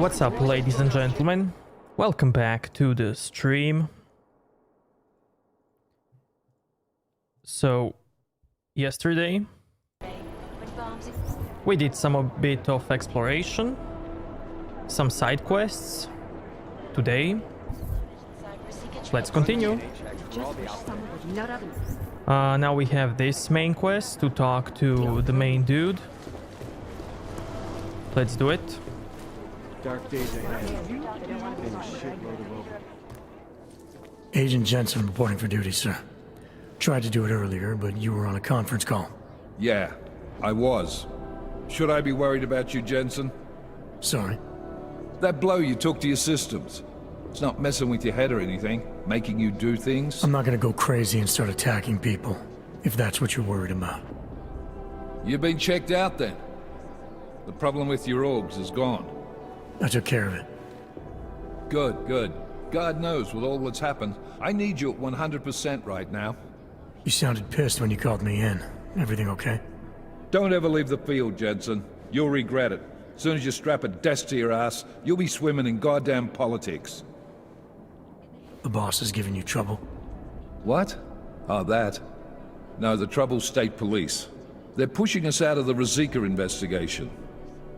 What's up, ladies and gentlemen? Welcome back to the stream. So, yesterday we did some bit of exploration, some side quests. Today, let's continue. Now we have this main quest to talk to the main dude. Let's do it. Dark days ahead. And a shitload of over. Agent Jensen reporting for duty, sir. Tried to do it earlier, but you were on a conference call. Yeah, I was. Should I be worried about you, Jensen? Sorry. That blow you took to your systems. It's not messing with your head or anything, making you do things. I'm not gonna go crazy and start attacking people, if that's what you're worried about. You've been checked out then. The problem with your orgs is gone. I took care of it. Good, good. God knows with all that's happened, I need you at 100% right now. You sounded pissed when you called me in. Everything okay? Don't ever leave the field, Jensen. You'll regret it. As soon as you strap a desk to your ass, you'll be swimming in goddamn politics. The boss is giving you trouble? What? Oh, that? No, the trouble's state police. They're pushing us out of the Ruzicka investigation.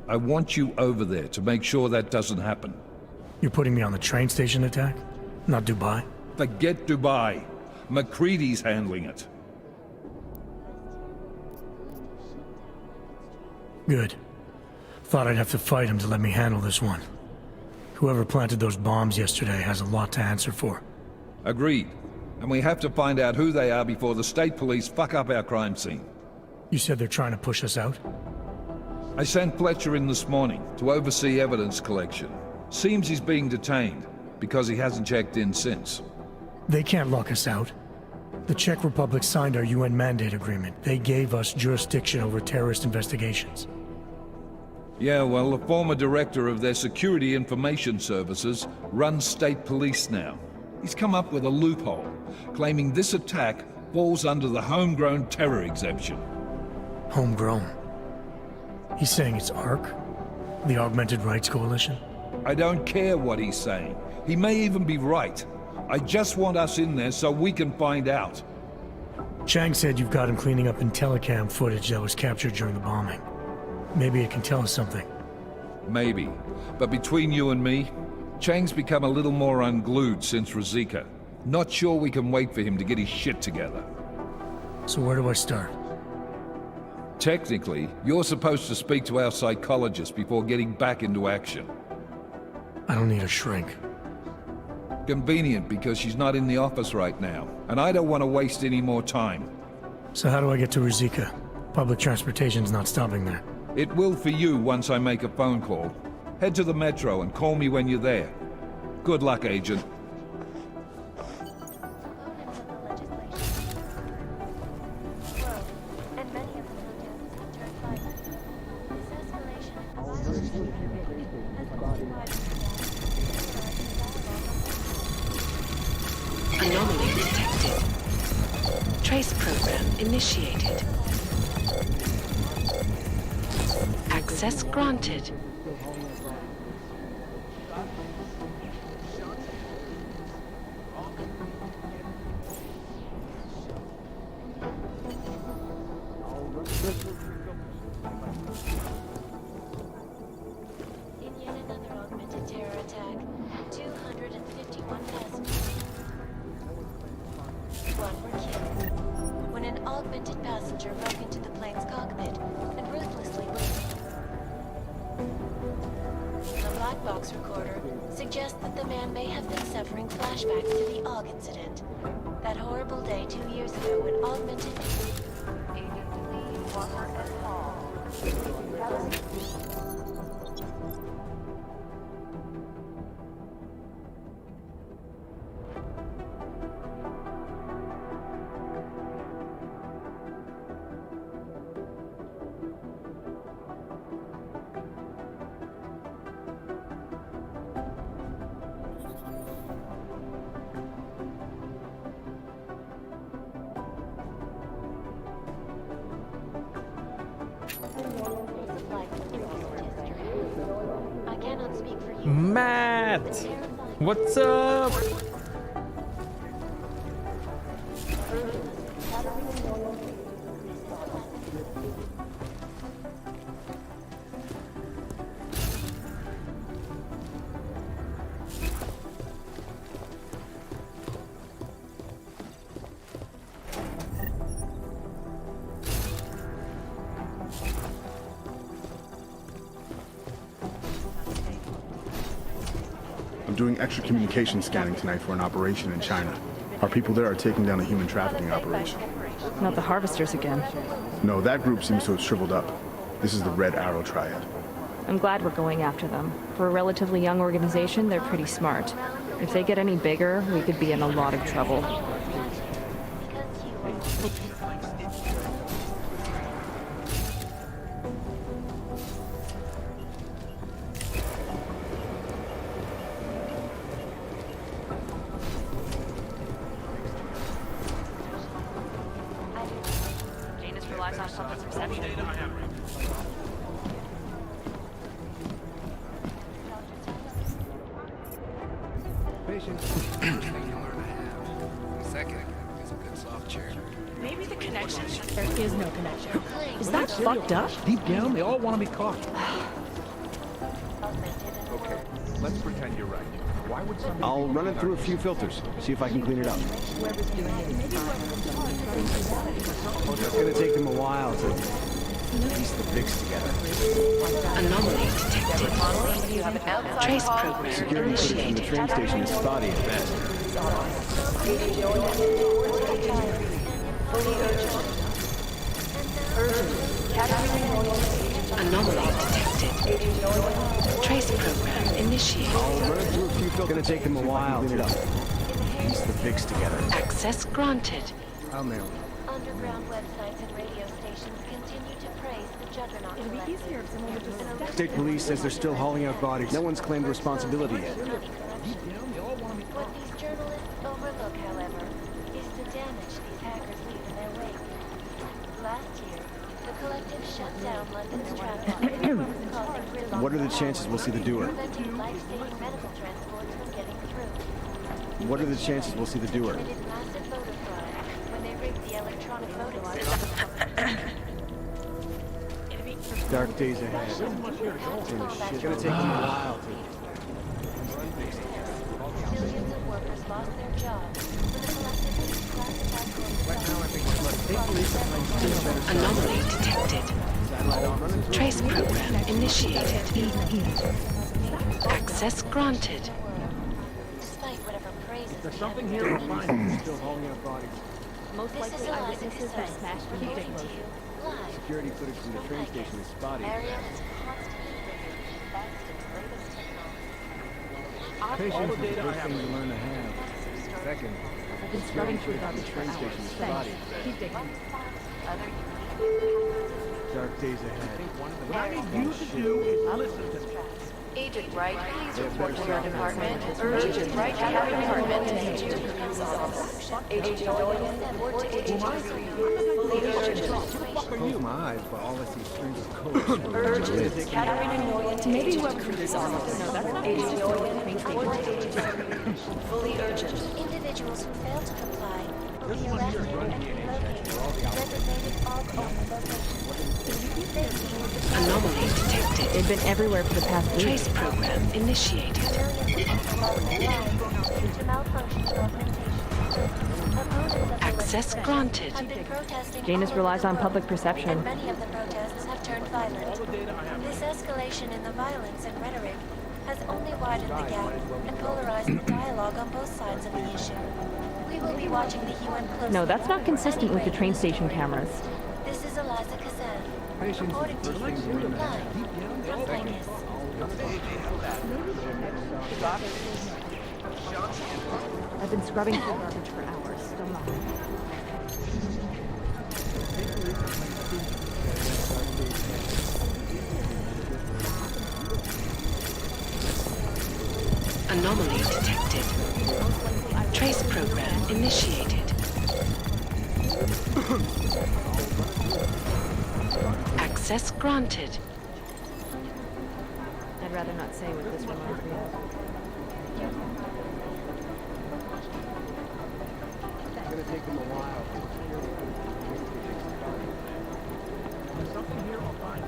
I want you over there to make sure that doesn't happen. You're putting me on the train station attack? Not Dubai? Forget Dubai. McCready's handling it. Good. Thought I'd have to fight him to let me handle this one. Whoever planted those bombs yesterday has a lot to answer for. Agreed. And we have to find out who they are before the state police fuck up our crime scene. You said they're trying to push us out? I sent Fletcher in this morning to oversee evidence collection. Seems he's being detained, because he hasn't checked in since. They can't lock us out. The Czech Republic signed our UN mandate agreement. They gave us jurisdiction over terrorist investigations. Yeah, well, the former director of their security information services runs state police now. He's come up with a loophole, claiming this attack falls under the homegrown terror exemption. Homegrown? He's saying it's ARC? The Augmented Rights Coalition? I don't care what he's saying. He may even be right. I just want us in there so we can find out. Chang said you've got him cleaning up Intellicam footage that was captured during the bombing. Maybe it can tell us something. Maybe. But between you and me, Chang's become a little more unglued since Ruzicka. Not sure we can wait for him to get his shit together. So where do I start? Technically, you're supposed to speak to our psychologist before getting back into action. I don't need a shrink. Convenient because she's not in the office right now, and I don't want to waste any more time. So how do I get to Ruzicka? Public transportation's not stopping there. It will for you once I make a phone call. Head to the metro and call me when you're there. Good luck, Agent. Anomaly detected. Trace program initiated. Access granted. In yet another augmented terror attack, 251 passengers. One were killed when an augmented passenger broke into the plane's cockpit and ruthlessly wounded. A black box recorder suggests that the man may have been suffering flashbacks to the AUG incident. That horrible day 2 years ago when augmented... Supply Matt! What's up? I'm doing extra communication scanning tonight for an operation in China. Our people there are taking down a human trafficking operation. Not the harvesters again. No, that group seems to have shriveled up. This is the Red Arrow Triad. I'm glad we're going after them. For a relatively young organization, they're pretty smart. If they get any bigger, we could be in a lot of trouble. Janus relies on public perception. Maybe the connection. There is no connection. Is that fucked up? Deep down, they all want to be caught. Okay, let's pretend you're right. Why would somebody... I'll run it through a few filters, see if I can clean it up. It's gonna take them a while to piece the fix together. Anomaly detected. Trace program Security footage from the initiated. train station is spotty at best. Anomaly detected. Trace program initiated. I'll run it through a few filters. Gonna take them a while to clean it up. Piece the fix together. Access granted. I'll nail it. Underground websites and radio stations continue to praise the Juggernaut collective. State police says they're still hauling out bodies. No one's claimed responsibility yet. What these journalists overlook, however, is the damage these hackers leave in their wake. Last year, the collective shut down London's traffic, causing gridlock. What are the chances we'll see the doer? Preventing life-saving medical transports from getting through. What are the chances we'll see the doer? Committed massive voter fraud when they rigged the electronic voting system. Dark days ahead. It's gonna take them a while to... Millions of workers lost their jobs when the collective was classified. Anomaly detected. Trace program initiated. Access granted. Despite whatever praises There's we something have here received, we'll find. Still hauling out bodies. Most This is likely Eliza eyewitnesses have Cassell, smashed the reporting victims. to you live Security footage from the from train Vegas. station is spotty. Area is constantly visited thanks to the latest technology. Patience is the first thing you learn to have. Second, I've been scrubbing through garbage for train hours. station is Thanks. spotty. Keep digging. Dark days ahead. What I need you to do is listen to me. Agent Wright, please report to your department. Agent Wright, to your department. Agent Doyle, report to Agent Close my eyes, but all I see is strings of codes. Urgent. Catherine Noyan, Maybe whoever threw this on. No, that's not Agent Agent Doyle, fully urgent. Individuals who fail to comply will be arrested and relocated to designated off-open locations. Anomaly detected. They've been everywhere for the past week. Trace program initiated. Access granted. Janus relies on public perception. And many of the protests have turned violent. This escalation in the violence and rhetoric has only widened the gap and polarized the dialogue on both sides of the issue. We will be watching the UN closely. No, that's not consistent with the train station cameras. This is Eliza Kazan, reporting to you live from Vegas. I've been scrubbing through garbage for hours. Still nothing. Anomaly detected. Trace program initiated. Access granted. That I'd rather not say what this reminds me of. It's gonna take them a while. Something here, I'll find.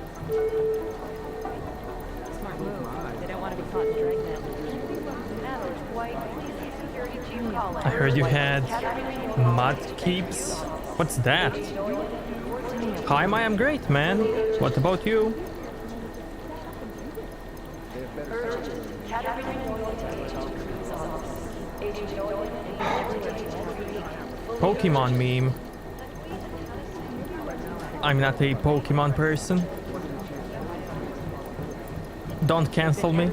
Smart move. They don't want to be caught in dragnet. I heard you had mud keeps. What's that? Hi, I am great, man. What about you? Pokemon meme. I'm not a Pokemon person. Don't cancel me.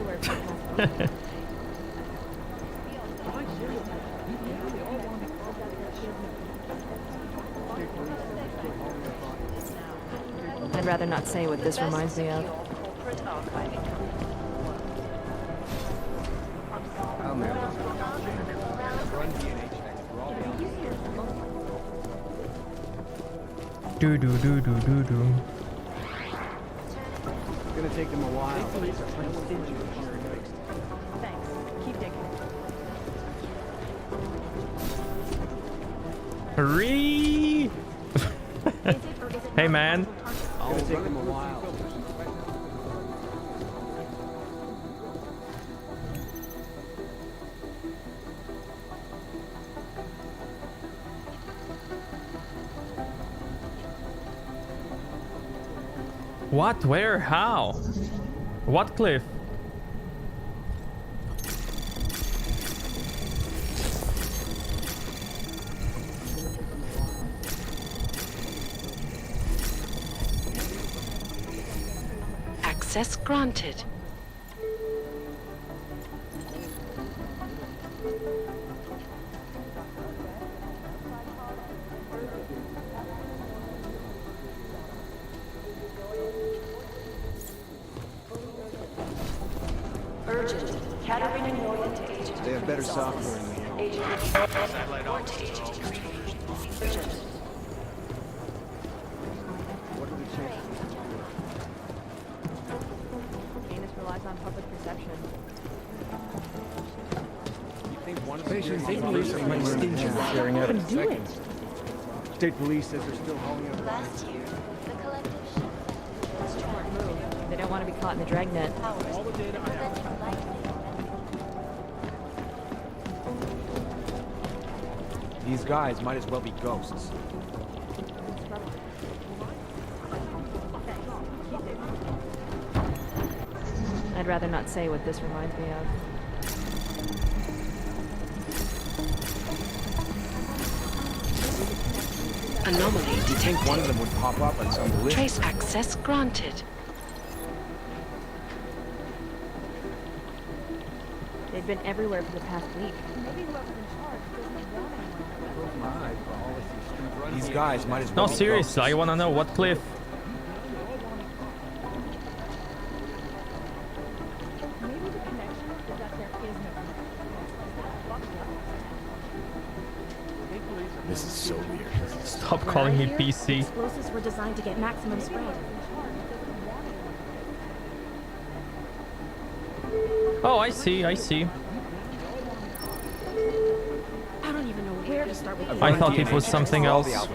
I'd rather not say what this reminds me of. Oh, man. Do do do do do do. It's gonna take them a while. Thanks. Keep digging. Hurry! Hey, man. It's gonna take them a while. What? Where? How? What cliff? Access granted. Urgent. Catarina Northern to agent. They have better software in the Agent. Report to agent. Urgent. What are the chances? Canis relies on public perception. You think one of Patient state police police might stingy with sharing evidence. Do it. State police says they're still hauling up. Last year, the collective shut down Smart move. They don't want to be caught in the dragnet. powers, preventing likely These guys might as well be ghosts. I'd rather not say what this reminds me of. Anomaly You think detected. one of them would pop up on some list? Trace access granted. They've been everywhere for the past week. These guys might as well No, be seriously, I wanna know what cliff. This is so weird. Stop calling me PC. Explosives were designed to get maximum spread. Oh, I see, I see. I don't even know where to start with. I thought it was something else. No, that's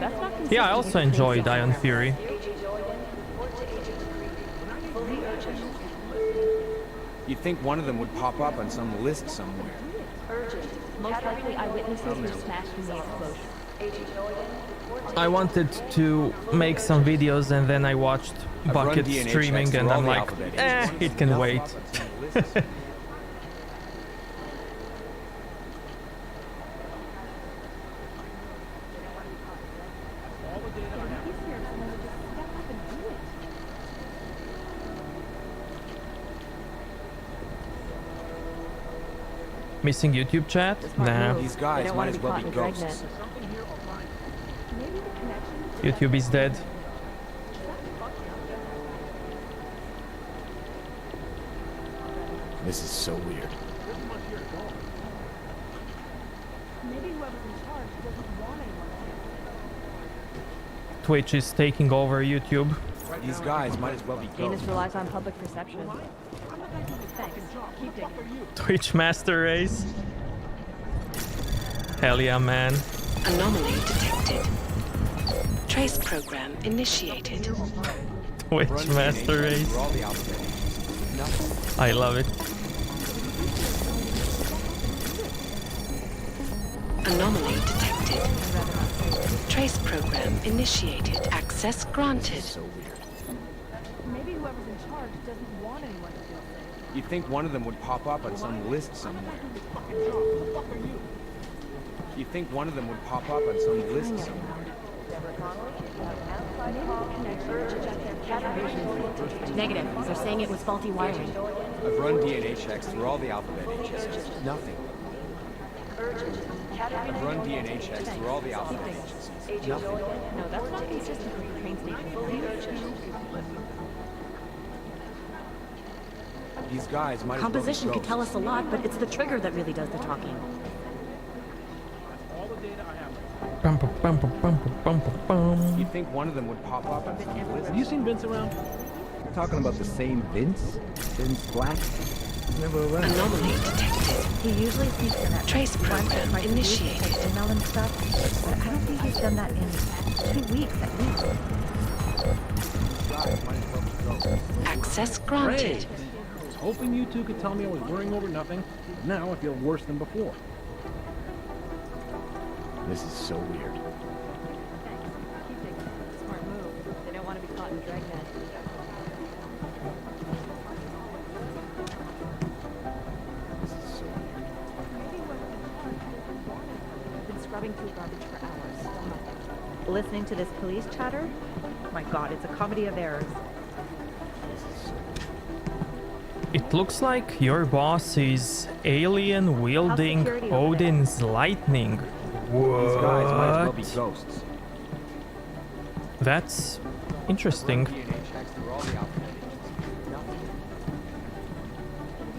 not consistent Yeah, I also with enjoyed Ion Fury. You'd think one of them would pop up on some list somewhere. Most likely eyewitnesses were smashed in the explosion. I wanted to make some videos and then I watched I've run Bucket DNA streaming checks and for all I'm the like, alphabet it can wait. Missing YouTube chat? Nah, These They guys don't might want as to be well caught be in the dragnet. ghosts. YouTube is dead. This is so weird. Twitch is taking over YouTube. These guys might as well be Venus ghosts. relies on public perception. Thanks. Keep digging. Twitch Master Race. Hell yeah, man. Anomaly detected. Trace program initiated. Twitch Master Race. For all the alphabet agencies. Nothing. I love it. Anomaly detected. Trace program initiated. Access granted. Maybe whoever's in charge doesn't want anyone to feel safe. You'd think one of them would pop up on some list somewhere. You'd think one of them would pop up on some list somewhere. Negative. They're saying it was faulty wiring. I've run DNA checks through all the alphabet agencies. Nothing. I've run DNA checks through all the alphabet agencies. Nothing. No, that's not consistent with the train station. These guys might Composition as well could be tell ghosts. us a lot, but it's the trigger that really does the talking. Bum, bum, bum, bum, bum, bum, bum, bum. You'd think one of them would pop up on some list. Have you seen Vince around? You're talking about the same Vince? Vince Black? Never around. Anomaly detected. He usually speaks in that Trace program initiated. email and stuff, but I don't think he's done that in 2 weeks at least. Guys might as well be ghosts. Access granted. I was hoping you two could tell me I was worrying over nothing. Now I feel worse than before. This is so weird. Keep digging. Smart move. They don't want to be caught in dragnet. This is so weird. I've been scrubbing through garbage for hours. Still nothing. Listening to this police chatter? My god, it's a comedy of errors. It looks like your boss is alien wielding security over there? Odin's lightning. These guys might as well be What? ghosts. That's interesting. DNA checks through all the alphabet agencies. Nothing.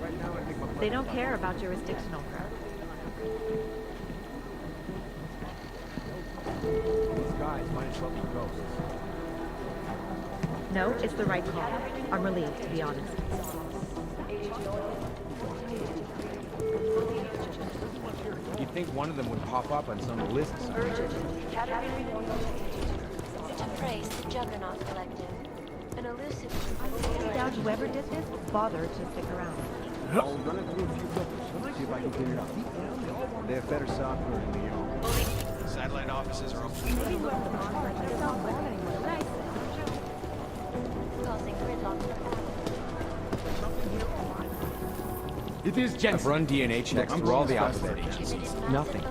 Right now, I think my They don't care about jurisdictional crap. These guys might as well be ghosts. No, it's the right call. I'm relieved, to be honest. You'd think one of them would pop up on some list somewhere. To praise the Juggernaut Collective. An elusive... Down whoever did this, bother to stick around. I'll run it through a few filters. See if I can clean it up. They have better software in New York. Satellite offices are open. causing gridlock. It is Jensen. I've run DNA checks through all the alphabet agencies. Nothing.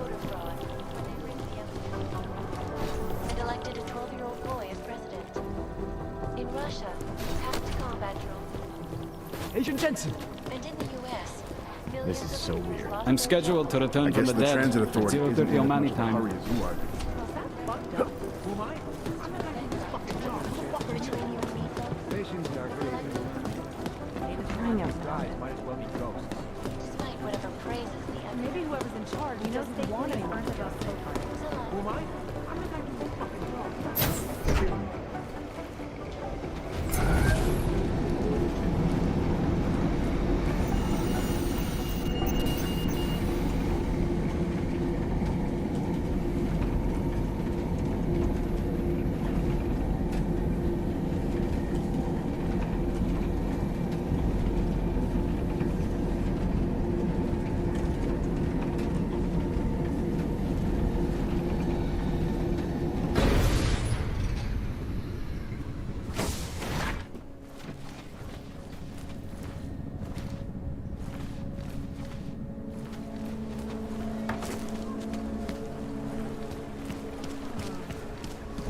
And elected a 12-year-old boy as president. In Russia, hacked combat drones. Agent Jensen! And in the U.S., This is so weird. I'm scheduled to return from the dead at 0:30 Omani time. Guys, might as well be ghosts. Despite whatever praises the other. Maybe whoever's in charge doesn't want anyone to go so far. Who am I?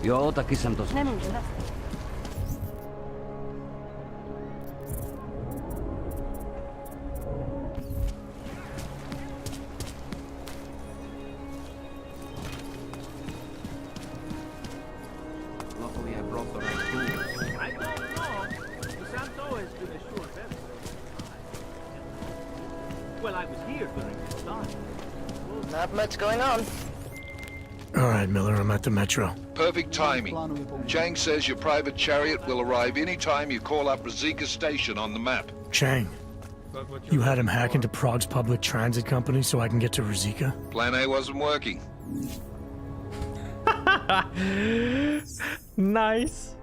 Jo taky jsem to Nemůžu. Luckily I brought the right tools. I don't know. The Santo has been assured better. Well, I was here during this time. Not much going on. All right, Miller, I'm at the Metro. Perfect timing. Chang says your private chariot will arrive any time you call up Rosika Station on the map. Chang, you had him hack into Prague's public transit company so I can get to Rosika? Plan A wasn't working. Nice.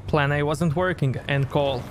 Plan A wasn't working. End call.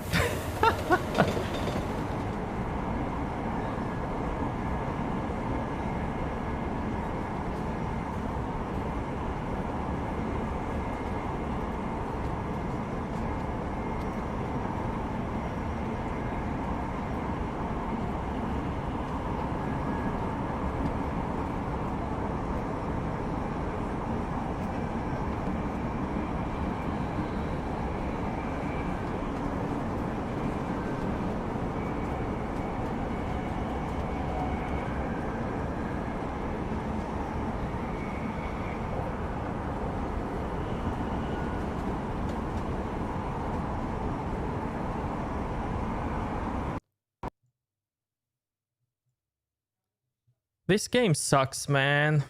This game sucks, man.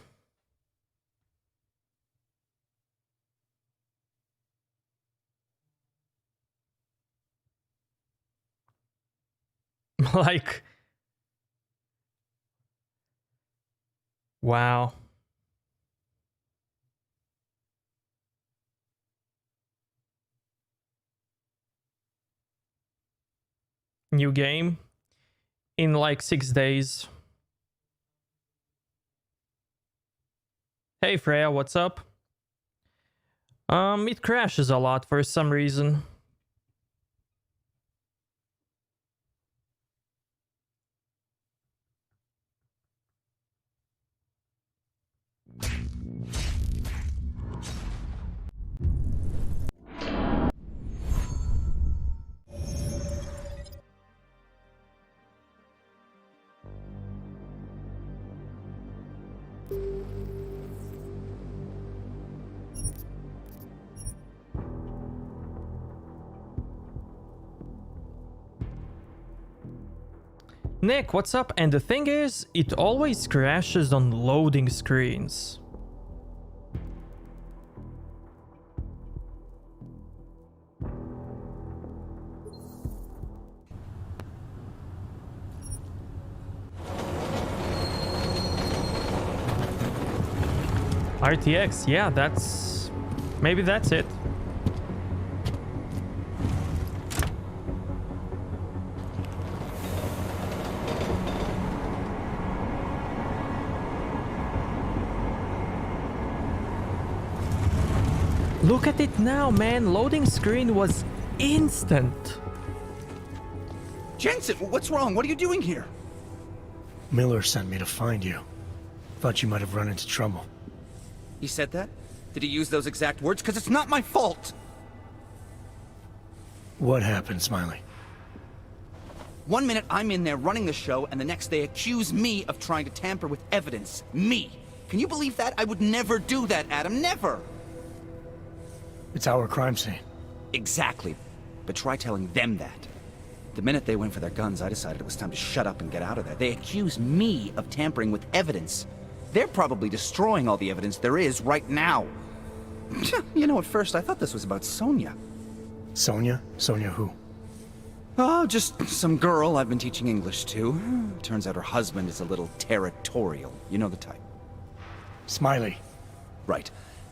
Like, wow. New game in like 6 days. Hey Freya, what's up? It crashes a lot for some reason. Nick, what's up? And the thing is, it always crashes on loading screens. RTX, yeah, maybe that's it. Look at it now, man. Loading screen was instant. Jensen, what's wrong? What are you doing here? Miller sent me to find you. Thought you might have run into trouble. He said that? Did he use those exact words? Because it's not my fault! What happened, Smiley? 1 minute I'm in there running the show, and the next they accuse me of trying to tamper with evidence. Me! Can you believe that? I would never do that, Adam. Never! It's our crime scene. Exactly. But try telling them that. The minute they went for their guns, I decided it was time to shut up and get out of there. They accuse me of tampering with evidence. They're probably destroying all the evidence there is right now. You know, at first I thought this was about Sonia. Sonia? Sonia who? Oh, just some girl I've been teaching English to. Turns out her husband is a little territorial. You know the type. Smiley. Right.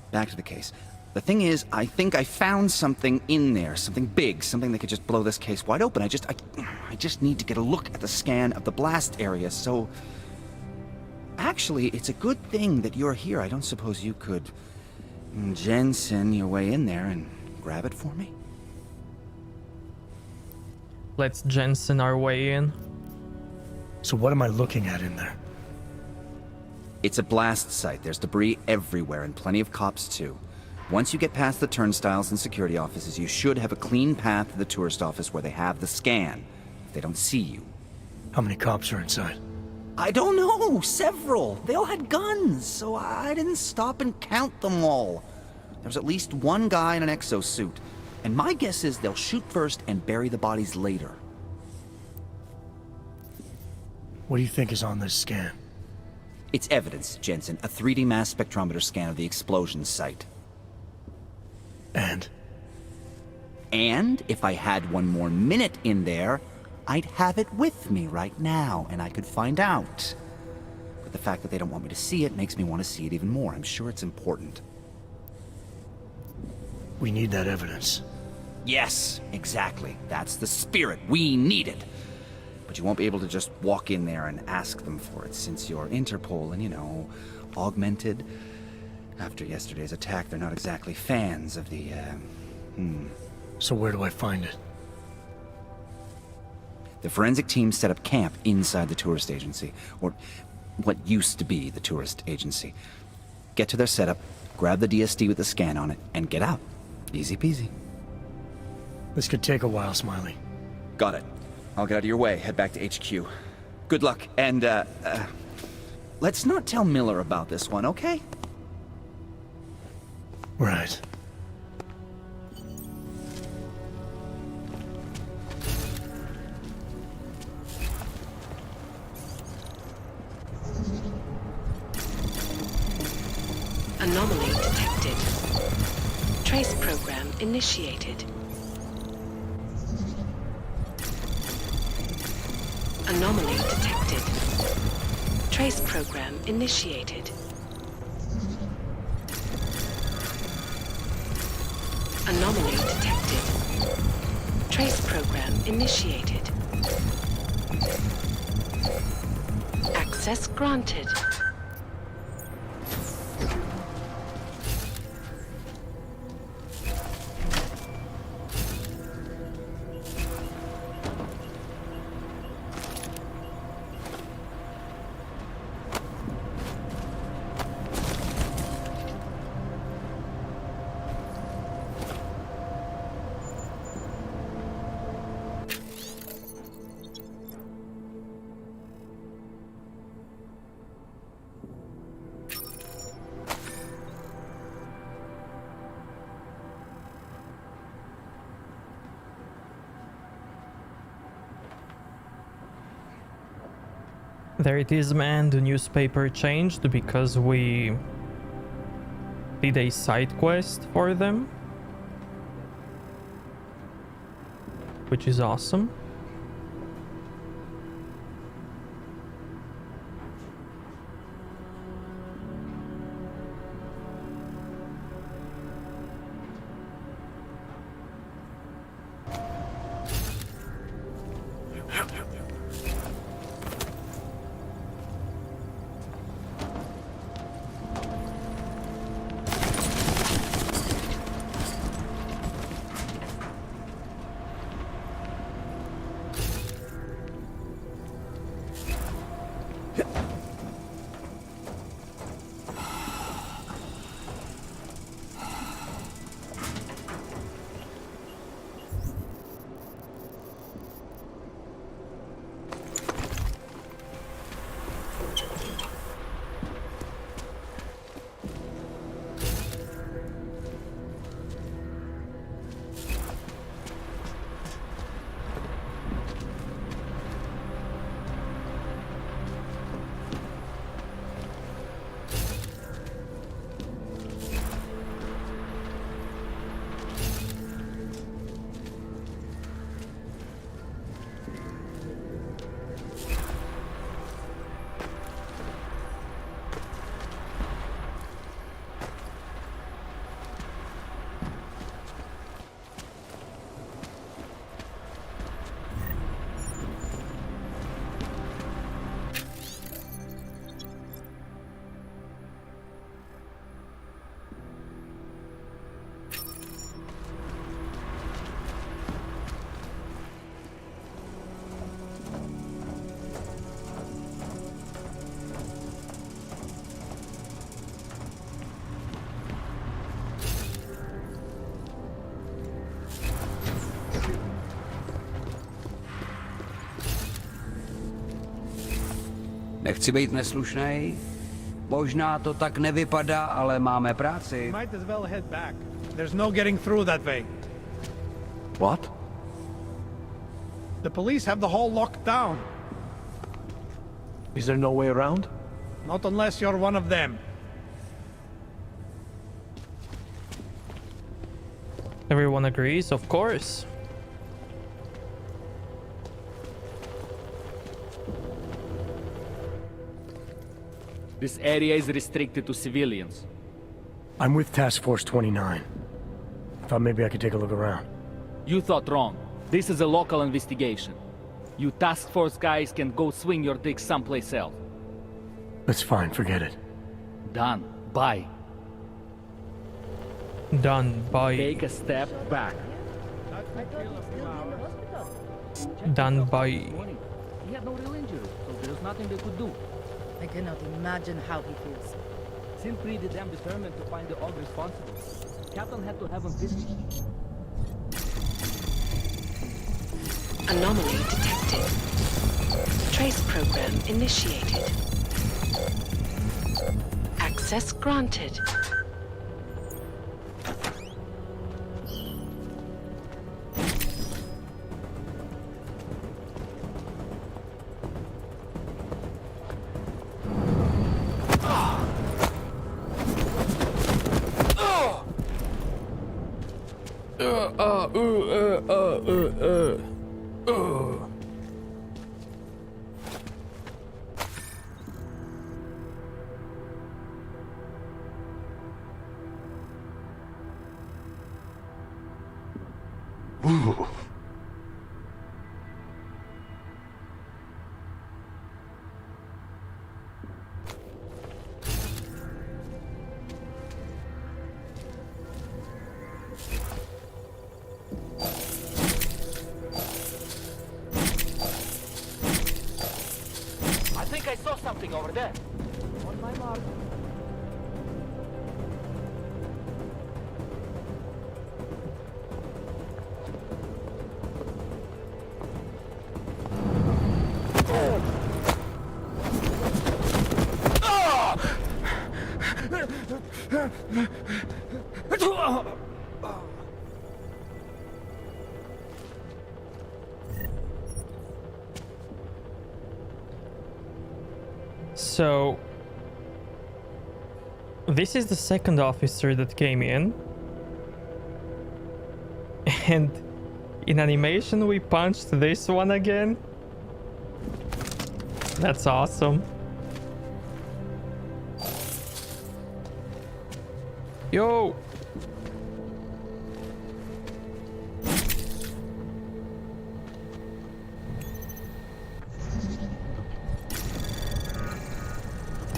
Back to the case. The thing is, I think I found something in there. Something big. Something that could just blow this case wide open. I just need to get a look at the scan of the blast area, so... Actually, it's a good thing that you're here. I don't suppose you could... Jensen your way in there and grab it for me? Let's Jensen our way in. So what am I looking at in there? It's a blast site. There's debris everywhere, and plenty of cops, too. Once you get past the turnstiles and security offices, you should have a clean path to the tourist office where they have the scan, if they don't see you. How many cops are inside? I don't know, several. They all had guns, so I didn't stop and count them all. There was at least one guy in an exosuit, and my guess is they'll shoot first and bury the bodies later. What do you think is on this scan? It's evidence, Jensen, a 3D mass spectrometer scan of the explosion site. And? And if I had one more minute in there, I'd have it with me right now, and I could find out. But the fact that they don't want me to see it makes me want to see it even more. I'm sure it's important. We need that evidence. Yes, exactly. That's the spirit. We need it. But you won't be able to just walk in there and ask them for it, since you're Interpol and, you know, augmented. After yesterday's attack, they're not exactly fans of the, So where do I find it? The forensic team set up camp inside the tourist agency, or what used to be the tourist agency. Get to their setup, grab the DSD with the scan on it, and get out. Easy peasy. This could take a while, Smiley. Got it. I'll get out of your way, head back to HQ. Good luck, and, let's not tell Miller about this one, okay? Right. Anomaly detected. Trace program initiated. Anomaly detected. Trace program initiated. Anomaly detected. Trace program initiated. Access granted. There it is, man. The newspaper changed because we did a side quest for them, which is awesome. Nechci být neslušnej. Možná to tak nevypadá, ale máme práci. Might as well head back. There's no getting through that way. What? The police have the hall locked down. Is there no way around? Not unless you're one of them. Everyone agrees, of course. This area is restricted to civilians. I'm with Task Force 29. Thought maybe I could take a look around. You thought wrong. This is a local investigation. You task force guys can go swing your dick someplace else. That's fine, forget it. Done. Bye. Done by. Take a step back. Done by. He had no real injury, so there's nothing they could do. I cannot imagine how he feels. Seemed pretty damn determined to find the og responsible. Captain had to have him finished. Anomaly detected. Trace program initiated. Access granted. I think I saw something over there. On my mark. So this is the second officer that came in, and in animation we punched this one again. That's awesome. Yo!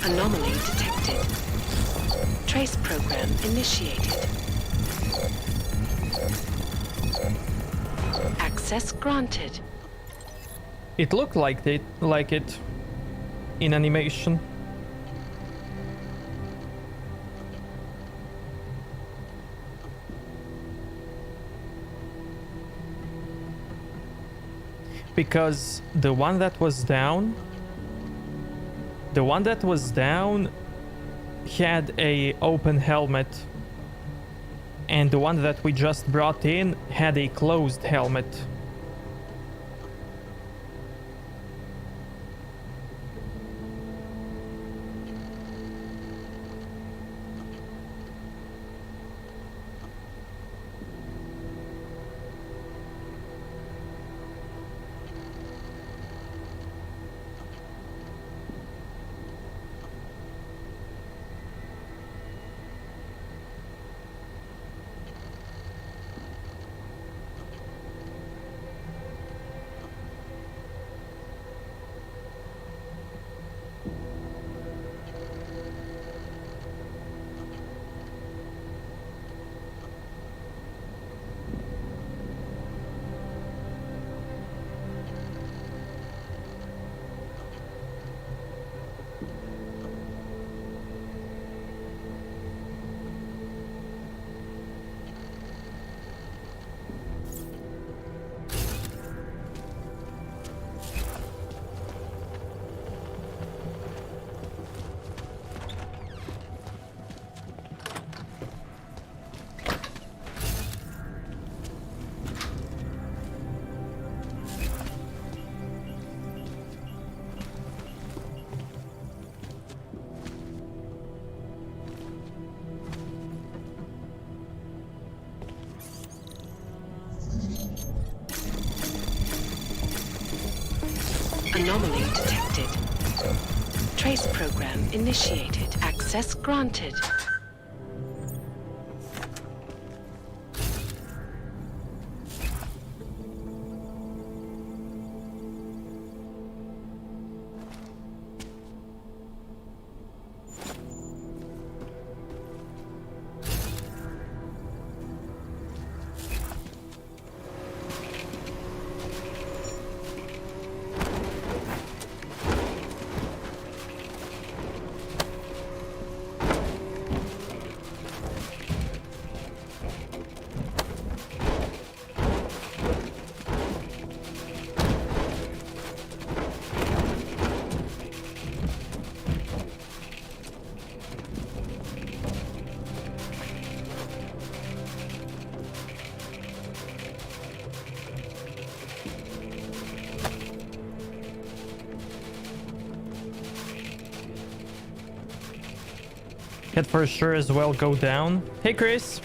Anomaly detected. Trace program initiated. Access granted. It looked like it in animation. Because the one that was down had a open helmet, and the one that we just brought in had a closed helmet. Anomaly detected. Trace program initiated. Access granted. Could for sure as well go down. Hey, Chris.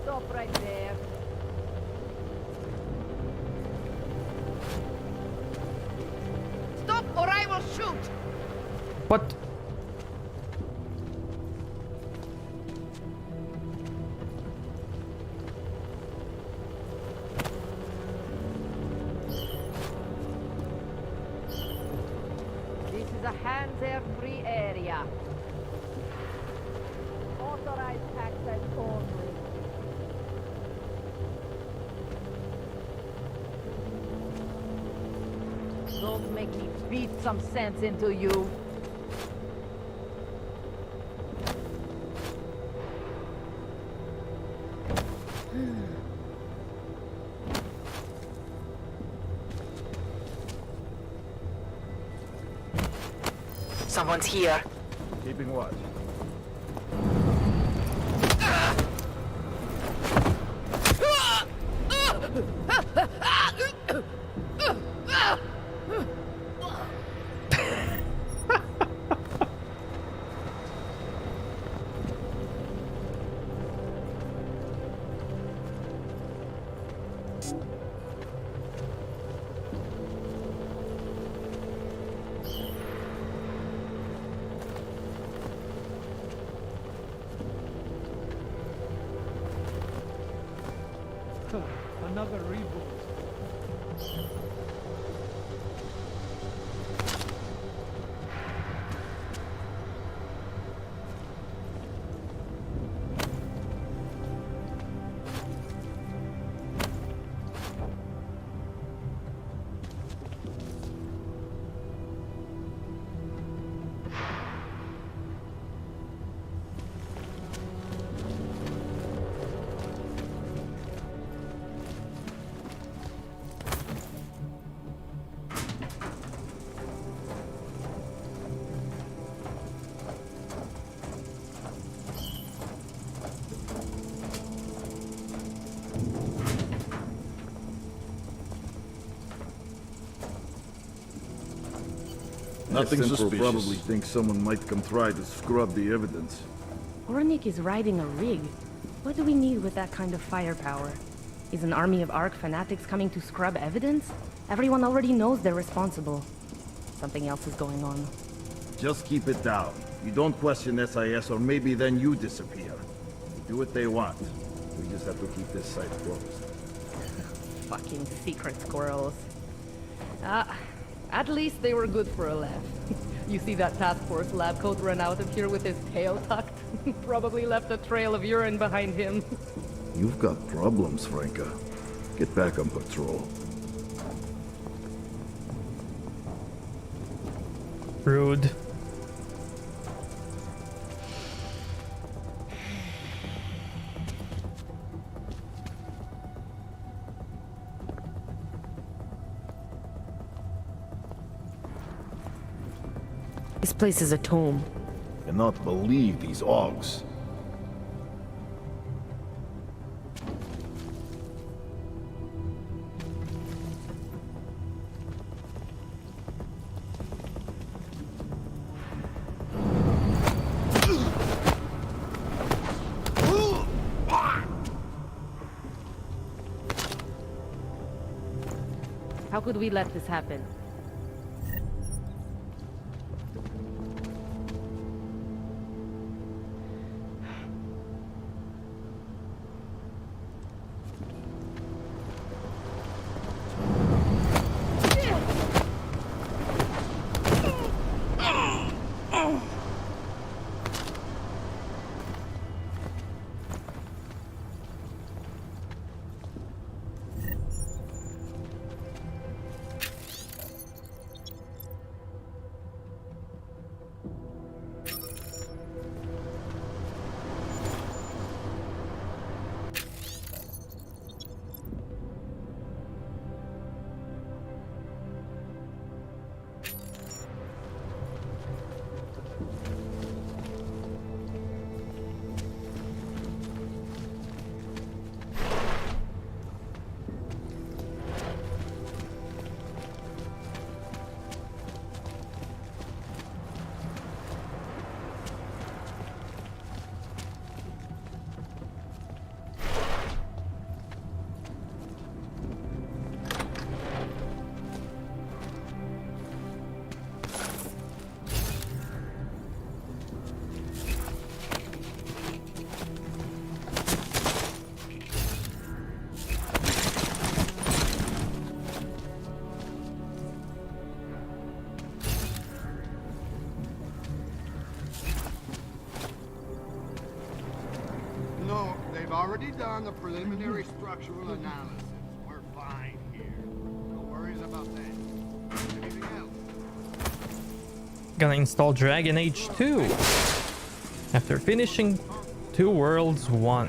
Stop right there. Stop or I will shoot! What? This is a hands-air-free area. Authorized access only. Don't make me beat some sense into you. Someone's here. Keeping watch. Another reboot. Nothing suspicious. Probably think someone might come try to scrub the evidence. Ornik is riding a rig. What do we need with that kind of firepower? Is an army of Ark fanatics coming to scrub evidence? Everyone already knows they're responsible. Something else is going on. Just keep it down. You don't question SIS or maybe then you disappear. Do what they want. We just have to keep this site closed. Fucking secret squirrels. At least they were good for a laugh. You see that task force lab coat run out of here with his tail tucked? Probably left a trail of urine behind him. You've got problems, Franca. Get back on patrol. Rude. This place is a tomb. Cannot believe these Augs. How could we let this happen? They've already done the preliminary structural analysis. We're fine here. No worries about that. Anything else? Gonna install Dragon Age 2 after finishing 2 Worlds 1.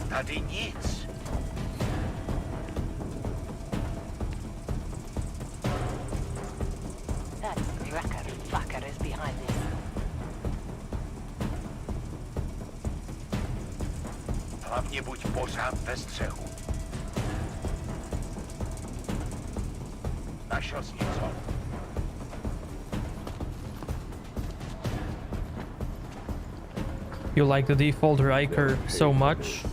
Tady nic. That cracker fucker is behind this. Hlavně buď pořád ve střehu. Našel jsi něco? You like the default Riker so much?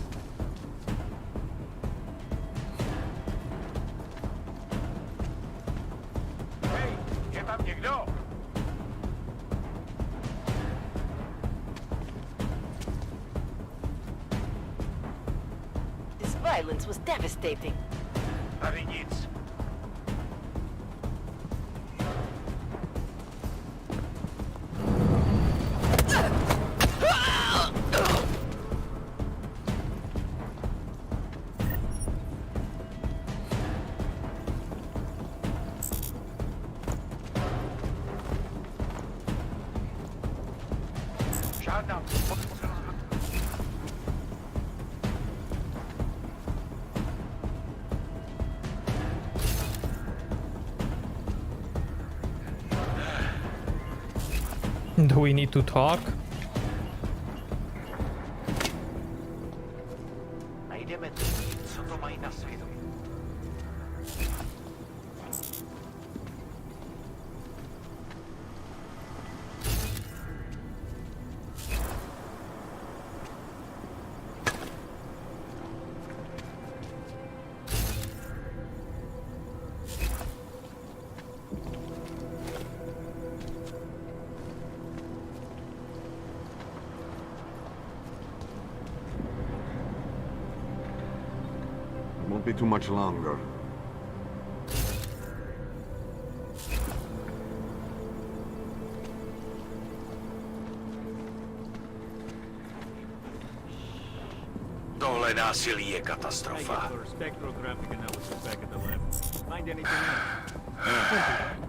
This violence was devastating. Tady nic. Žádná. Do we need to talk? Najdeme to, co to mají na svědomí. be too much longer. Dole násilí je katastrofa.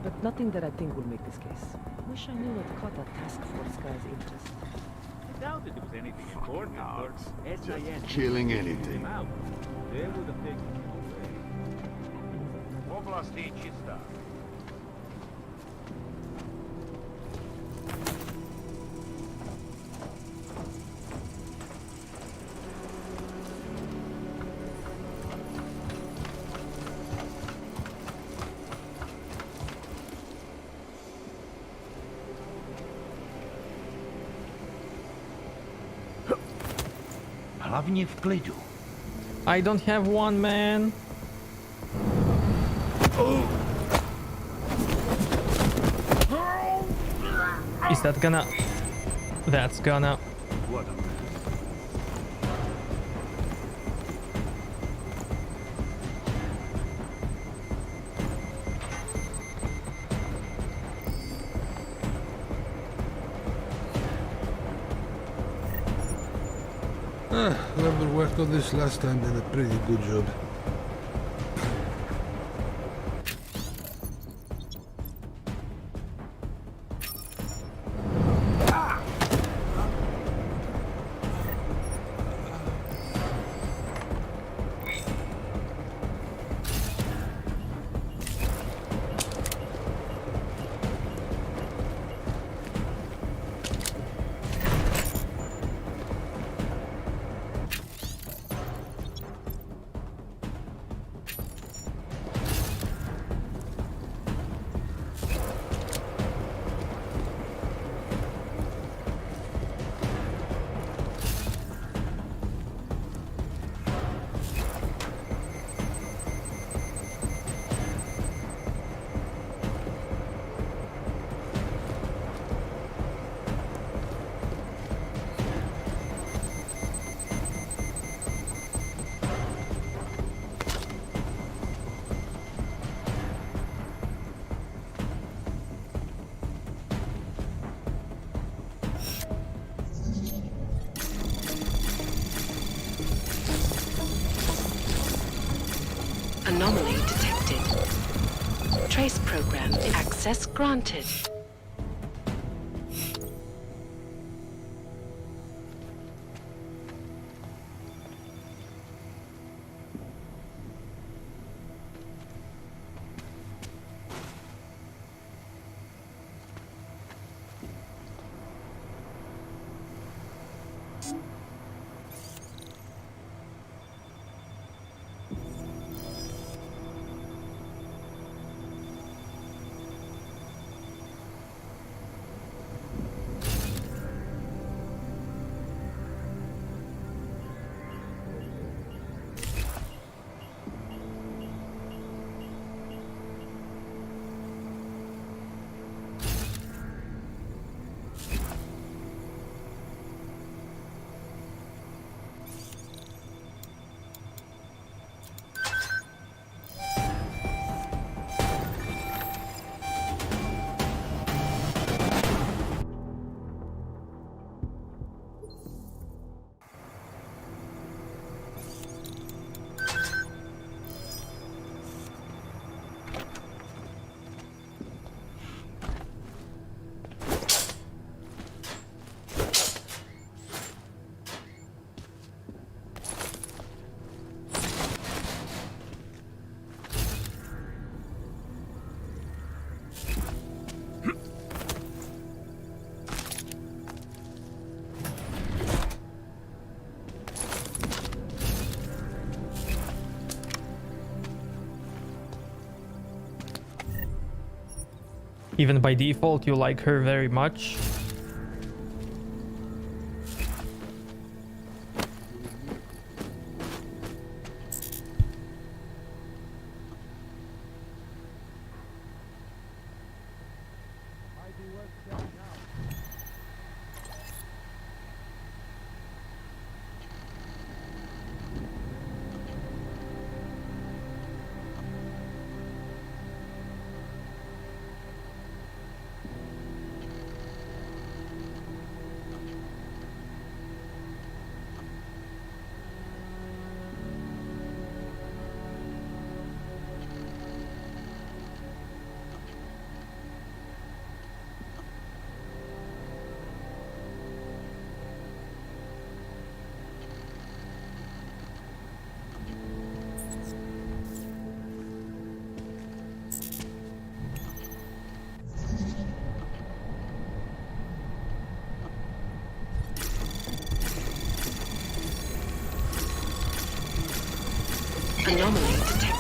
But nothing that I think will make this case. Wish I knew what caught that task force guy's interest. I doubt it was anything important, or SIS Killing anything. They would have taken him away. Oblast je čistá. Hlavně v klidu. I don't have one, man. Is that gonna... That's gonna... Whoever worked on this last time did a pretty good job. Anomaly detected. Trace program access granted. Even by default, you like her very much.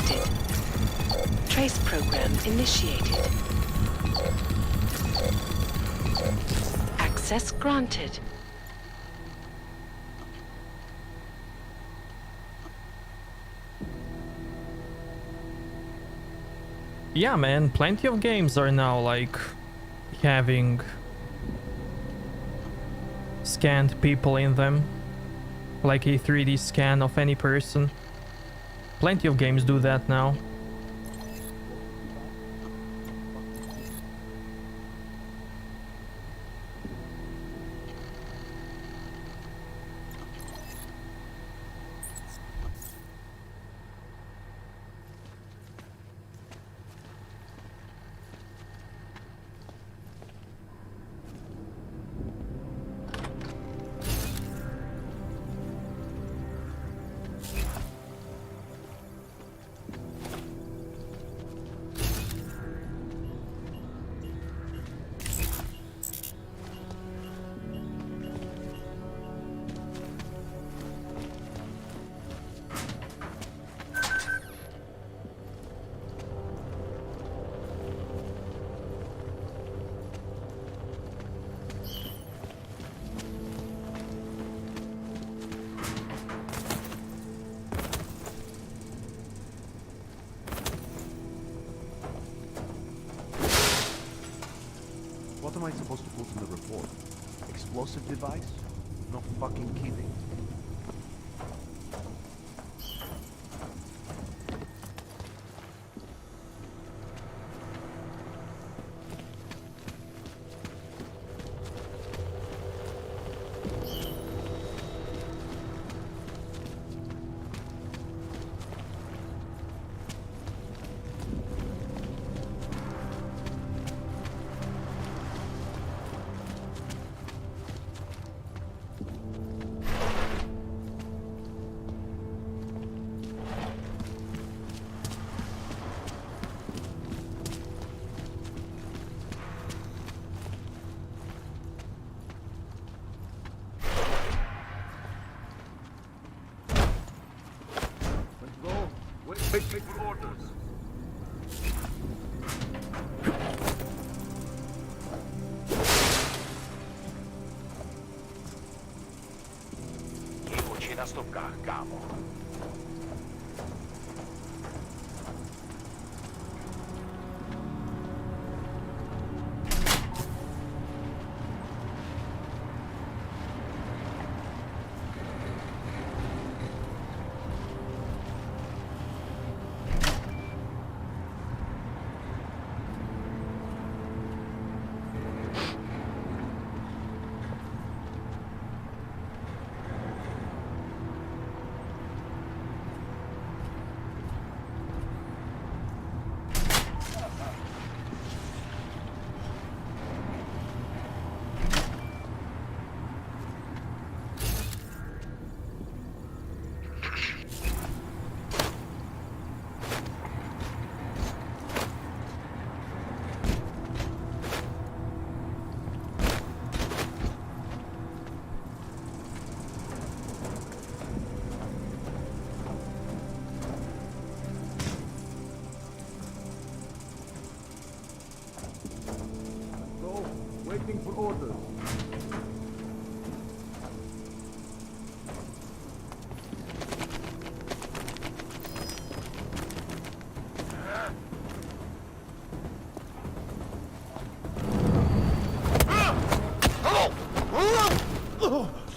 detected. Trace program initiated. Access granted. Yeah, man, plenty of games are now like having scanned people in them, like a 3D scan of any person. Plenty of games do that now. What am I supposed to put in the report? Explosive device? No fucking kidding. Wait for orders. Měj oči na stopkách, kámo. Waiting for orders.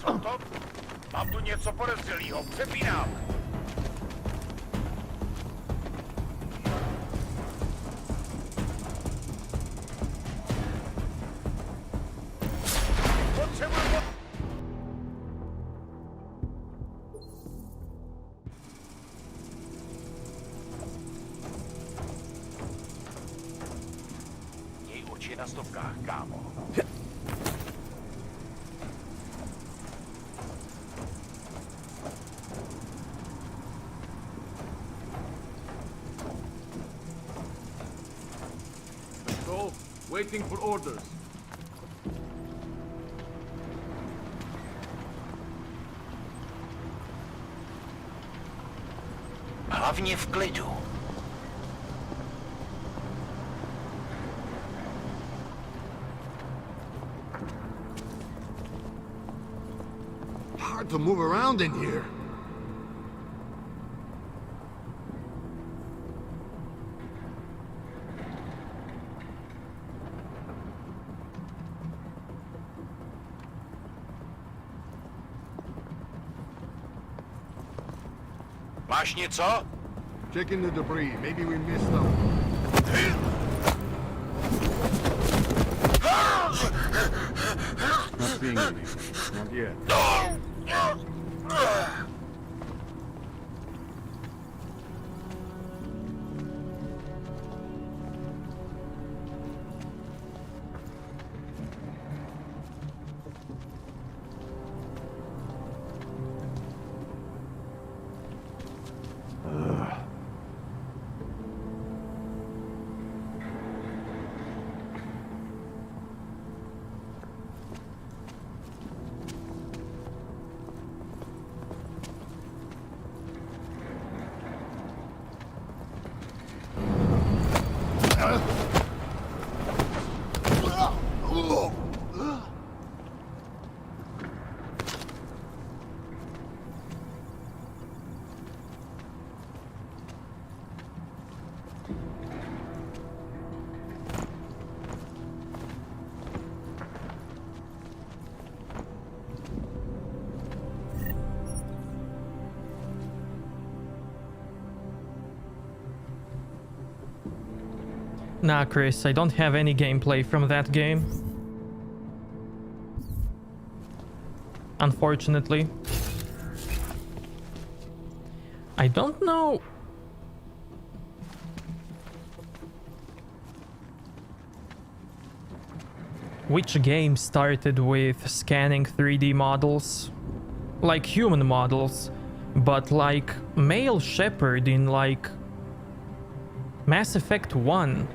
Co to? Mám tu něco podezřelého. Přepínám. Měj oči na stopkách, kámo. Waiting for orders. Hlavně v klidu. to move around in here. Máš něco? Checking the debris. Maybe we missed something. Not seeing anything. Not yet. Nah, Chris, I don't have any gameplay from that game. Unfortunately. I don't know... which game started with scanning 3D models? Like human models, but like male Shepard in like Mass Effect 1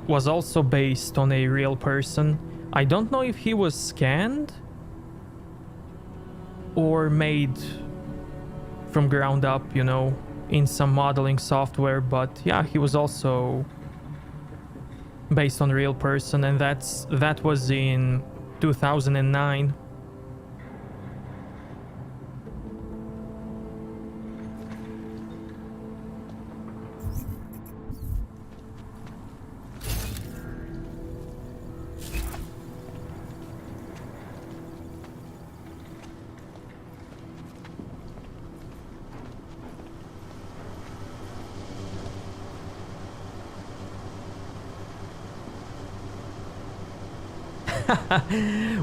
was also based on a real person. I don't know if he was scanned or made from ground up, you know, in some modeling software, but yeah, he was also based on a real person, and that was in 2009.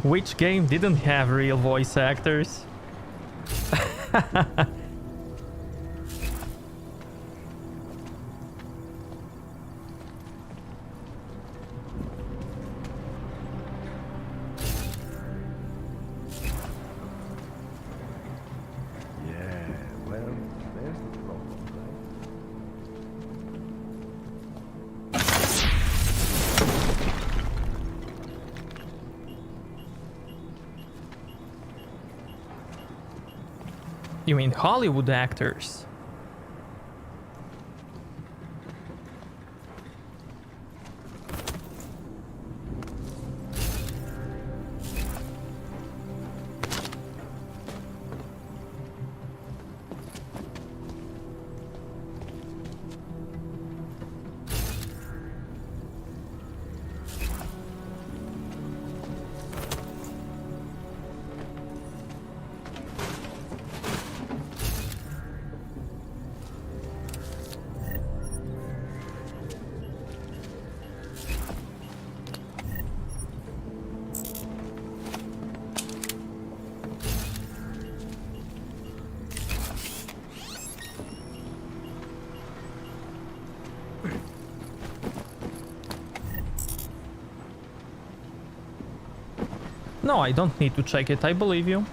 Which game didn't have real voice actors? You mean Hollywood actors? No, I don't need to check it, I believe you.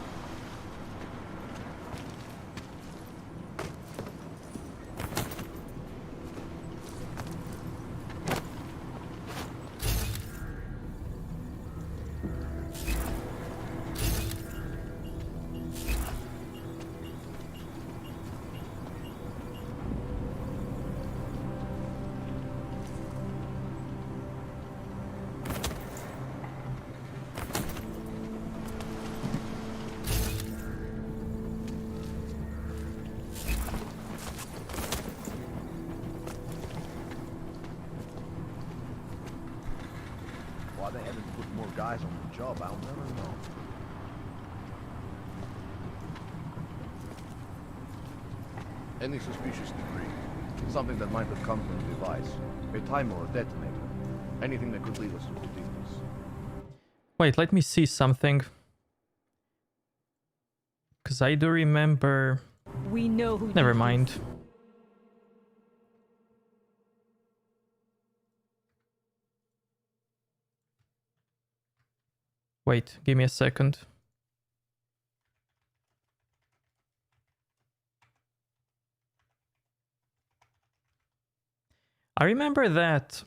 Why they haven't put more guys on the job, I'll never know. Any suspicious debris. Something that might have come from the device. A timer or detonator. Anything that could lead us to the details. Wait, let me see something. Because I do remember... We know who Never did mind. this. Wait, give me a second. I remember that...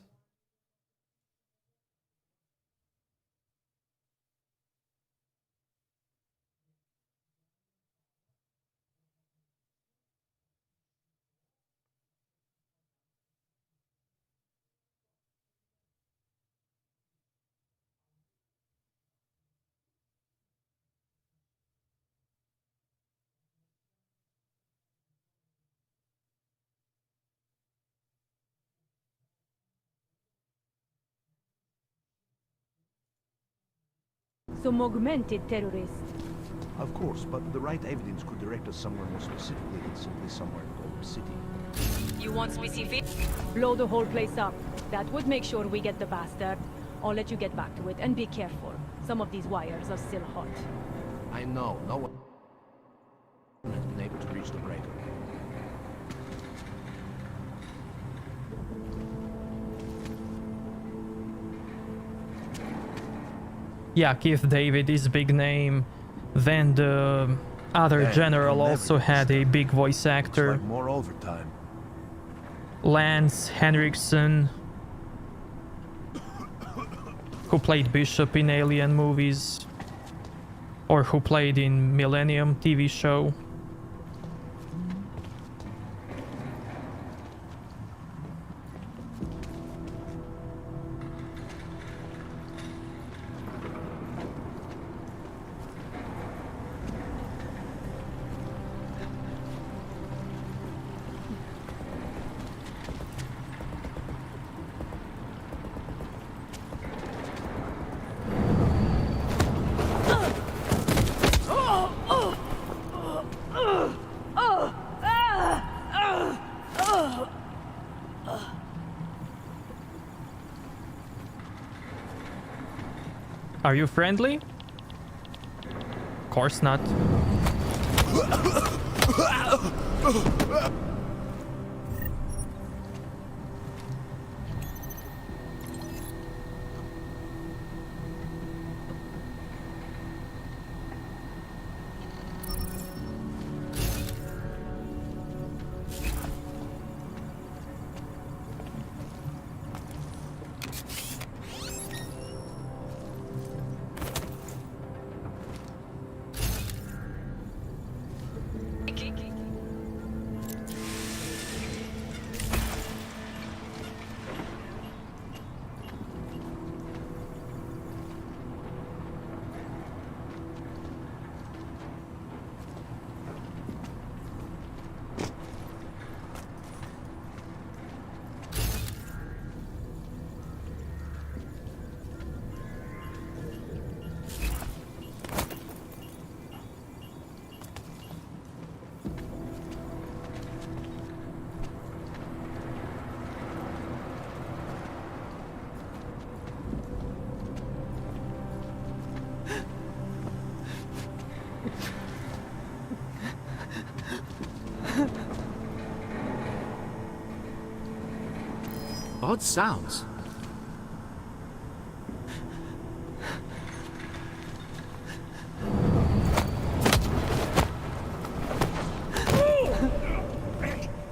Some augmented terrorist. Of course, but the right evidence could direct us somewhere more specifically than simply somewhere called the city. You want specific? Blow the whole place up. That would make sure we get the bastard. I'll let you get back to it, and be careful. Some of these wires are still hot. I know, no one has been able to reach the breaker. Yeah, Keith David is big name. Then the other Damn, general I'll also never had a big voice Looks actor. like more overtime. Lance Henriksen, who played Bishop in Alien movies, or who played in Millennium TV show. Are you friendly? Of course not. Odd sounds.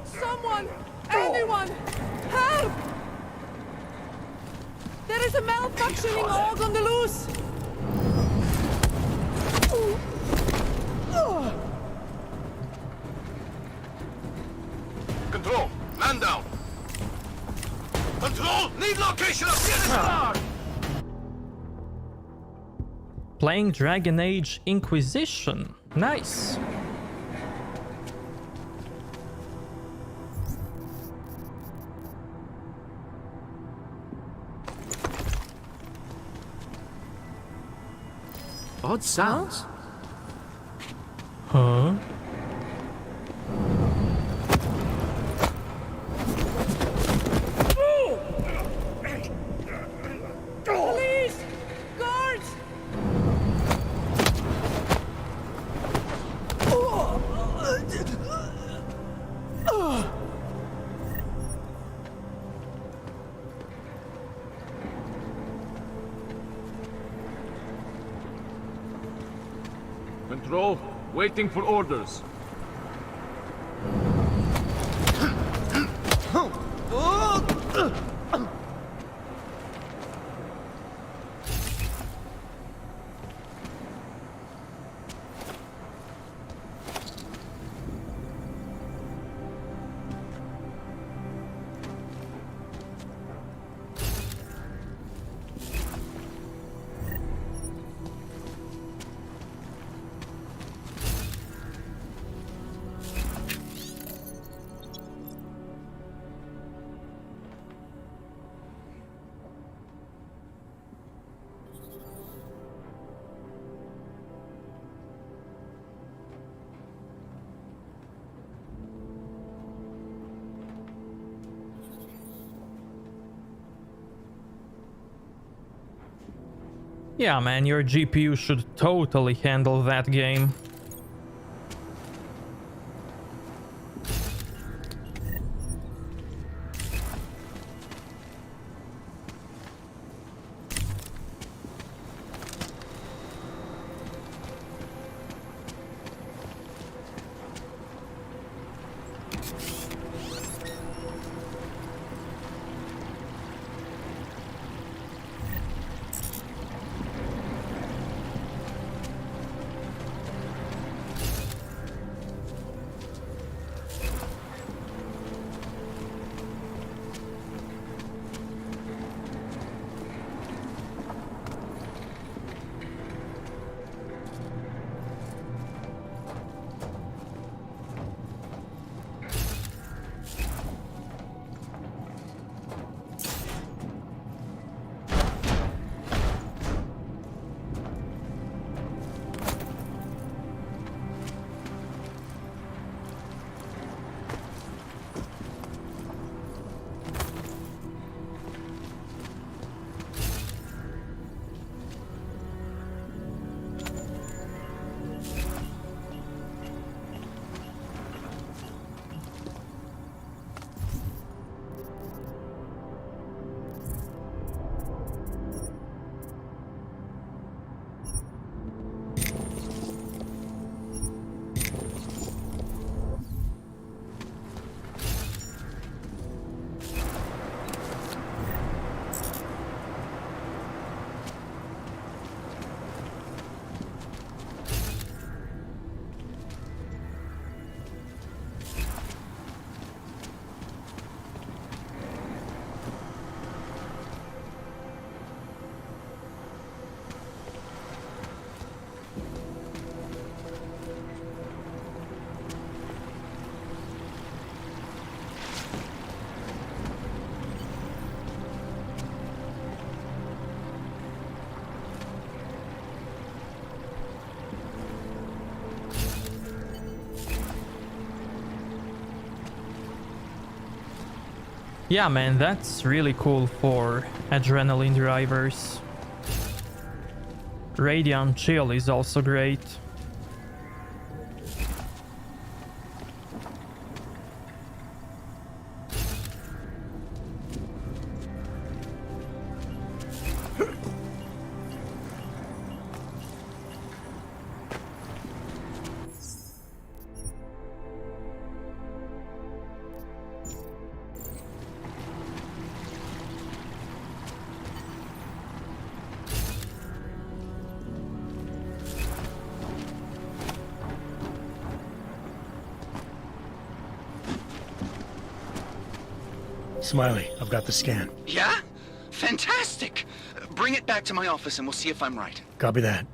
Someone! Anyone! Help! There is a malfunctioning org on the loose! Control, man down. Control, need location of Star. Playing Dragon Age Inquisition. Nice. Odd sounds. Huh? Police! Guards! Control, waiting for orders. Yeah, man, your GPU should totally handle that game. Yeah, man, that's really cool for adrenaline drivers. Radiant Chill is also great. Smiley, I've got the scan. Yeah? Fantastic! Bring it back to my office and we'll see if I'm right. Copy that.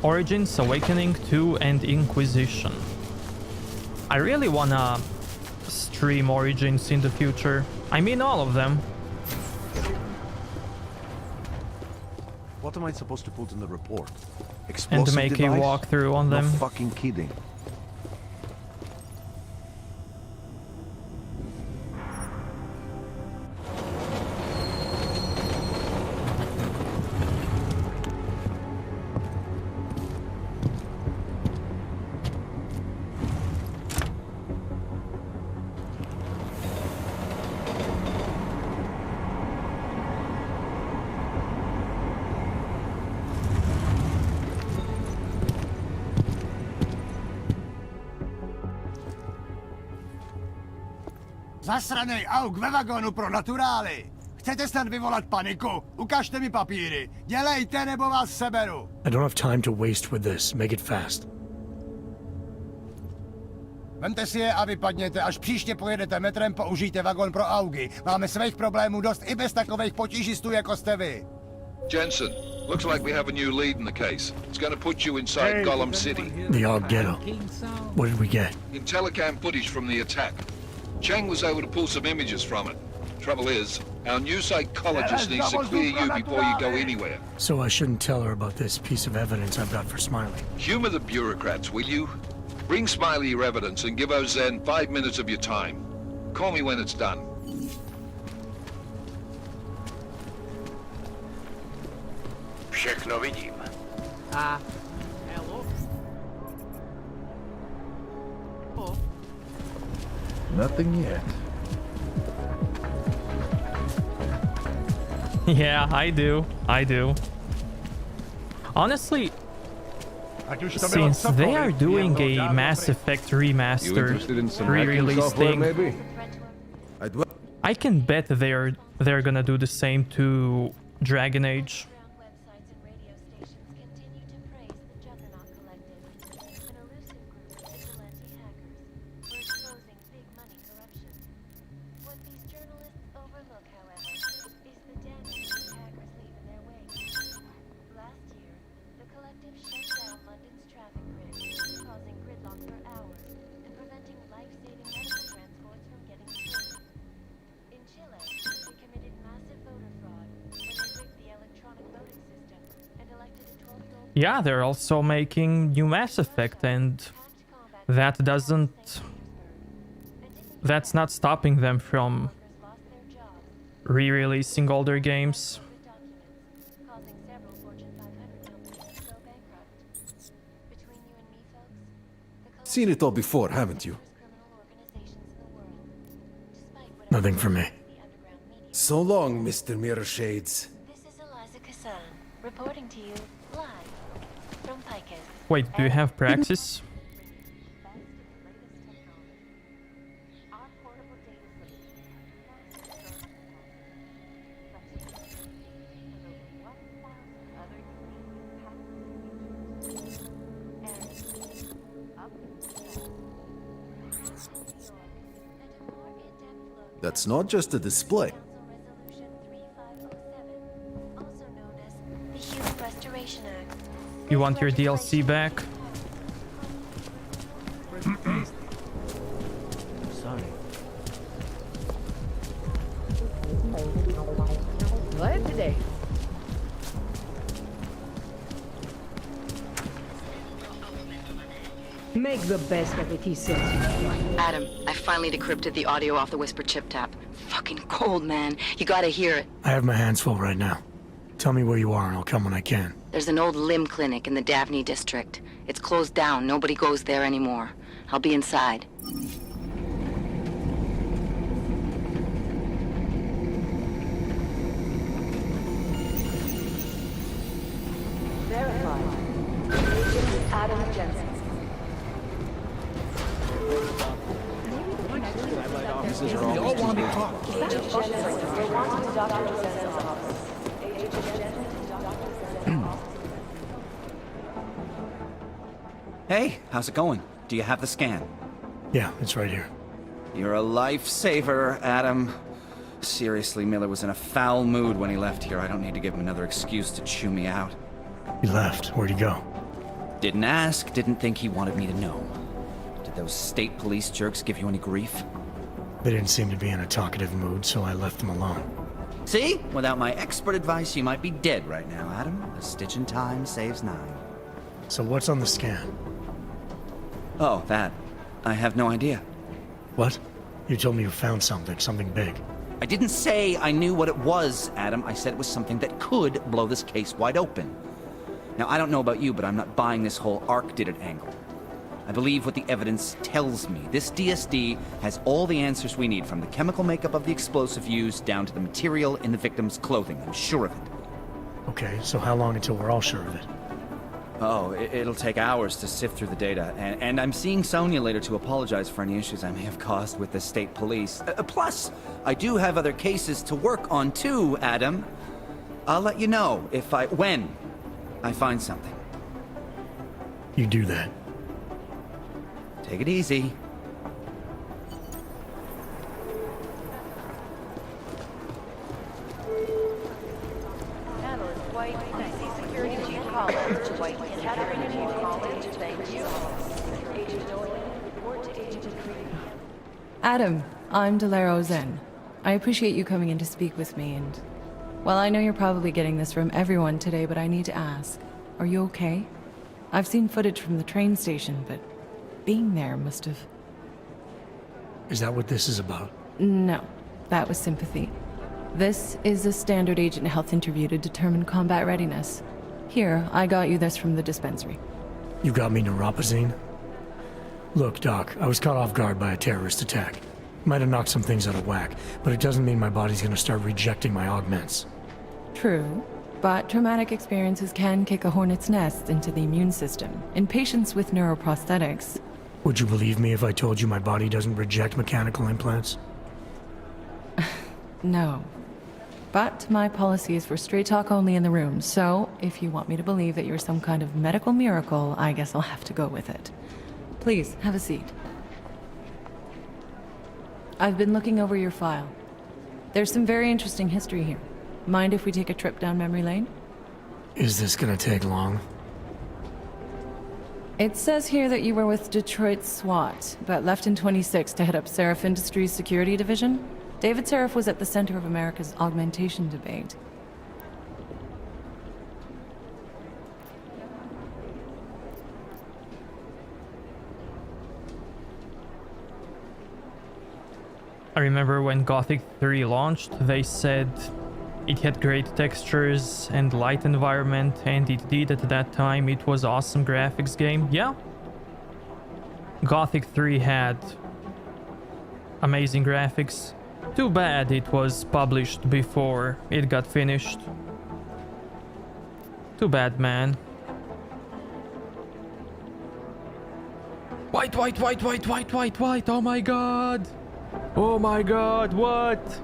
Origins, Awakening 2, and Inquisition. I really wanna stream Origins in the future. I mean all of them. What am I supposed to put in the report? And Explosive make device? a walkthrough on them. No fucking kidding. Zasranej auk ve vagonu pro naturály! Chcete snad vyvolat paniku? Ukažte mi papíry. Dělejte, nebo vás seberu. I don't have time to waste with this. Make it fast. Vemte si je a vypadněte. Až příště pojedete metrem, použijte vagon pro augy. Máme svých problémů dost i bez takových potížistů, jako jste vy. Jensen, looks like we have a new lead in the case. It's going to put you inside Gollum City. The Og Ghetto. What did we get? Intellicam footage from the attack. Chang was able to pull some images from it. Trouble is, our new psychologist needs to clear you before you go anywhere. So I shouldn't tell her about this piece of evidence I've got for Smiley. Humor the bureaucrats, will you? Bring Smiley your evidence and give Ozen 5 minutes of your time. Call me when it's done. Všechno vidím. Hello? Nothing yet. Yeah, I do. Honestly, since they are doing a Mass Effect remastered re-release thing, I can bet they're gonna do the same to Dragon Age. Yeah, they're also making new Mass Effect, and that's not stopping them from re-releasing older games. Seen it all before, haven't you? Nothing for me. So long, Mr. Mirror Shades. Reporting to you live from Picus. Wait, do you have Praxis? That's not just a display. You want your DLC back? Sorry. Glad today. Make the best of it, he says. Adam, I finally decrypted the audio off the Whisper chip tap. Fucking cold, man. You gotta hear it. I have my hands full right now. Tell me where you are and I'll come when I can. There's an old limb clinic in the Daphne district. It's closed down. Nobody goes there anymore. I'll be inside. Verified. Adam Jensen. These are all want to be caught. Hey, how's it going? Do you have the scan? Yeah, it's right here. You're a lifesaver, Adam. Seriously, Miller was in a foul mood when he left here. I don't need to give him another excuse to chew me out. He left. Where'd he go? Didn't ask, didn't think he wanted me to know. Did those state police jerks give you any grief? They didn't seem to be in a talkative mood, so I left them alone. See? Without my expert advice, you might be dead right now, Adam. A stitch in time saves 9. So what's on the scan? Oh, that. I have no idea. What? You told me you found something big. I didn't say I knew what it was, Adam. I said it was something that could blow this case wide open. Now, I don't know about you, but I'm not buying this whole Ark did it angle. I believe what the evidence tells me. This DSD has all the answers we need, from the chemical makeup of the explosive used down to the material in the victim's clothing. I'm sure of it. Okay, so how long until we're all sure of it? Oh, it'll take hours to sift through the data, and I'm seeing Sonia later to apologize for any issues I may have caused with the state police. Plus, I do have other cases to work on too, Adam. I'll let you know when I find something. You do that. Take it easy. Analyst White, DC Security Chief Collins. White, Security Chief Collins, thank you. Agent Doyle, report to Agent McCree. Adam, I'm Delaro Zen. I appreciate you coming in to speak with me, and... Well, I know you're probably getting this from everyone today, but I need to ask. Are you okay? I've seen footage from the train station, but being there must have... Is that what this is about? No, that was sympathy. This is a standard agent health interview to determine combat readiness. Here, I got you this from the dispensary. You got me neuropazine? Look, Doc, I was caught off guard by a terrorist attack. Might have knocked some things out of whack, but it doesn't mean my body's gonna start rejecting my augments. True, but traumatic experiences can kick a hornet's nest into the immune system. In patients with neuroprosthetics... Would you believe me if I told you my body doesn't reject mechanical implants? No. But my policy is for straight talk only in the room, so if you want me to believe that you're some kind of medical miracle, I guess I'll have to go with it. Please, have a seat. I've been looking over your file. There's some very interesting history here. Mind if we take a trip down memory lane? Is this gonna take long? It says here that you were with Detroit SWAT, but left in 26 to head up Seraph Industries' security division. David Seraph was at the center of America's augmentation debate. I remember when Gothic 3 launched, they said it had great textures and light environment, and it did at that time. It was awesome graphics game. Yeah. Gothic 3 had amazing graphics. Too bad it was published before it got finished. Too bad, man. White, oh my god! Oh my god, what?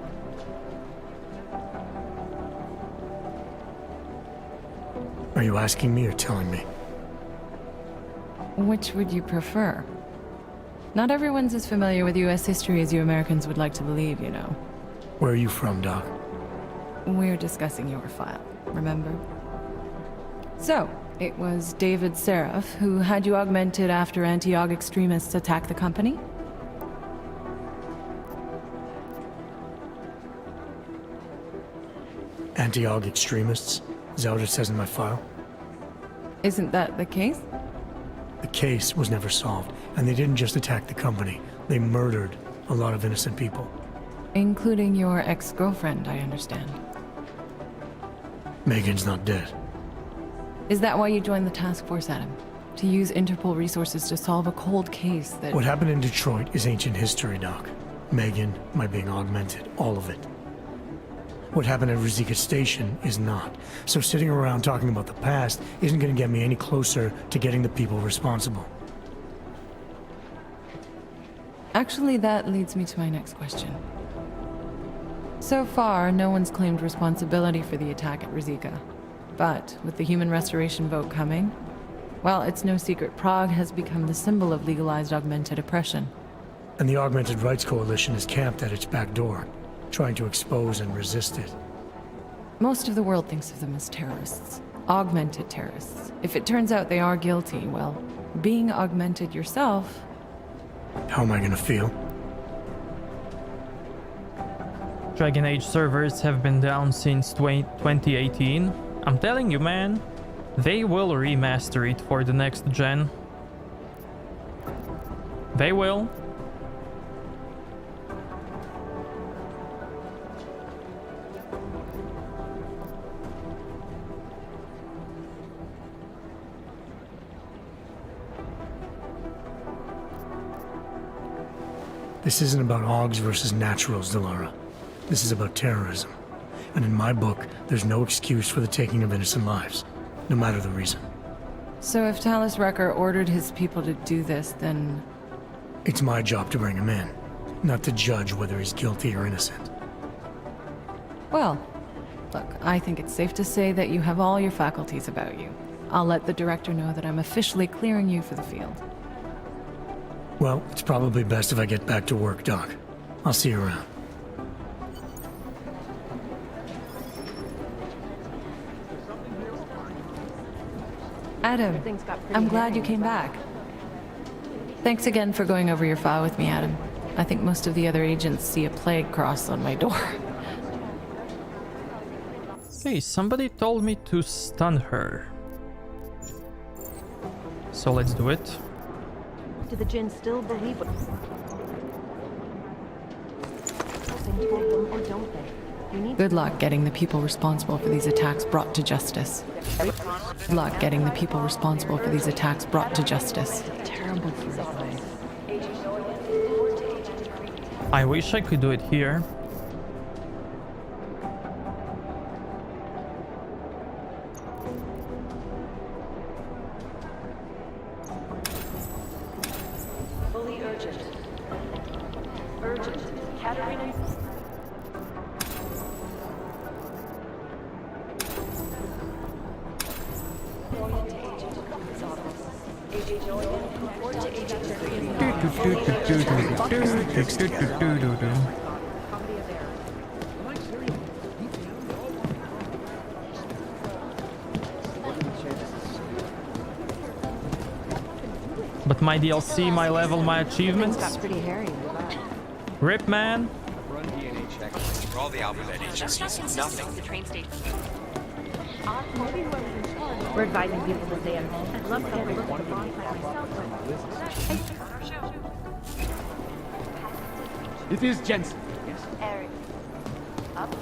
Are you asking me or telling me? Which would you prefer? Not everyone's as familiar with US history as you Americans would like to believe, you know. Where are you from, Doc? We're discussing your file, remember? So, it was David Seraph who had you augmented after anti-Aug extremists attacked the company? Anti-Aug extremists? Is that what it says in my file? Isn't that the case? The case was never solved, and they didn't just attack the company. They murdered a lot of innocent people. Including your ex-girlfriend, I understand. Megan's not dead. Is that why you joined the task force, Adam? To use Interpol resources to solve a cold case that... What happened in Detroit is ancient history, Doc. Megan, my being augmented, all of it. What happened at Ruzicka Station is not. So sitting around talking about the past isn't going to get me any closer to getting the people responsible. Actually, that leads me to my next question. So far, no one's claimed responsibility for the attack at Ruzicka. But with the human restoration vote coming, well, it's no secret Prague has become the symbol of legalized augmented oppression. And the Augmented Rights Coalition is camped at its back door, trying to expose and resist it. Most of the world thinks of them as terrorists. Augmented terrorists. If it turns out they are guilty, well, being augmented yourself... How am I gonna feel? Dragon Age servers have been down since 2018. I'm telling you, man, they will remaster it for the next gen. They will. This isn't about Augs versus Naturals, Delara. This is about terrorism. And in my book, there's no excuse for the taking of innocent lives, no matter the reason. So if Talus Wrecker ordered his people to do this, then... It's my job to bring him in, not to judge whether he's guilty or innocent. Well, look, I think it's safe to say that you have all your faculties about you. I'll let the director know that I'm officially clearing you for the field. Well, it's probably best if I get back to work, Doc. I'll see you around. Adam, I'm glad you came back. Thanks again for going over your file with me, Adam. I think most of the other agents see a plague cross on my door. Hey, somebody told me to stun her. So let's do it. Do the Jinn still believe what... or don't they? Good luck getting the people responsible for these attacks brought to justice. Good luck getting the people responsible for these attacks brought to justice. Terrible for his life. I wish I could do it here. Fully urgent. Urgent. Katarina... But my DLC, my level, my achievements. Got pretty hairy. Rip, man. Run DNA checks for all the Alphabet agencies. Nothing. The train station. We're advising people to stay at home. I'd love to have a look at the bonfire myself. It is Jensen. Yes. Eric. Up.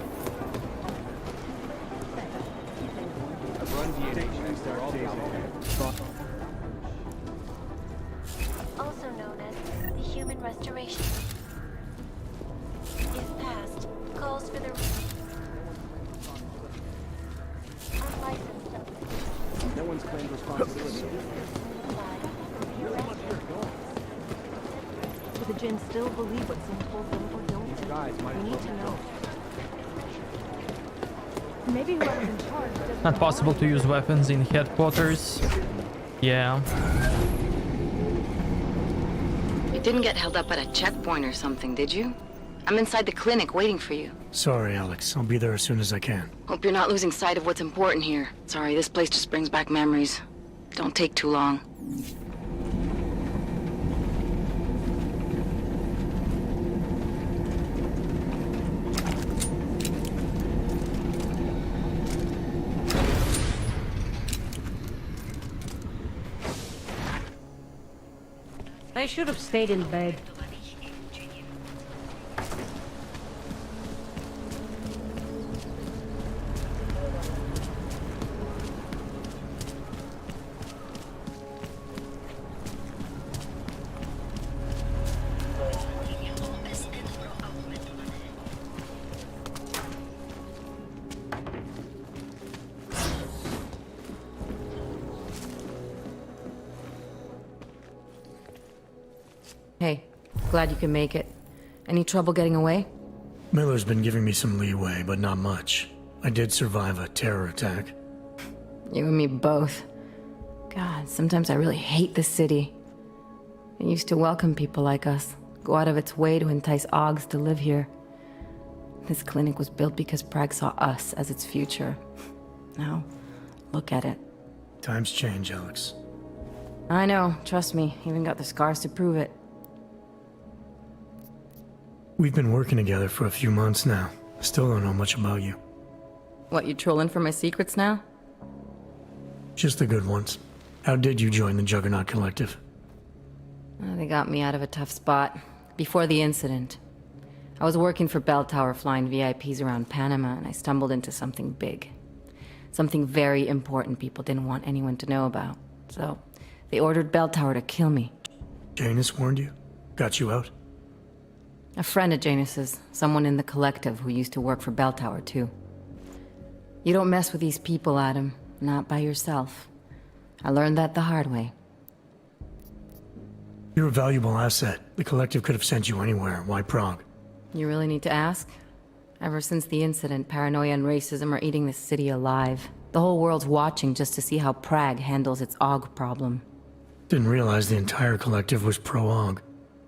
I've run DNA checks for all the Alphabet. Also known as the Human Restoration. If passed, calls for the unlicensed subject. No one's claimed responsibility. Do the Jinn still believe what Sin told them or don't they? We need to know. Maybe whoever's in charge doesn't... Not possible to use weapons in headquarters. Yeah. You didn't get held up at a checkpoint or something, did you? I'm inside the clinic waiting for you. Sorry, Alex. I'll be there as soon as I can. Hope you're not losing sight of what's important here. Sorry, this place just brings back memories. Don't take too long. I should have stayed in bed. Hey, glad you can make it. Any trouble getting away? Miller's been giving me some leeway, but not much. I did survive a terror attack. You and me both. God, sometimes I really hate this city. It used to welcome people like us, go out of its way to entice Augs to live here. This clinic was built because Prague saw us as its future. Now, Look at it. Times change, Alex. I know, trust me. Even got the scars to prove it. We've been working together for a few months now. Still don't know much about you. What, you trolling for my secrets now? Just the good ones. How did you join the Juggernaut Collective? They got me out of a tough spot. Before the incident. I was working for Bell Tower flying VIPs around Panama, and I stumbled into something big. Something very important people didn't want anyone to know about. So, they ordered Bell Tower to kill me. Janus warned you? Got you out? A friend of Janus's, someone in the collective who used to work for Bell Tower too. You don't mess with these people, Adam. Not by yourself. I learned that the hard way. You're a valuable asset. The collective could have sent you anywhere. Why Prague? You really need to ask? Ever since the incident, paranoia and racism are eating this city alive. The whole world's watching just to see how Prague handles its AUG problem. Didn't realize the entire collective was pro-AUG.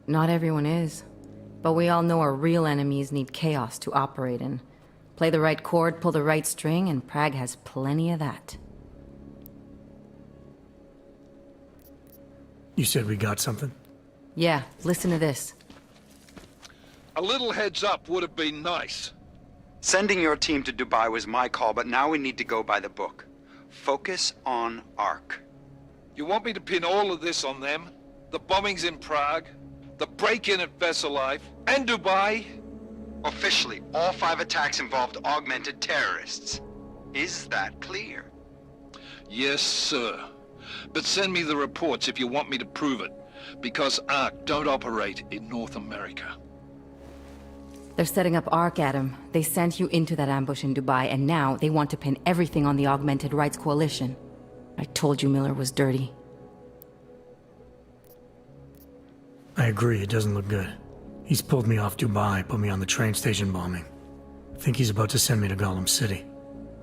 Not everyone is. But we all know our real enemies need chaos to operate in. Play the right chord, pull the right string, and Prague has plenty of that. You said we got something? Yeah, listen to this. A little heads up would have been nice. Sending your team to Dubai was my call, but now we need to go by the book. Focus on ARC. You want me to pin all of this on them? The bombings in Prague, the break-in at Vesellive, and Dubai? Officially, all 5 attacks involved augmented terrorists. Is that clear? Yes, sir. But send me the reports if you want me to prove it, because ARC don't operate in North America. They're setting up ARC, Adam. They sent you into that ambush in Dubai, and now they want to pin everything on the Augmented Rights Coalition. I told you Miller was dirty. I agree, it doesn't look good. He's pulled me off Dubai, put me on the train station bombing. I think he's about to send me to Gollum City.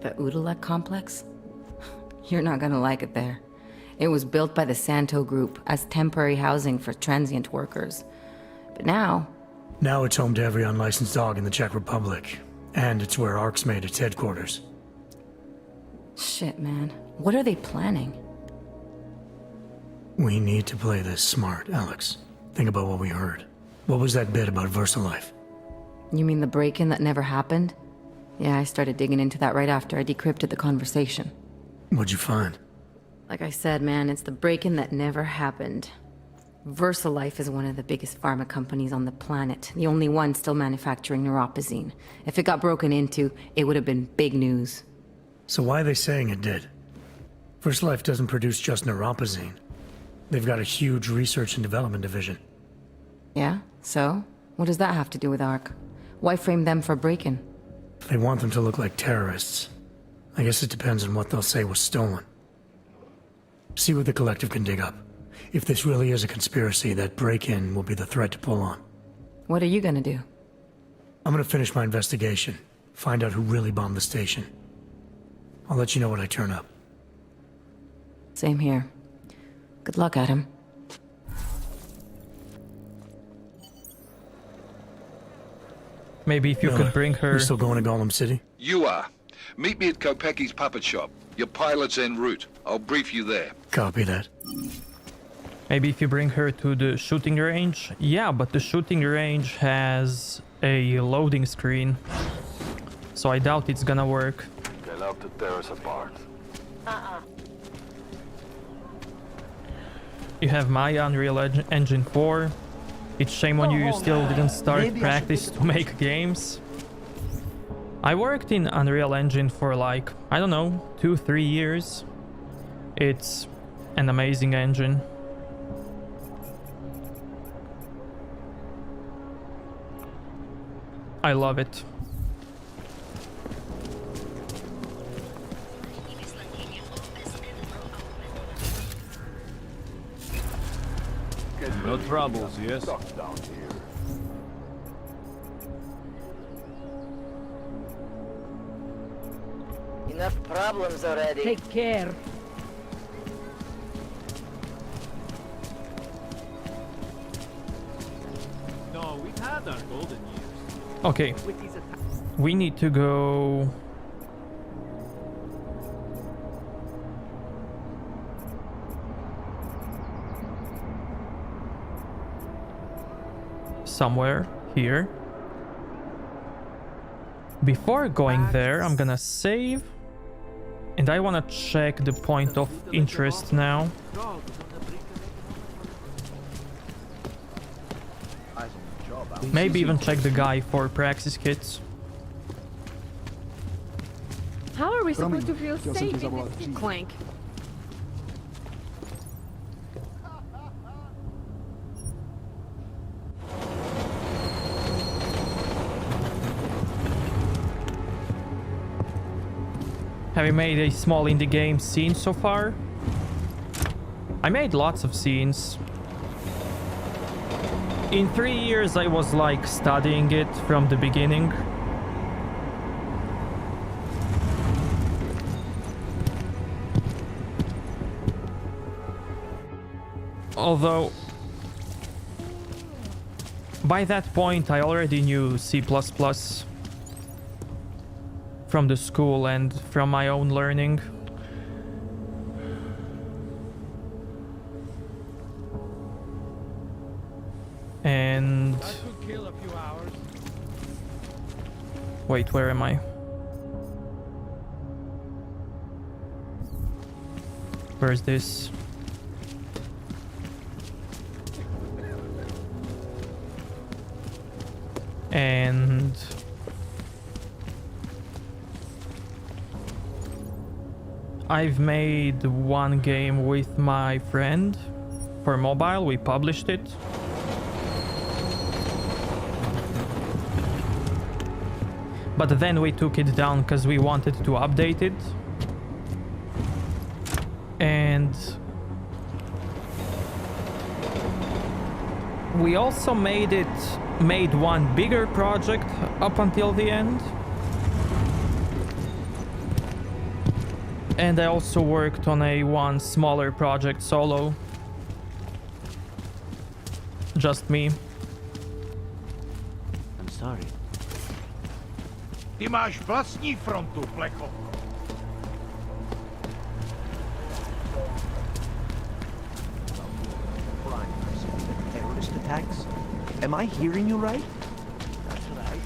The Udalek complex? You're not gonna like it there. It was built by the Santo Group as temporary housing for transient workers. But now... Now it's home to every unlicensed dog in the Czech Republic. And it's where ARC's made its headquarters. Shit, man. What are they planning? We need to play this smart, Alex. Think about what we heard. What was that bit about VersaLife? You mean the break-in that never happened? Yeah, I started digging into that right after I decrypted the conversation. What'd you find? Like I said, man, it's the break-in that never happened. VersaLife is one of the biggest pharma companies on the planet, the only one still manufacturing neuropozyne. If it got broken into, it would have been big news. So why are they saying it did? VersaLife doesn't produce just neuropozyne. They've got a huge research and development division. Yeah? So? What does that have to do with ARC? Why frame them for break-in? They want them to look like terrorists. I guess it depends on what they'll say was stolen. See what the collective can dig up. If this really is a conspiracy, that break-in will be the thread to pull on. What are you gonna do? I'm gonna finish my investigation. Find out who really bombed the station. I'll let you know when I turn up. Same here. Good luck, Adam. Maybe if you could bring her... We still going to Gollum City? You are. Meet me at Kopecki's puppet shop. Your pilot's en route. I'll brief you there. Copy that. Maybe if you bring her to the shooting range? Yeah, but the shooting range has a loading screen. So I doubt it's gonna work. They love to tear us apart. You have my Unreal Engine 4. It's shame on you, you still didn't start practice to make games. I worked in Unreal Engine for like, I don't know, 2-3 years. It's an amazing engine. I love it. No troubles, yes? Down here. Enough problems already. Take care. No, we've had our golden years. Okay. We need to go... somewhere here. Before going there, I'm gonna save. And I wanna check the point of interest now. Maybe even check the guy for Praxis kits. How are we supposed to feel safe in this clank? Have you made a small indie game scene so far? I made lots of scenes. In 3 years I was like studying it from the beginning. Although by that point I already knew C++ from the school and from my own learning. And wait, where am I? Where's this? And I've made one game with my friend for mobile. We published it. But then we took it down because we wanted to update it. And we also made one bigger project up until the end. And I also worked on one smaller project solo. Just me. I'm sorry. Ty máš vlastní frontu, plecho. Terrorist attacks? Am I hearing you right? That's right.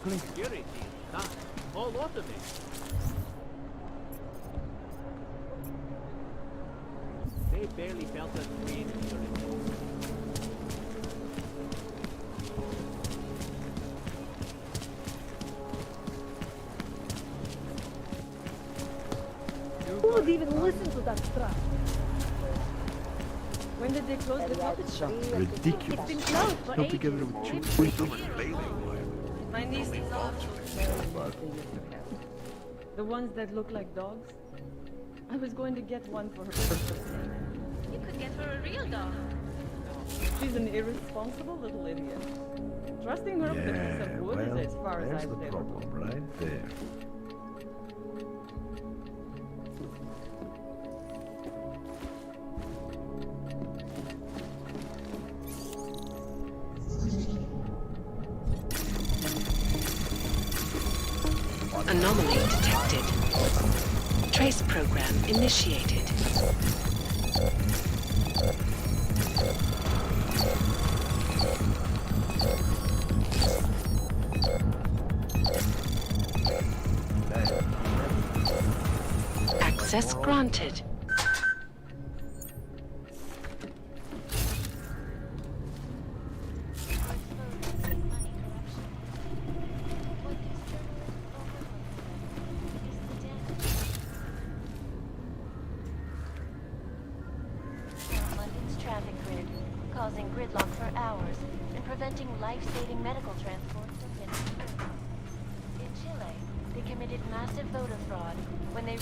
Security. All lot of it. They barely felt us breathe during Who would even listen to that stuff? When did they close the puppet shop? Ridiculous. It's been closed for Held ages. together with two My nieces are the ones that look like dogs. I was going to get one for her birthday. You could get her a real dog. She's an irresponsible little idiot. Trusting her with a piece of wood is as far as I've ever gone. Right there. Anomaly detected. Trace program initiated. Access granted. London's traffic grid, causing gridlock for hours and preventing life-saving medical transport from getting through. In Chile, they committed massive voter fraud when they...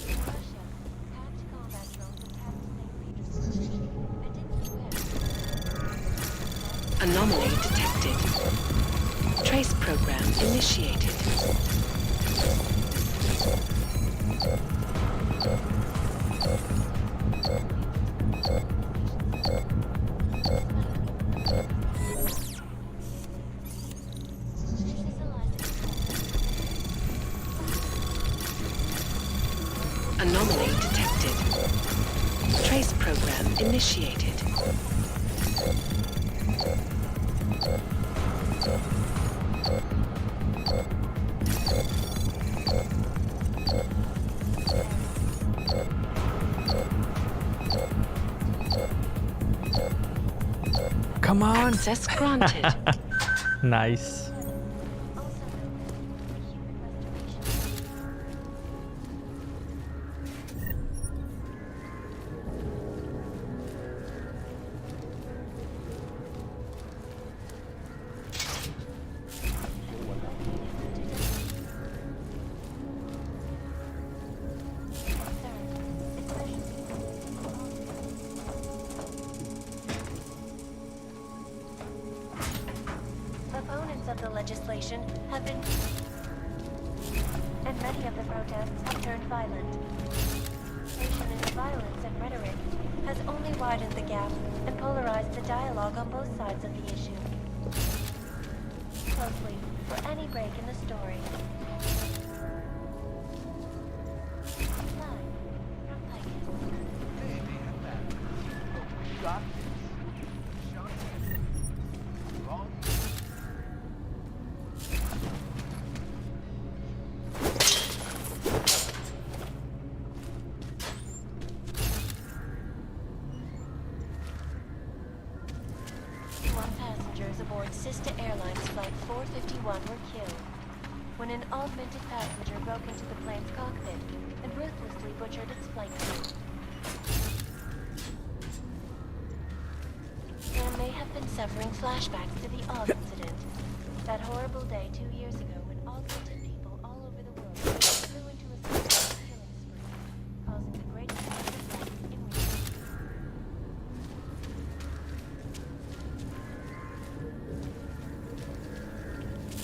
In Russia, hacked combat drones attacked St. Petersburg. Anomaly detected. Trace program initiated. Anomaly detected. Trace program initiated. Come on. Access granted. Nice. Opponents of the legislation have been... and many of the protests have turned violent. Escalation in violence and rhetoric has only widened the gap and polarized the dialogue on both sides of the issue. Closely for any break in the story. Live from passengers aboard sister airlines flight 451 were killed when an augmented passenger broke into the plane's cockpit and ruthlessly butchered its flight crew. There may have been suffering flashbacks to the Aug incident, that horrible day 2 years ago when augmented people all over the world flew into a suicide killing spree, causing the greatest mass of life in recent.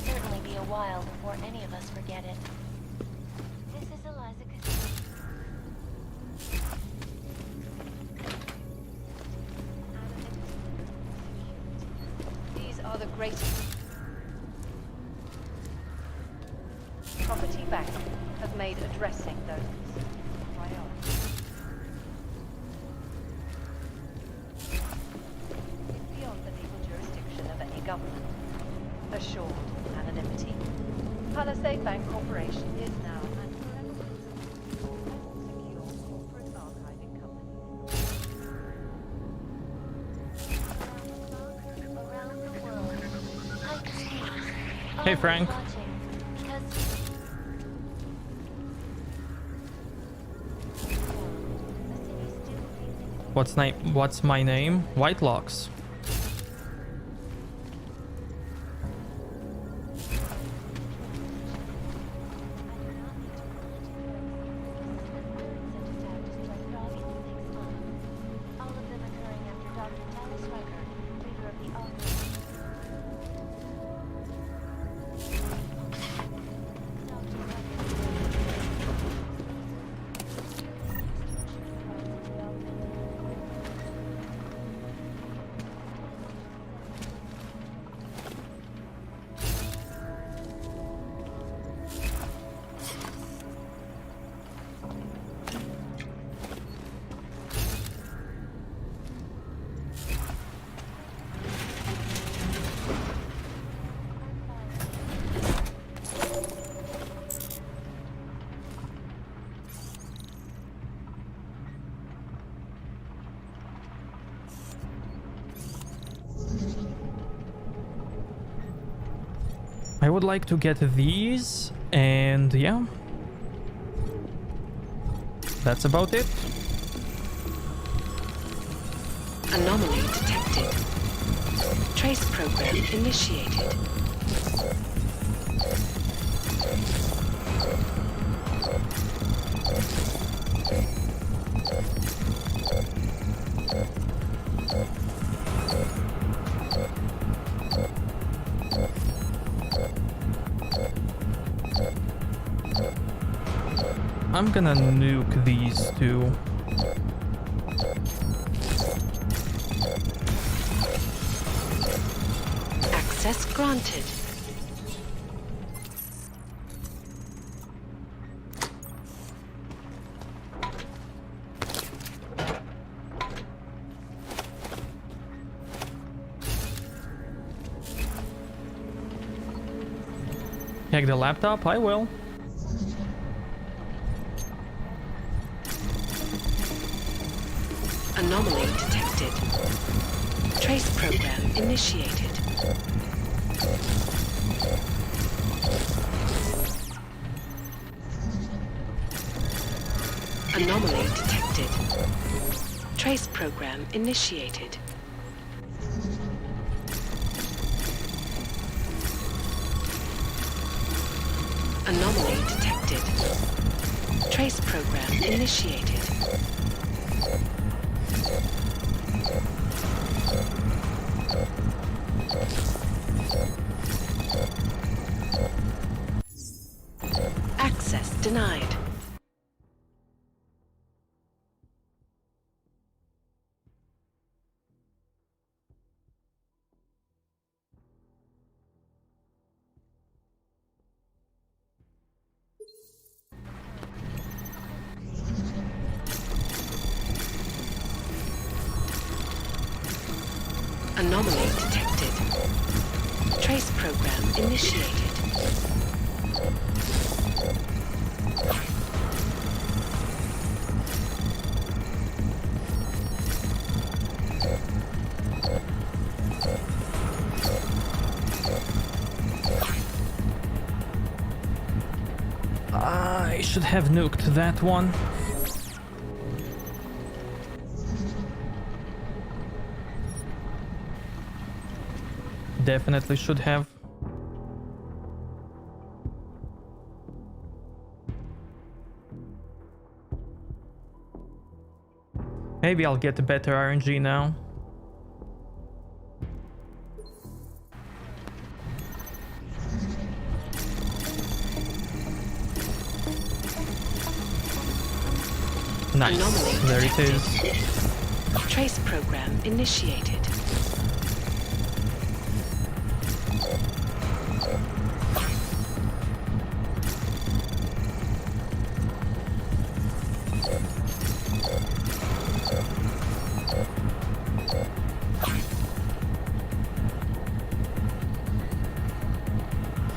Certainly be a while before any of us forget it. This is Eliza Castillo. These are the greatest. Property Bank has made addressing those a priority. It's beyond the legal jurisdiction of any government. Assured anonymity. Palisade Bank Corporation is now and forever will secure corporate archiving company. Around the world, like Steve, Hey, Frank. watching because What's my name? Whitelocks. all of them occurring after Dr. Talis Riker, leader of the Aug. I would like to get these, and yeah. That's about it. Anomaly detected. Trace program initiated. I'm gonna nuke these two. Access granted. Hack the laptop? I will. Anomaly detected. Trace program initiated. Anomaly detected. Trace program initiated. Anomaly detected. Trace program initiated. Access denied. Anomaly detected. Trace program initiated. I should have nuked that one. Definitely should have. Maybe I'll get a better RNG now. Nice. Anomaly There it detected. is. Trace program initiated.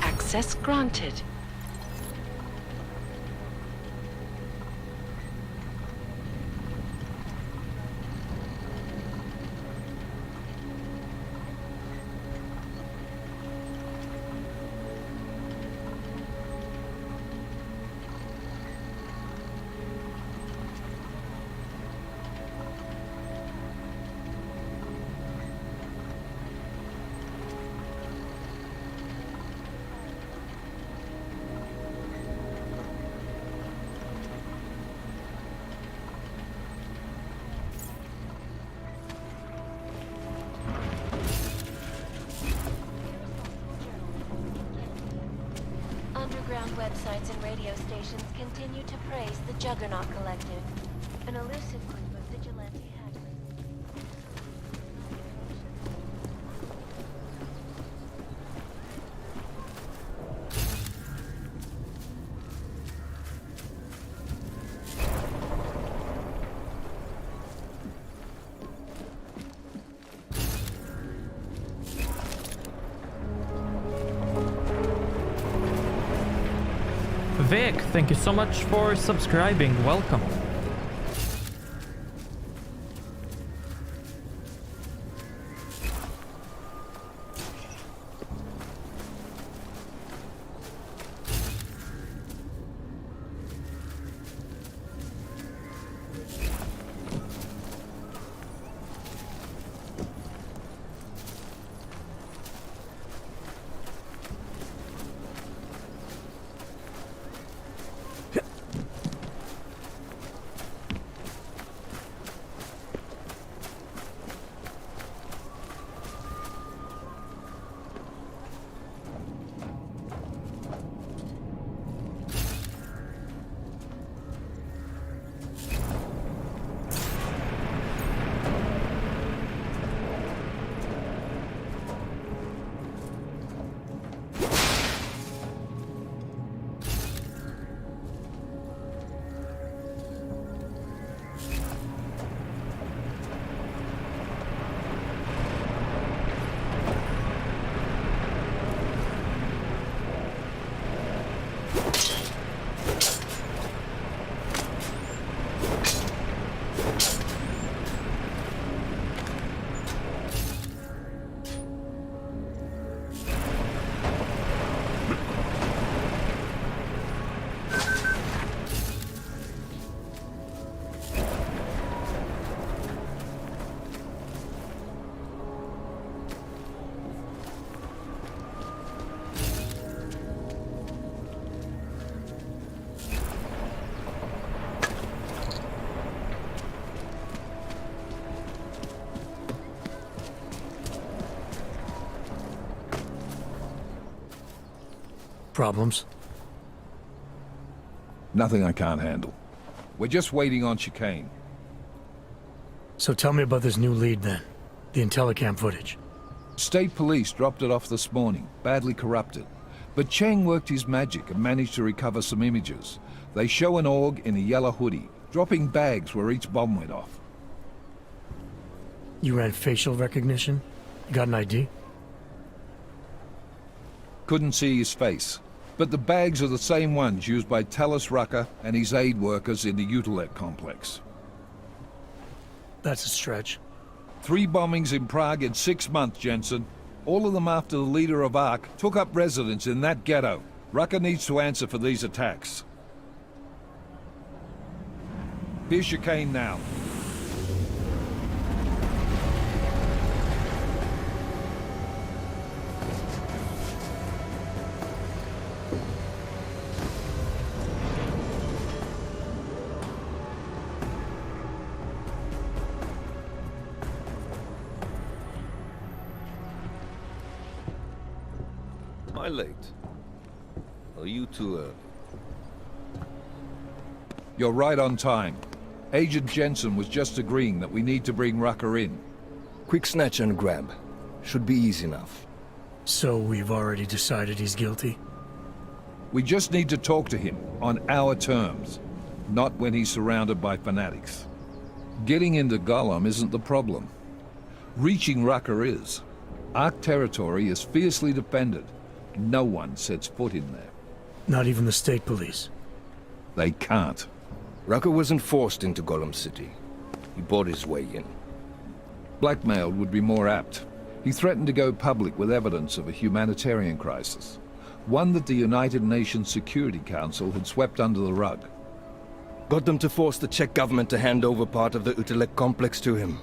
Access granted. Underground websites and radio stations continue to praise the Juggernaut Collective, an elusive group of vigilante hackers. Vic, thank you so much for subscribing. Welcome. Problems? Nothing I can't handle. We're just waiting on chicane. So tell me about this new lead then. The Intellicam footage. State police dropped it off this morning, badly corrupted. But Cheng worked his magic and managed to recover some images. They show an org in a yellow hoodie, dropping bags where each bomb went off. You ran facial recognition? You got an ID? Couldn't see his face. But the bags are the same ones used by Talos Rucker and his aid workers in the Whitelocks complex. That's a stretch. 3 bombings in Prague in 6 months, Jensen. All of them after the leader of ARC took up residence in that ghetto. Rucker needs to answer for these attacks. Here's chicane now. Am I late? Are you too early? You're right on time. Agent Jensen was just agreeing that we need to bring Rucker in. Quick snatch and grab. Should be easy enough. So we've already decided he's guilty? We just need to talk to him on our terms, not when he's surrounded by fanatics. Getting into Gollum isn't the problem. Reaching Rucker is. ARC territory is fiercely defended. No one sets foot in there. Not even the state police? They can't. Rucker wasn't forced into Gollum City. He bought his way in. Blackmailed would be more apt. He threatened to go public with evidence of a humanitarian crisis. One that the United Nations Security Council had swept under the rug. Got them to force the Czech government to hand over part of the Whitelocks complex to him.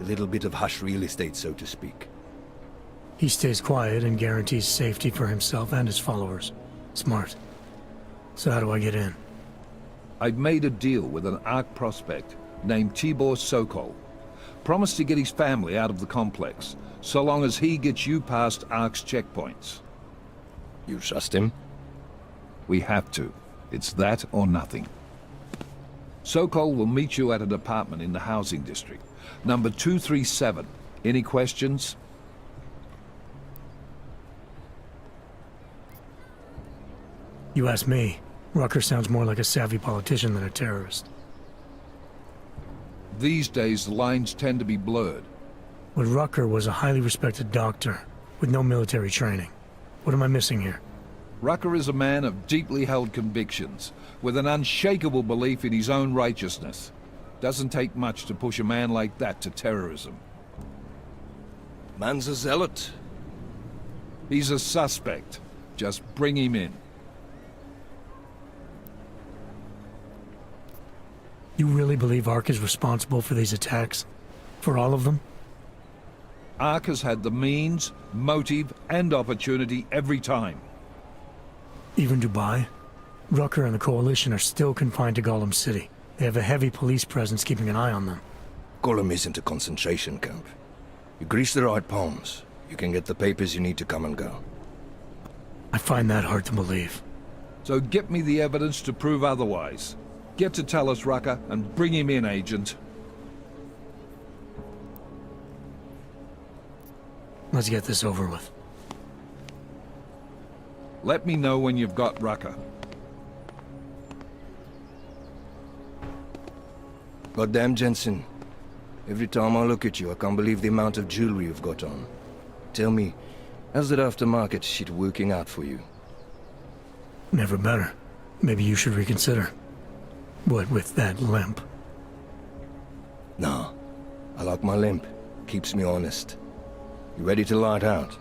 A little bit of hush real estate, so to speak. He stays quiet and guarantees safety for himself and his followers. Smart. So how do I get in? I've made a deal with an ARC prospect named Tibor Sokol. Promised to get his family out of the complex, so long as he gets you past ARC's checkpoints. You trust him? We have to. It's that or nothing. Sokol will meet you at an apartment in the housing district. Number 237. Any questions? You ask me. Rucker sounds more like a savvy politician than a terrorist. These days, the lines tend to be blurred. But Rucker was a highly respected doctor, with no military training. What am I missing here? Rucker is a man of deeply held convictions, with an unshakable belief in his own righteousness. Doesn't take much to push a man like that to terrorism. Man's a zealot. He's a suspect. Just bring him in. You really believe ARC is responsible for these attacks? For all of them? ARC has had the means, motive, and opportunity every time. Even Dubai? Rucker and the Coalition are still confined to Gollum City. They have a heavy police presence keeping an eye on them. Gollum isn't a concentration camp. You grease the right palms, you can get the papers you need to come and go. I find that hard to believe. So get me the evidence to prove otherwise. Get to Talos Rucker and bring him in, Agent. Let's get this over with. Let me know when you've got Rucker. Goddamn, Jensen. Every time I look at you, I can't believe the amount of jewelry you've got on. Tell me, how's that aftermarket shit working out for you? Never better. Maybe you should reconsider. What with that limp? Nah. I like my limp. Keeps me honest. You ready to light out?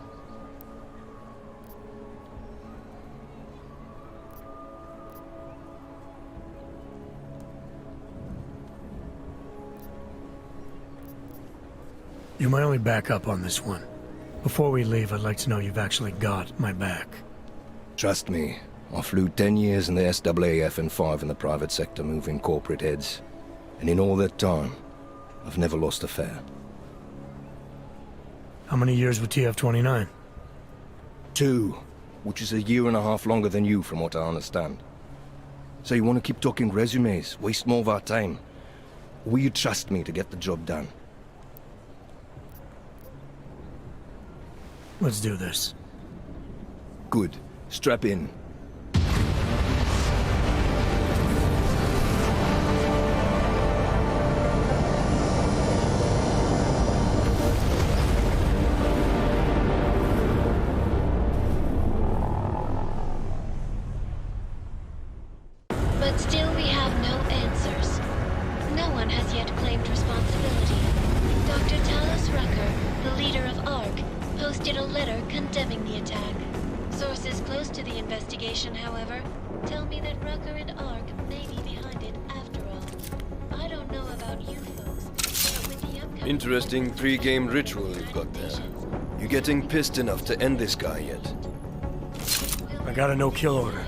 You're my only backup on this one. Before we leave, I'd like to know you've actually got my back. Trust me. I flew 10 years in the SAAF and 5 in the private sector moving corporate heads. And in all that time, I've never lost a fare. How many years with TF-29? 2. which is a year and a half longer than you, from what I understand. So you want to keep talking resumes, waste more of our time? Or will you trust me to get the job done? Let's do this. Good. Strap in. But still we have no answers. No one has yet claimed responsibility. Dr. Talos Rucker, the leader of ARC, posted a letter condemning the attack. Sources close to the investigation, however, tell me that Rucker and ARC may be behind it after all. I don't know about you folks, but with the upcoming... Interesting pre-game ritual you've got there. You getting pissed enough to end this guy yet? I got a no-kill order.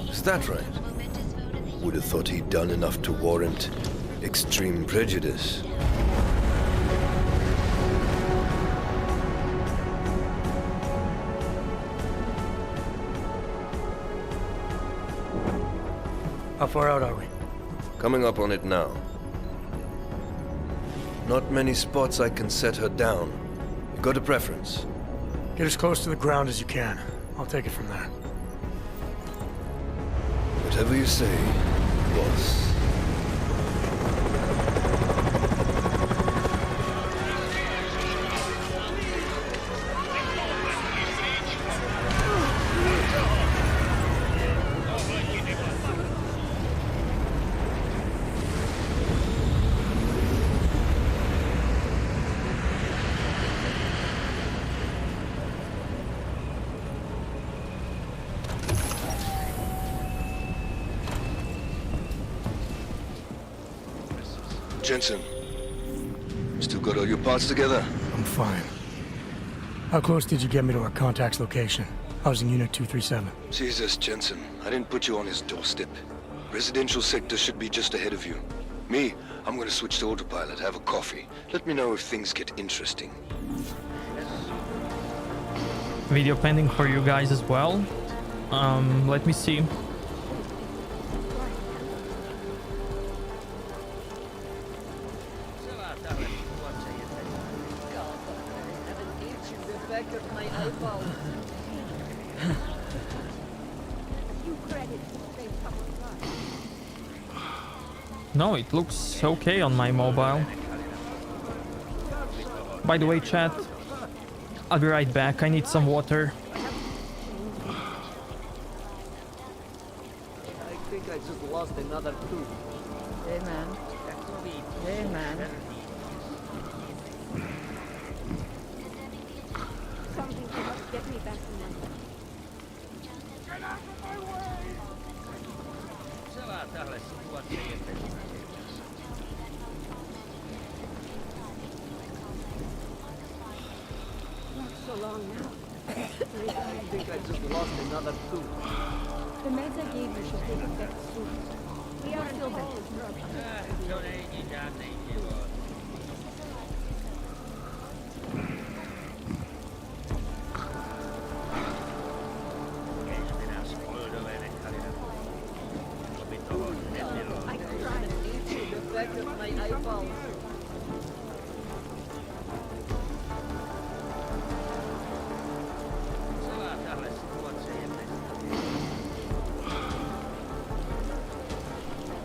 Is that right? Would have thought he'd done enough to warrant extreme prejudice. How far out are we? Coming up on it now. Not many spots I can set her down. You got a preference? Get as close to the ground as you can. I'll take it from there. Whatever you say, boss. Jensen, still got all your parts together? I'm fine. How close did you get me to our contact's location? I was in Unit 237. Jesus, Jensen, I didn't put you on his doorstep. Residential sector should be just ahead of you. Me, I'm gonna switch to autopilot, have a coffee. Let me know if things get interesting. Video pending for you guys as well. Let me see. No, it looks okay on my mobile. By the way, chat, I'll be right back. I need some water. I think I just lost another tooth. Hey, man. Hey, man. Something to help get me back to normal. Get out of my way! Not so long now. I think I just lost another tooth. The meds I gave you should take effect soon. We are still better. I tried itching the back of my eyeballs.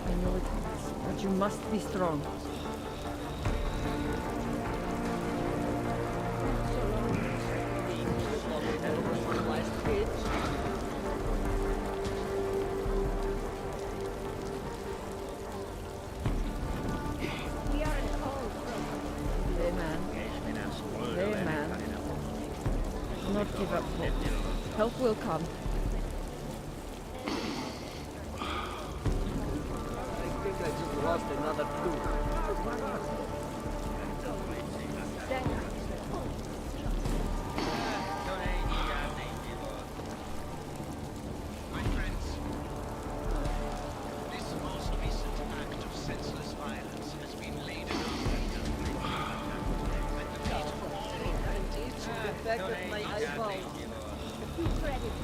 I know it hurts, but you must be strong. We are in a cold. Hey, man. Hey, man. Do not give up hope. Help will come. I think I just lost another tooth. My friends, this most recent act of senseless violence has been laid in The back of my eyeballs. If we credit,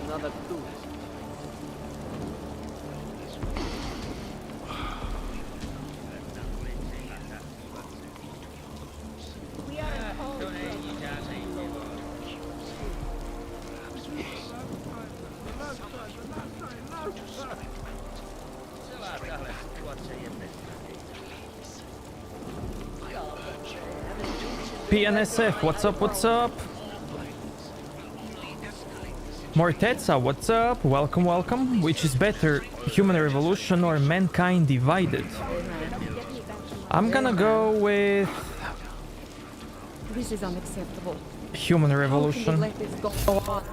Another tooth. PNSF, what's up, what's up? Mortetza, what's up? Welcome, welcome. Which is better, human revolution or mankind divided? I'm gonna go with This is unacceptable. human revolution. How can we let this go on?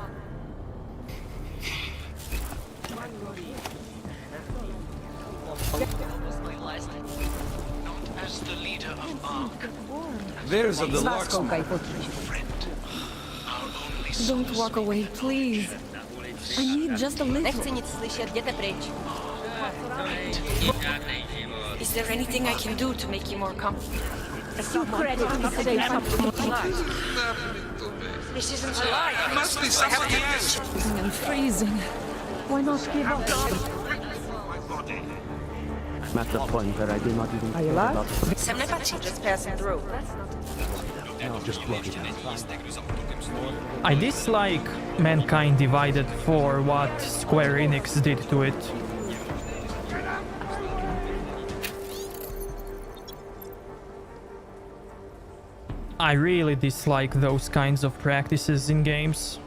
As the leader of ARC, Where's the locksmith? Don't walk away, please. I need just a little. Is there anything I can do to make you more comfortable? This isn't a lie. There must be somebody else. I'm freezing. Why not give up? I'm at the point where I do not even care about... Sem nepatří, just passing through. No, just block it out. I dislike Mankind Divided for what Square Enix did to it. I really dislike those kinds of practices in games.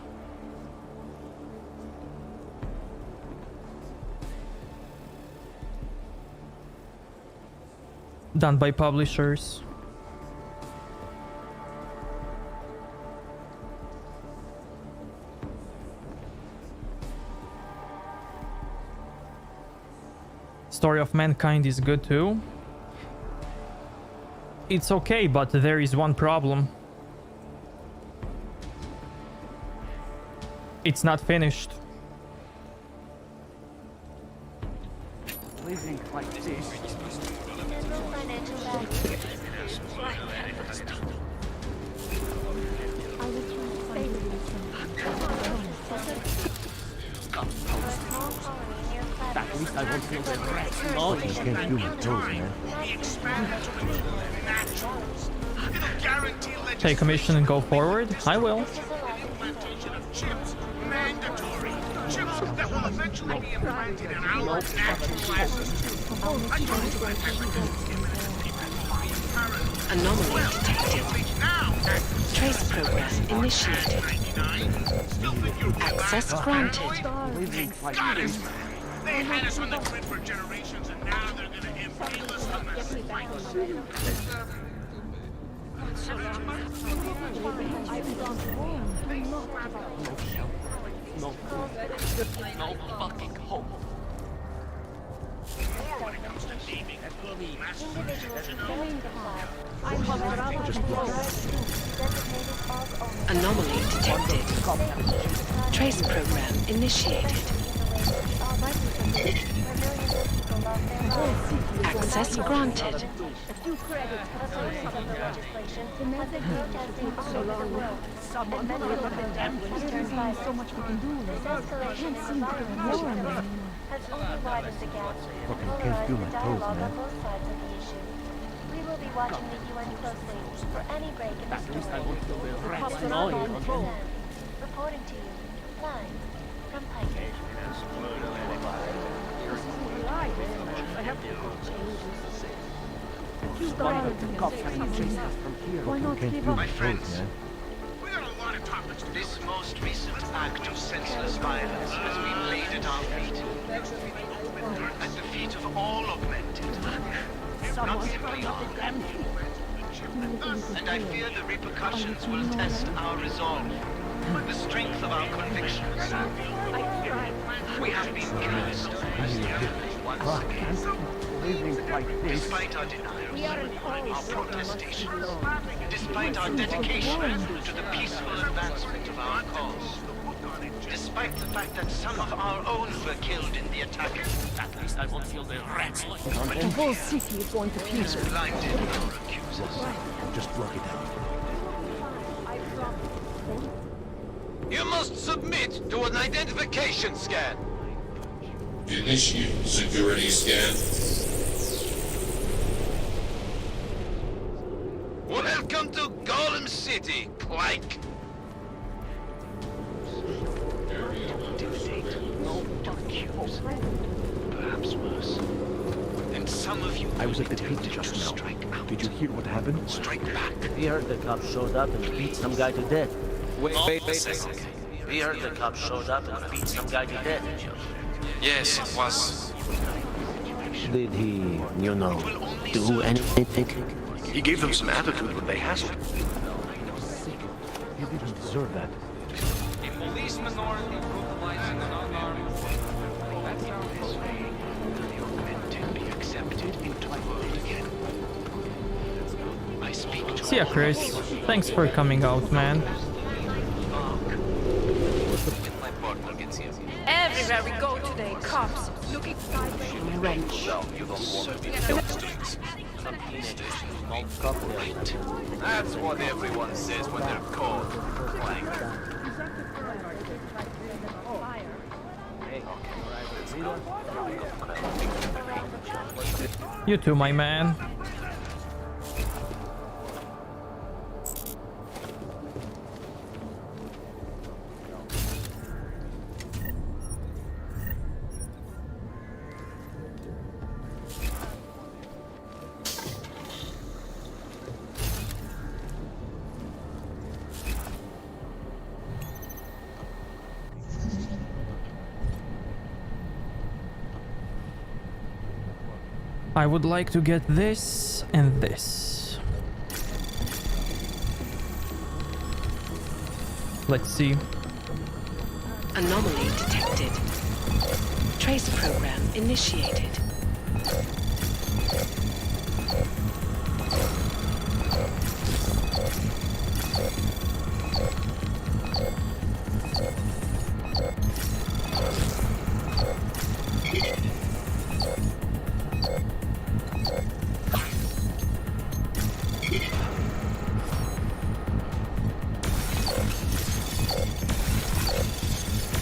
Done by publishers. Story of Mankind is good too. It's okay, but there is one problem. It's not finished. Living like this. At least I won't feel the rats gnawing. You can't do my toes, man. Take a mission and go forward? I will. Mandatory. Chips that will eventually be implanted in our natural classes. Anomaly detected. Trace program initiated. Access granted. They had us on the grid for generations, and now they're gonna impale us on the spike. No fucking hope. Anomaly detected. Trace program initiated. Access granted. So much we can do. I can't seem to warm. Has only widened the gap. Fucking can't do my toes, Dialogue man. on both sides of the issue. We will be watching the UN closely for any break in the At least I story. won't feel the rats Reporting gnawing to on you. me. Reporting to you. Live from Pike. Why not give up? My friends, we got a lot of topics. This most recent act of senseless violence has been laid at our feet. At the feet of all augmented. Not simply ARC. And I fear the repercussions will test our resolve, the strength of our convictions. We have been cast once again. Despite our denials, our protestations, despite our dedication to the peaceful advancement of our cause, despite the fact that some of our own were killed in the attack, at least I won't feel the rats. The whole city is going to Has blinded our accusers. Just block it out. You must submit to an identification scan. Initiate security scan. Welcome to Golem City, Clank. Perhaps worse. And some of you I was at the pit just now. Did you hear what happened? Strike back. We heard the cops showed up and beat some guy to death. Wait a second. We heard the cops showed up and beat some guy to death. Yes, it was. Did he, you know, do anything? He gave them some attitude when they hassled. You didn't deserve that. A police minority brutalizing an unarmed. That's how it is. The augmented be accepted into the world again. I speak to See ya, Chris. Thanks for coming out, man. Everywhere we go today, cops looking sideways. Wrench. That's what everyone says when they're called. Clank. You too, my man. I would like to get this and this. Let's see. Anomaly detected. Trace program initiated.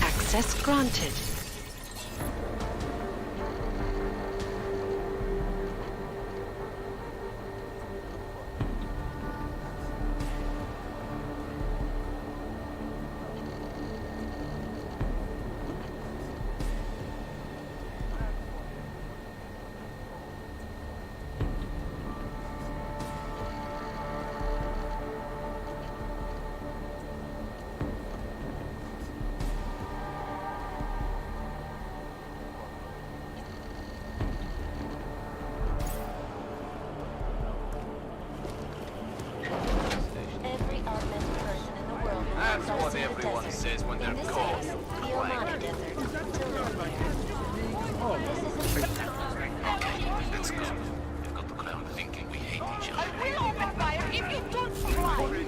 Access granted. That's what everyone says when they're called. Clank. Okay, let's go. We've got the crowd thinking we hate each other. I will open fire if you don't comply.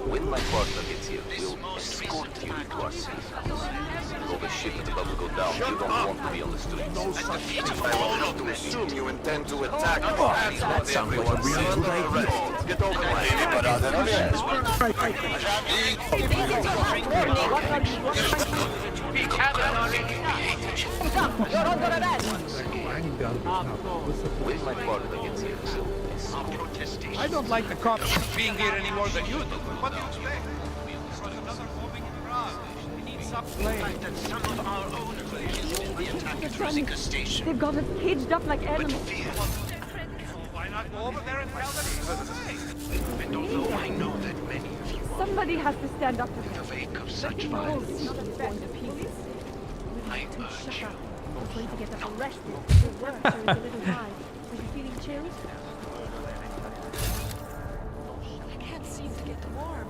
When my partner gets here, we'll escort you to our safe house. All the shit that's about to go down, you don't want to be on the streets. I will not to assume you intend to attack. That sounds like a really good idea. Get over When my partner gets here, I don't like the cops being here any more than you do. What do you expect? Another bombing in Prague. We need some blame. That some of our own were killed in the attack at Rosika Station. They've got us caged up like animals. Why not go over there and tell them? And although I know that many of you Somebody has to stand up to them. in the wake of such It's violence, not going to pieces. I urge you. I'm going to get us arrested. Your work is a little high. Are you feeling chills? can't seem to get warm.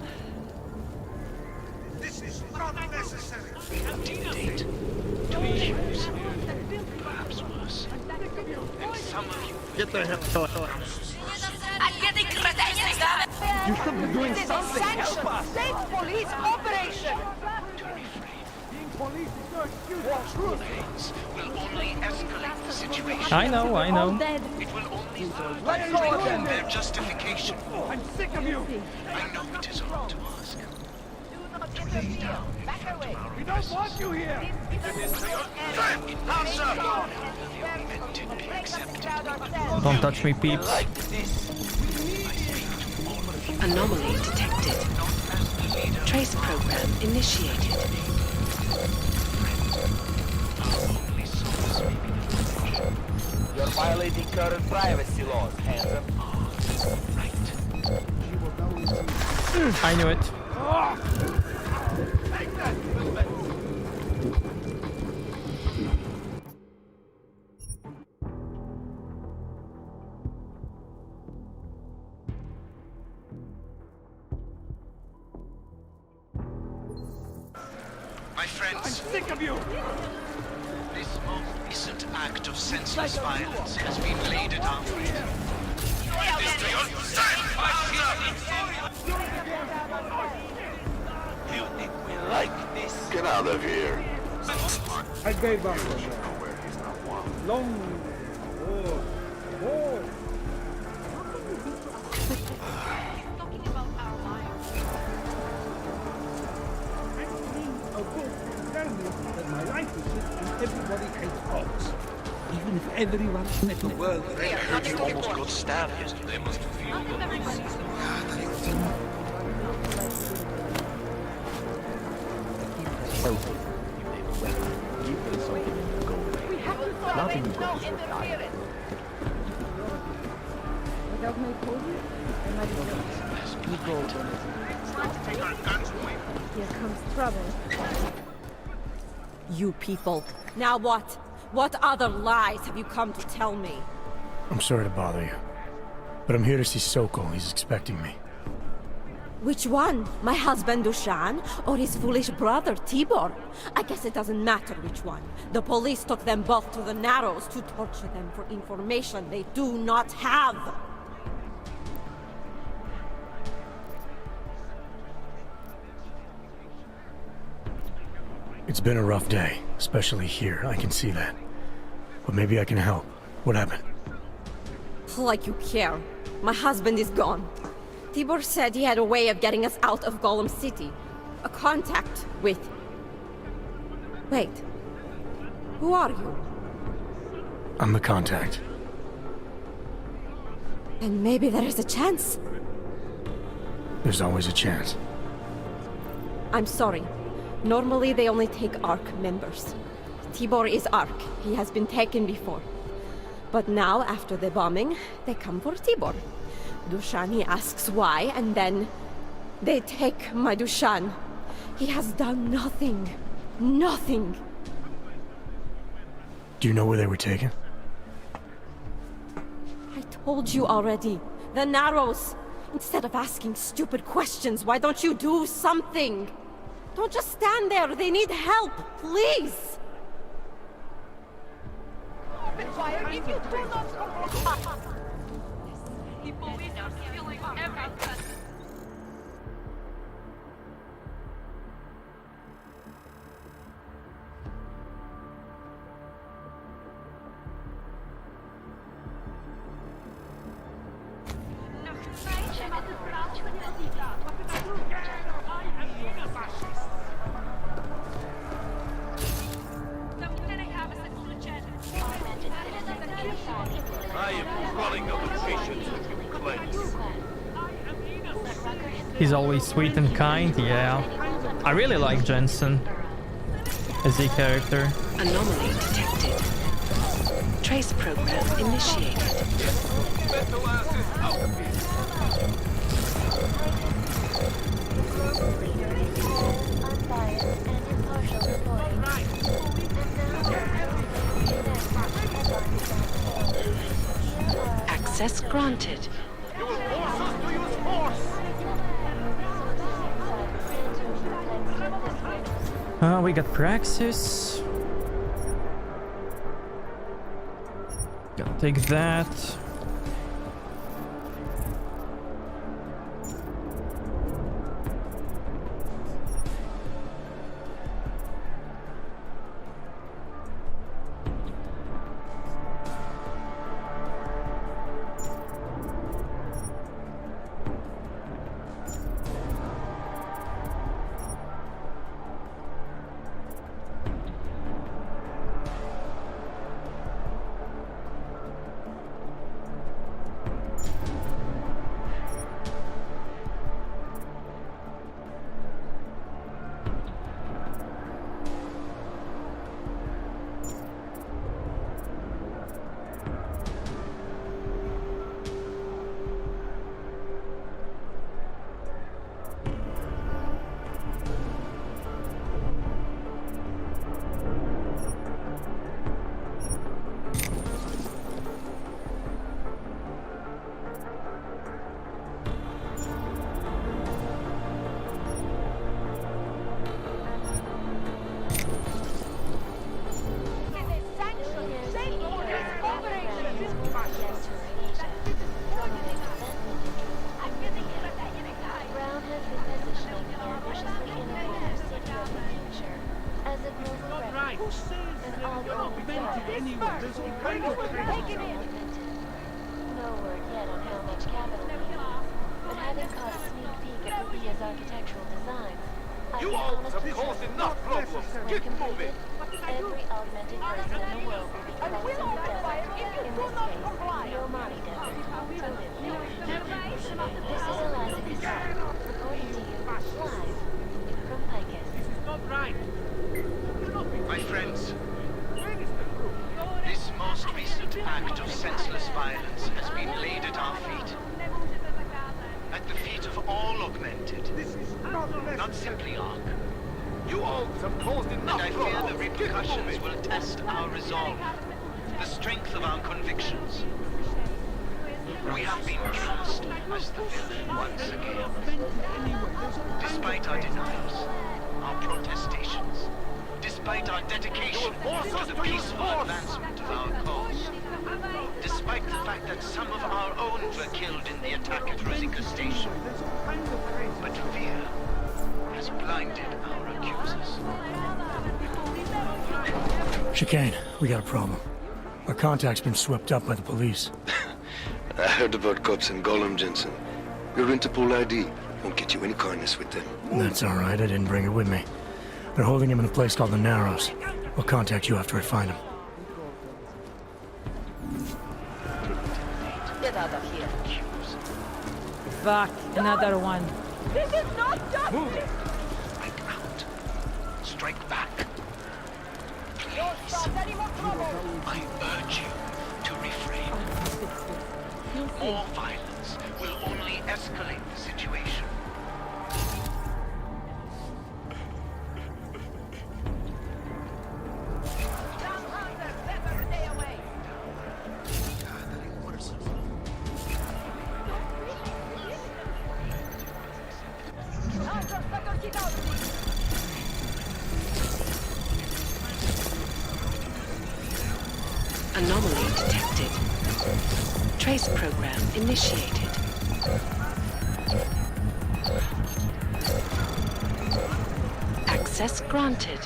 This is not necessary. Intimidate. To accuse. Perhaps worse. And some of you... Get the hell out. I'm getting credentials. You should be doing something. Help us. State police operation. Being police is no excuse for truth. Will only escalate the situation. I know. It will only further strengthen their justification. I'm sick of you. I know it is wrong to ask. To lay down We don't want you here. now, sir. Meant it be accepted. Don't touch me, peeps. Anomaly detected. Trace program initiated. You're violating current privacy laws, handsome. I knew it. My friends, I'm sick of you. this most recent act of senseless violence has been laid at our feet. You think we like this? Get out of here. I gave up on that. Long. Oh. That my life is just and everybody hates hogs. Even if everyone met the world. I heard you almost got stabbed yesterday. Must feel Nothing you got is worth dying. Without my podium, I might be Here comes trouble. You people. Now what? What other lies have you come to tell me? I'm sorry to bother you, but I'm here to see Sokol. He's expecting me. Which one? My husband Dushan or his foolish brother Tibor? I guess it doesn't matter which one. The police took them both to the Narrows to torture them for information they do not have. It's been a rough day, especially here. I can see that. But maybe I can help. What happened? Like you care. My husband is gone. Tibor said he had a way of getting us out of Golem City. A contact with... Wait. Who are you? I'm the contact. And maybe there is a chance. There's always a chance. I'm sorry. Normally they only take ARC members. Tibor is ARC. He has been taken before. But now, after the bombing, they come for Tibor. Dushani asks why, and then they take my Dushan. He has done nothing. Nothing. Do you know where they were taken? I told you already. The Narrows. Instead of asking stupid questions, why don't you do something? Don't just stand there. They need help. Please. Fire if you do not comply. The police are stealing everything. I am running out of patience with you clowns. He's always sweet and kind, yeah. I really like Jensen as a character. Anomaly detected. Trace program initiated. Access granted. You will force us to use force. We got Praxis. Gonna take that. My friends, this most recent act of senseless violence has been laid at our feet. At the feet of all augmented. Not simply Ark. You all have caused enough. And I fear the repercussions will test our resolve, the strength of our convictions. We have been cast as the villain once again. Despite our denials, our protestations, despite our dedication to the peaceful advancement of our cause, despite the fact that some of our own were killed in the attack at Rosika Station. But fear has blinded our accusers. Chicane, we got a problem. Our contact's been swept up by the police. I heard about cops in Gollum, Jensen. Your Interpol ID won't get you any kindness with them. That's all right, I didn't bring it with me. They're holding him in a place called the Narrows. I'll contact you after I find him. Get out of here. Fuck, another one. This is not justice! Move! Strike out. Strike back. Please. I urge you to refrain. More violence will only escalate the situation. Anomaly detected. Trace program initiated. Access granted.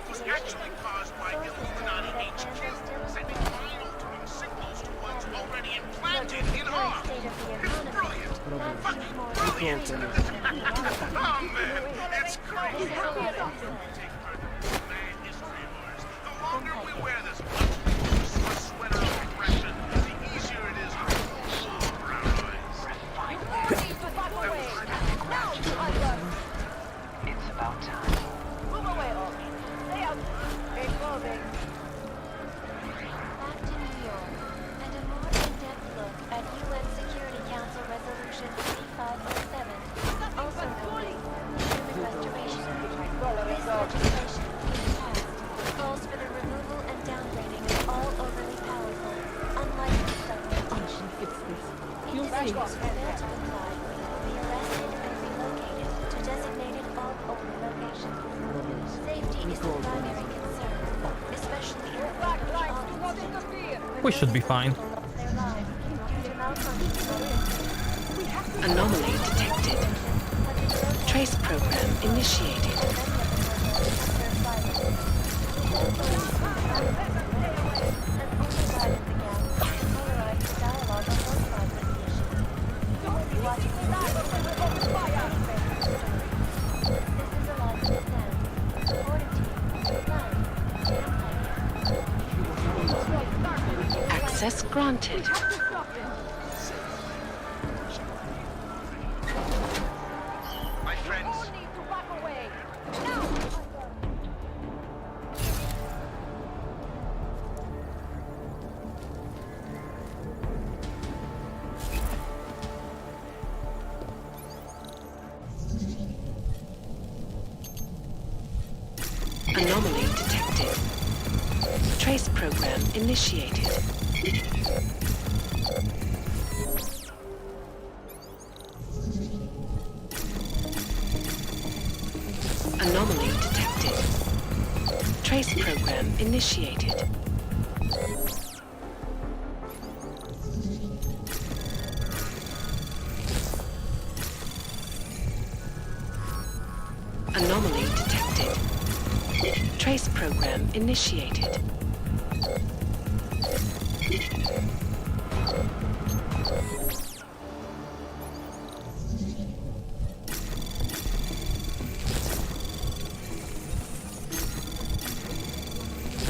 Was actually caused by Illuminati HQ sending mind-altering signals to ones already implanted in Ark. It's brilliant. Fucking brilliant. Oh man, it's crazy. Those who fail to comply will be arrested and relocated to designated all-only locations. Safety is the primary concern, especially in the wake of August incident. We should be fine. Their lives due to malfunctioning. Anomaly detected. Trace program initiated. Access granted. My friends, Anomaly detected. Trace program initiated. Anomaly detected. Trace program initiated. Anomaly detected. Trace program initiated.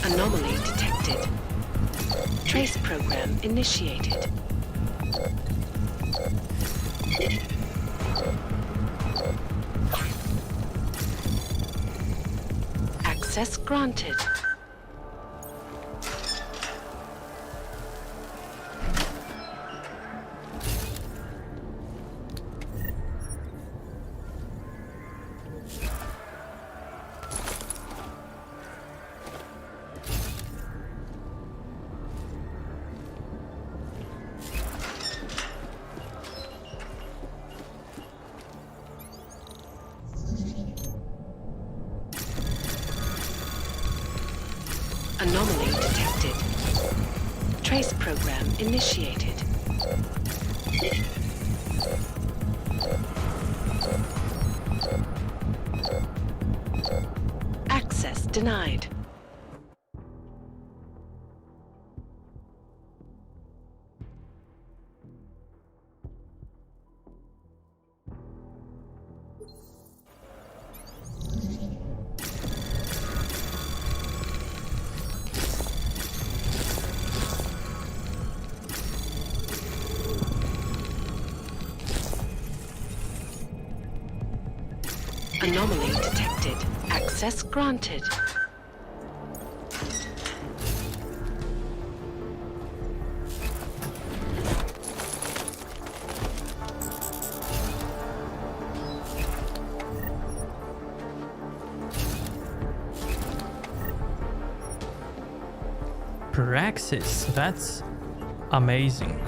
Anomaly detected. Trace program initiated. Access granted. Anomaly detected. Trace program initiated. Access denied. Anomaly detected. Access granted. Praxis, that's amazing.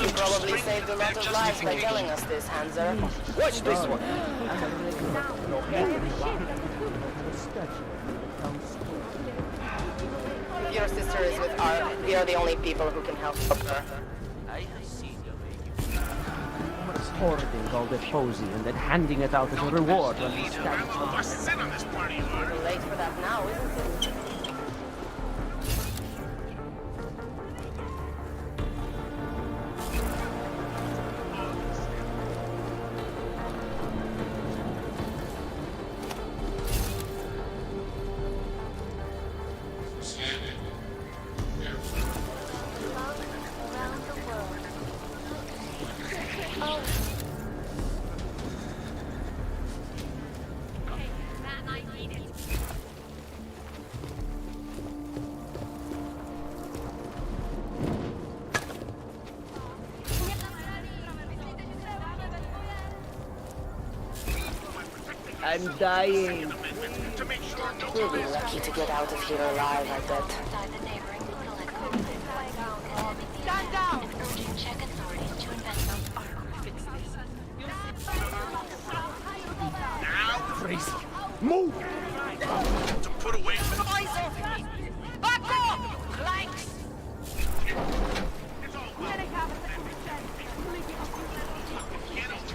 You probably saved a lot of lives by telling us this, Hanser. Watch this one! Your sister is with Ark. We are the only people who can help her. What's hoarding all that posy and then handing it out as a reward when he stabs someone? Too late for that now, isn't it? I'm dying. You'll be lucky to get out of here alive, I bet. Stand down! Urgent check authorities to investigate. Now, Crazy. Move! to put away from Eyes off me! Back off! Clanks!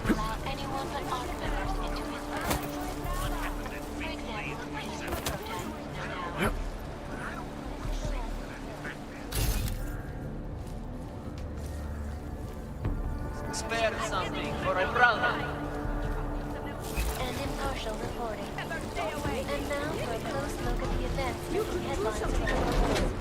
Allow anyone but ARC members into his building. For example, peaceful protesters now. Spare something for a brother. And impartial reporting. And now for a close look at the events making headlines around the world.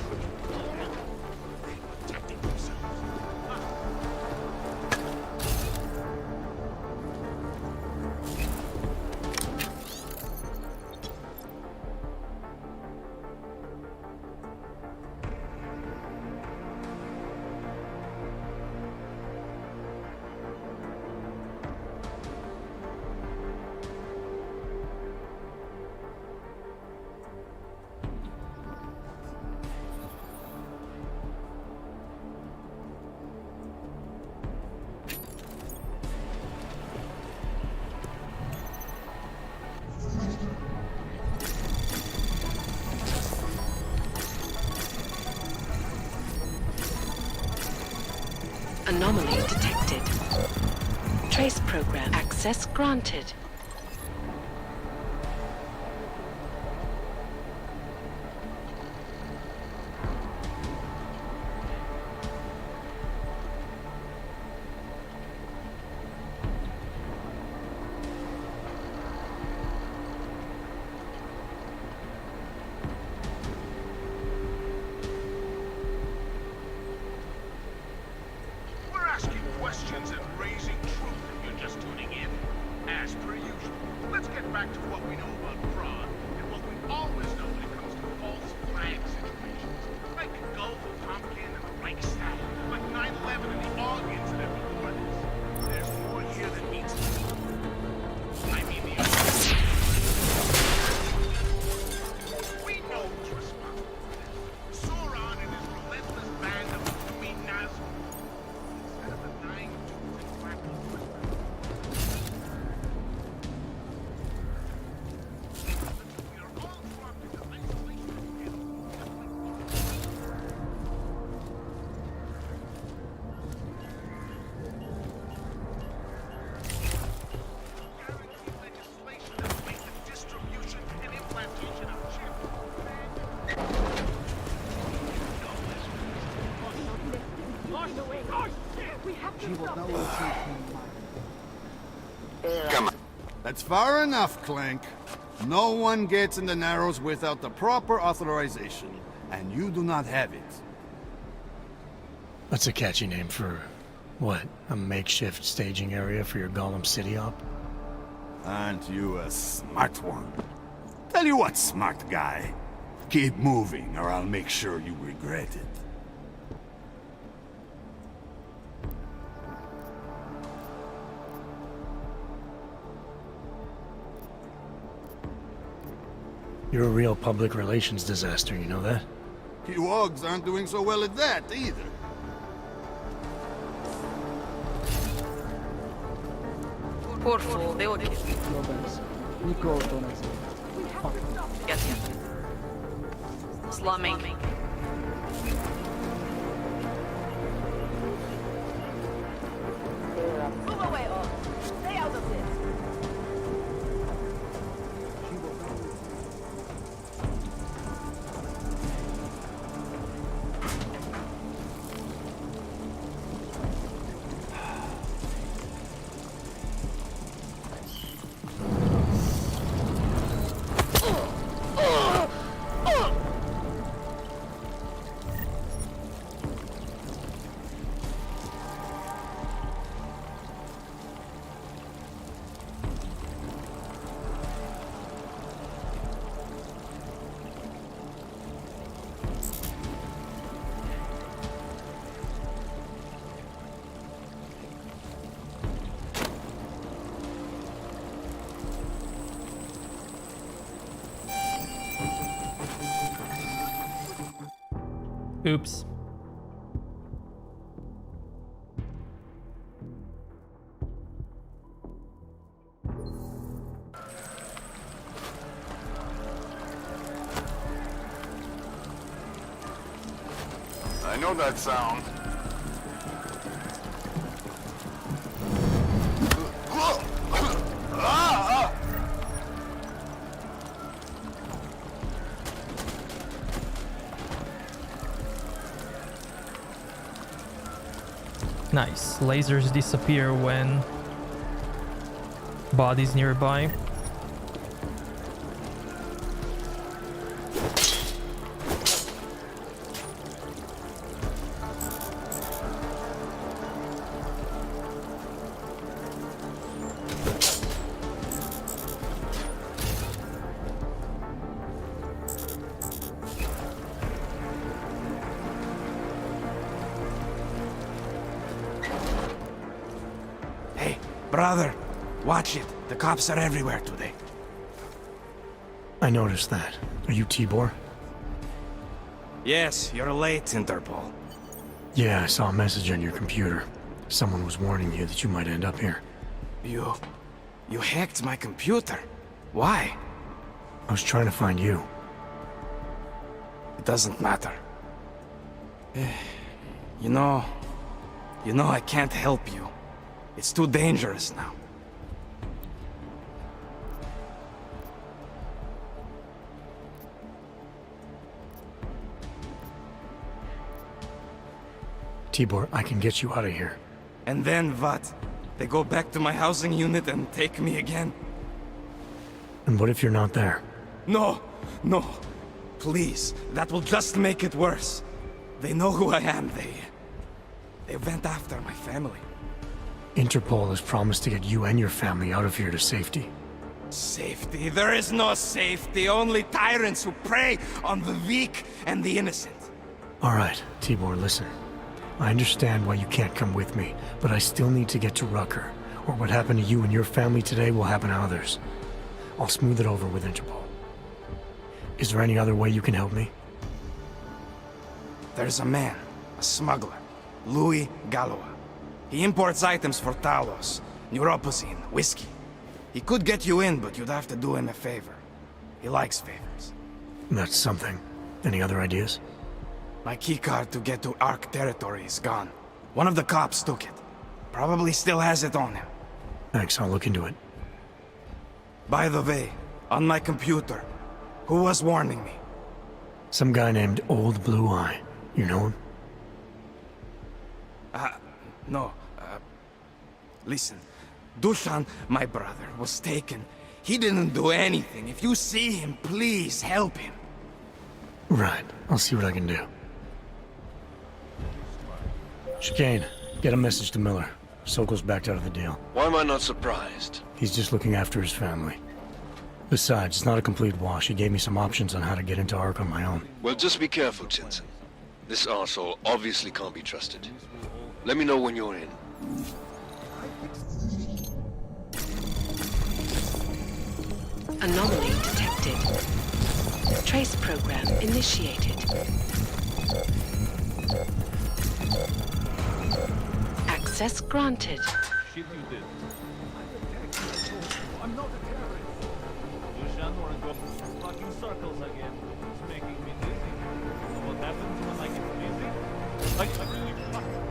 Anomaly detected. Trace program access granted. We're asking questions and raising truth if you're just tuning in. As per usual, let's get back to what we know about fraud and what we always know when it comes to false flag situations. Like Gulf of Tonkin and the Reichstag, like 9/11 and the Aug incident before this. There's more here than meets the eye. I mean the we know who's responsible for this. Sauron and his relentless band of Doomy Nazgûl. Instead of the dying tooth and crackle we are all trapped in the isolation of hell. Guaranteed legislation that will make the distribution and implantation of chips. Come on. That's far enough, Clank. No one gets in the Narrows without the proper authorization, and you do not have it. That's a catchy name for, what, a makeshift staging area for your Gollum City op? Aren't you a smart one? Tell you what, smart guy. Keep moving, or I'll make sure you regret it. You're a real public relations disaster, you know that? You Augs aren't doing so well at that, either. Por favor, de odio. Yes, yes. Slumming. Move away, all. Stay out of this. Oops. I know that sound. Nice. Lasers disappear when bodies nearby. Brother, watch it. The cops are everywhere today. I noticed that. Are you Tibor? Yes, you're late, Interpol. Yeah, I saw a message on your computer. Someone was warning you that you might end up here. You hacked my computer. Why? I was trying to find you. It doesn't matter. You know, I can't help you. It's too dangerous now. Tibor, I can get you out of here. And then what? They go back to my housing unit and take me again? And what if you're not there? No! Please, that will just make it worse. They know who I am. They went after my family. Interpol has promised to get you and your family out of here to safety. Safety? There is no safety. Only tyrants who prey on the weak and the innocent. All right, Tibor, listen. I understand why you can't come with me, but I still need to get to Rucker, or what happened to you and your family today will happen to others. I'll smooth it over with Interpol. Is there any other way you can help me? There's a man, a smuggler, Louis Galois. He imports items for Talos, Neuropozyne, whiskey. He could get you in, but you'd have to do him a favor. He likes favors. That's something. Any other ideas? My keycard to get to Ark territory is gone. One of the cops took it. Probably still has it on him. Thanks, I'll look into it. By the way, on my computer, who was warning me? Some guy named Old Blue Eye. You know him? No. Listen. Dushan, my brother, was taken. He didn't do anything. If you see him, please help him. Right. I'll see what I can do. Chicane, get a message to Miller. Sokol's backed out of the deal. Why am I not surprised? He's just looking after his family. Besides, it's not a complete wash. He gave me some options on how to get into Ark on my own. Well, just be careful, Jensen. This arsehole obviously can't be trusted. Let me know when you're in. Anomaly detected. Trace program initiated. Access granted. Shit you did. I'm not a terrorist. Dushan wanna go fucking circles again. It's making me dizzy. What happens when I get dizzy? I really fucking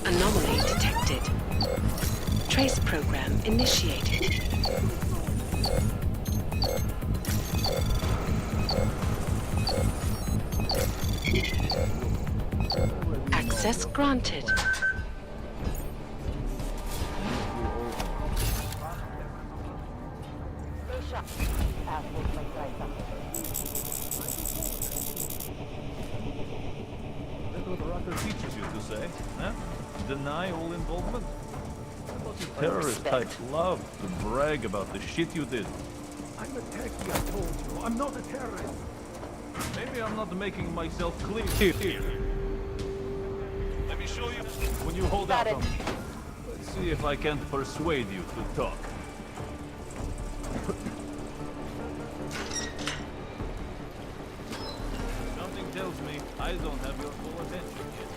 Anomaly detected. Trace program initiated. Access granted. That's what Rucker teaches you to say, huh? Deny all involvement? I thought you terrorist types love to brag about the shit you did. I'm a techie, I told you. I'm not a terrorist. Maybe I'm not making myself clear. Let me show you. When you hold hold out spotted. on me. Let's see if I can't persuade you to talk. Something tells me I don't have your full attention yet.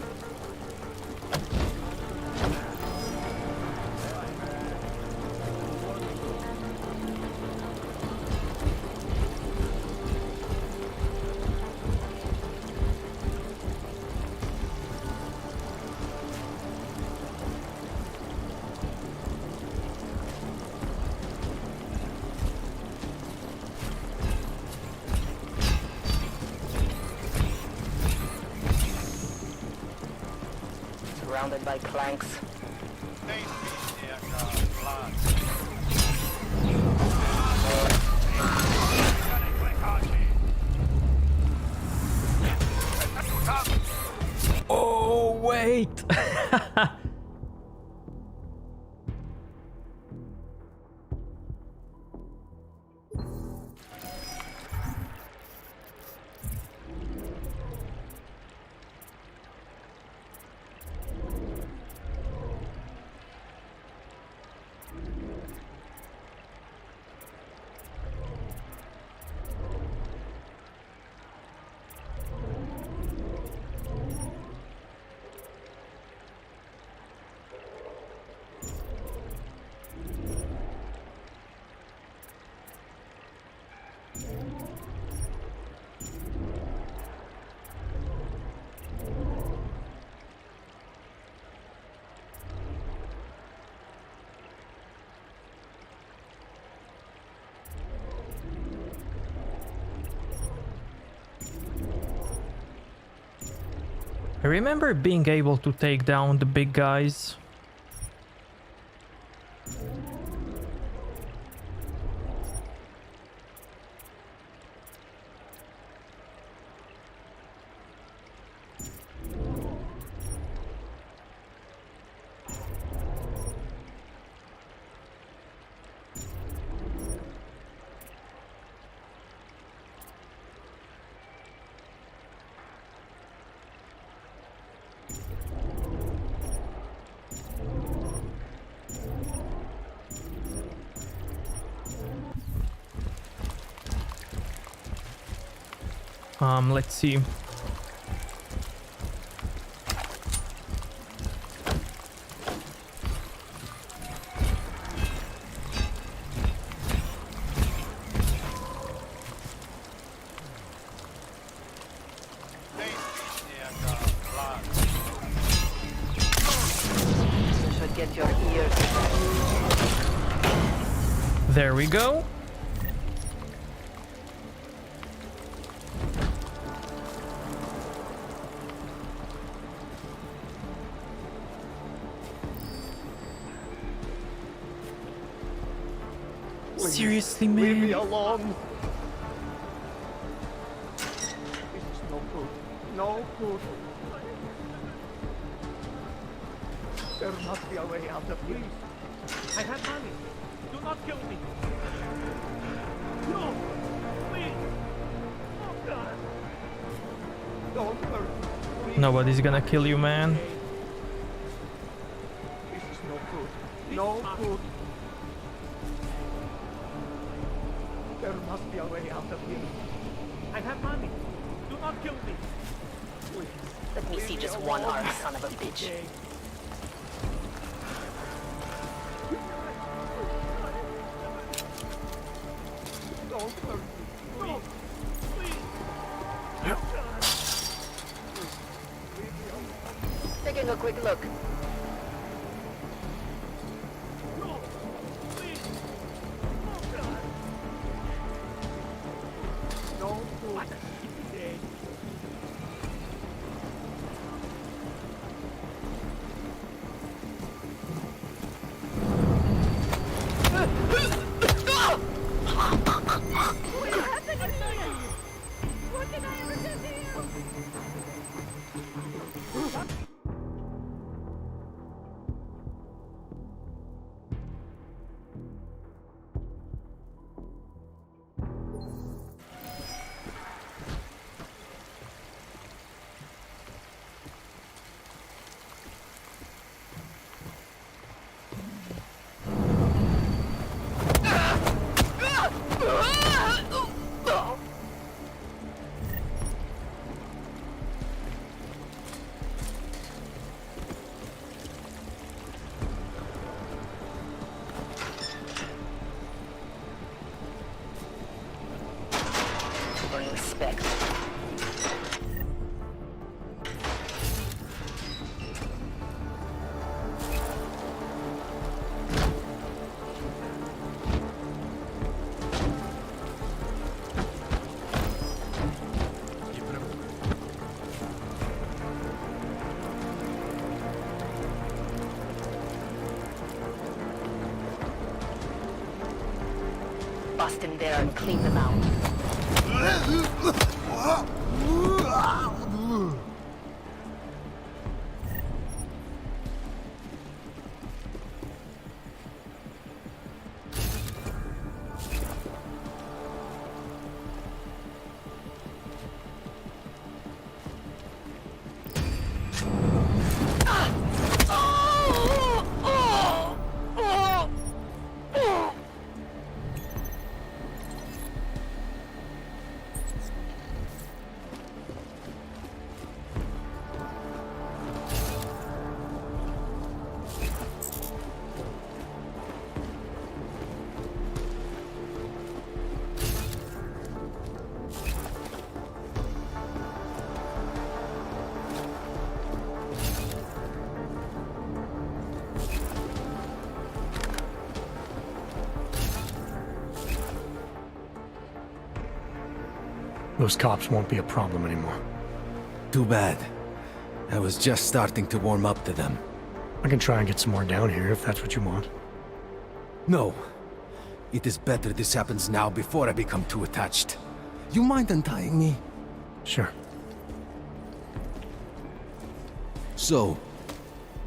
Surrounded by clanks. Oh, wait! I remember being able to take down the big guys. Let's see. Should get your ears. There we go. Seriously, man? Leave me alone. This is no good. No good. There must be a way out of here. I have money. Do not kill me. No! Please! Oh, God! Don't hurt me. Nobody's gonna kill you, man. This is no good. No good. There must be a way out of here. I have money. Do not kill me. Please. Let me see just one arm, son of a bitch. Don't hurt me. No! Please! Taking a quick look. No! Please! Oh, God! No good. What? Today. bust in there and clean them out. Those cops won't be a problem anymore. Too bad. I was just starting to warm up to them. I can try and get some more down here if that's what you want. No. It is better this happens now before I become too attached. You mind untying me? Sure. So,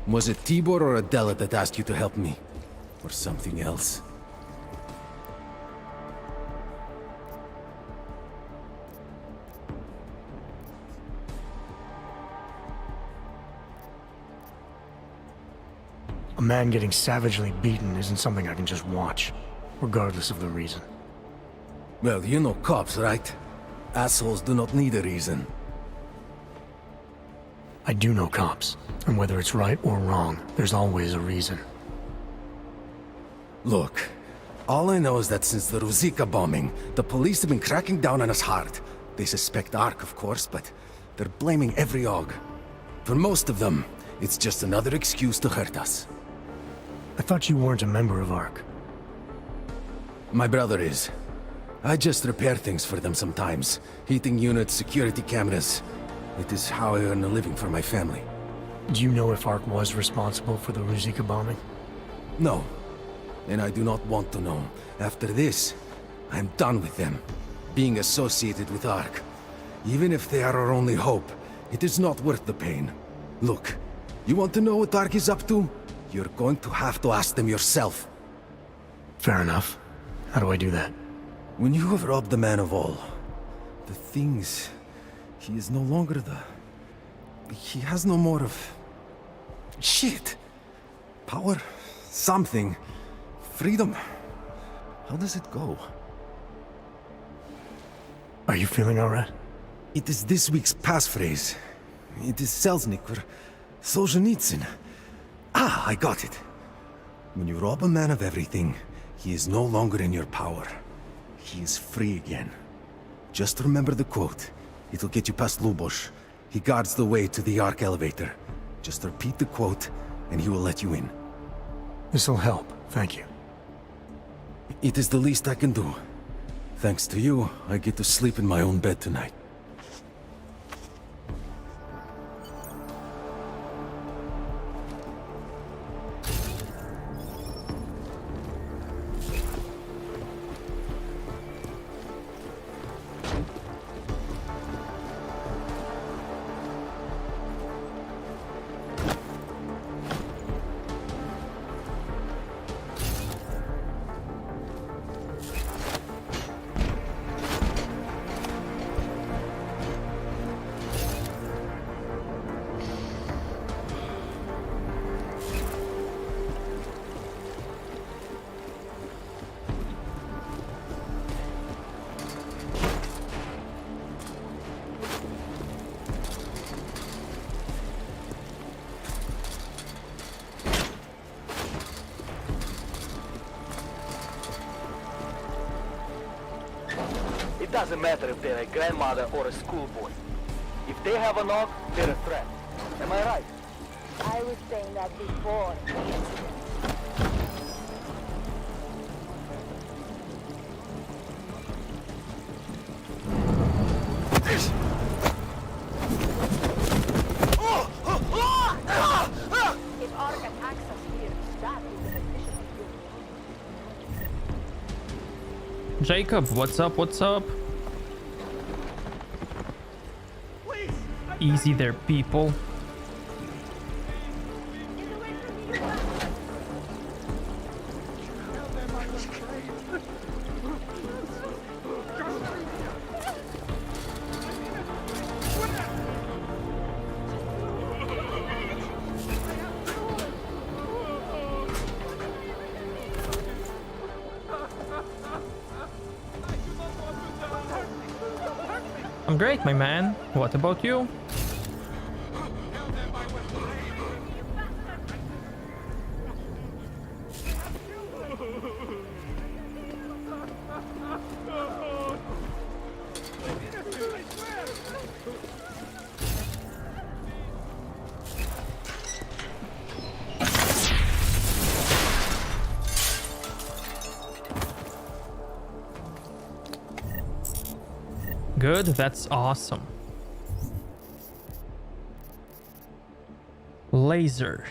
was it Tibor or Adela that asked you to help me? Or something else? A man getting savagely beaten isn't something I can just watch, regardless of the reason. Well, you know cops, right? Assholes do not need a reason. I do know cops, and whether it's right or wrong, there's always a reason. Look, all I know is that since the Ruzicka bombing, the police have been cracking down on us hard. They suspect Ark, of course, but they're blaming every AUG. For most of them, it's just another excuse to hurt us. I thought you weren't a member of Ark. My brother is. I just repair things for them sometimes. Heating units, security cameras. It is how I earn a living for my family. Do you know if Ark was responsible for the Ruzicka bombing? No. And I do not want to know. After this, I'm done with them. Being associated with Ark. Even if they are our only hope, it is not worth the pain. Look, you want to know what Ark is up to? You're going to have to ask them yourself. Fair enough. How do I do that? When you have robbed the man of all, the things... He is no longer the... He has no more of... Shit! Power? Something. Freedom. How does it go? Are you feeling alright? It is this week's passphrase. It is Selznick or Solzhenitsyn. Ah, I got it. When you rob a man of everything, he is no longer in your power. He is free again. Just remember the quote. It'll get you past Lubosh. He guards the way to the Ark elevator. Just repeat the quote, and he will let you in. This'll help, thank you. It is the least I can do. Thanks to you, I get to sleep in my own bed tonight. It doesn't matter if they're a grandmother or a schoolboy. If they have a knock, they're a threat. Am I right? I was saying that before the incident. If Ark attacks us here, that is an additional Jacob, what's up? What's up? Easy there, people. I'm great, my man. What about you? Good, that's awesome. Laser.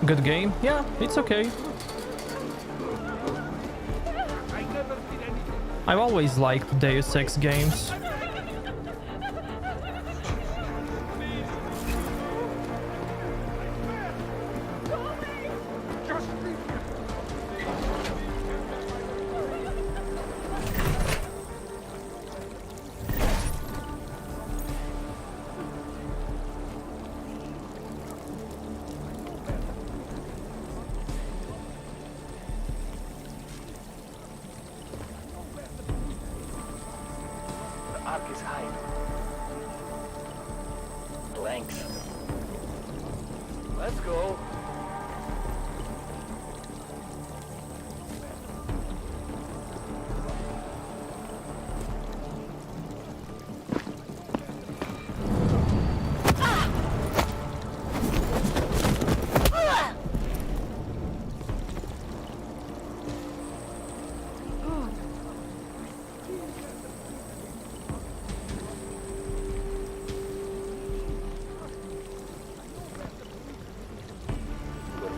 Good game? Yeah, it's okay. I've always liked Deus Ex games. Let's go.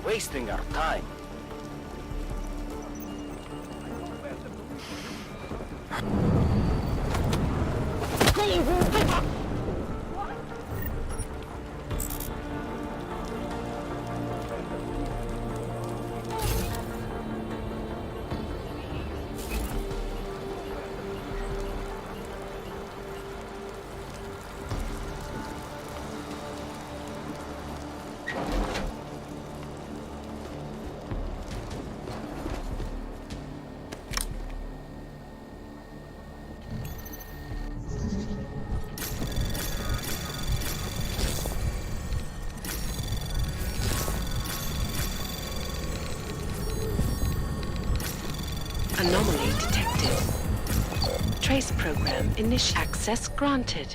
Wasting our time. Anomaly detected. Trace program access granted.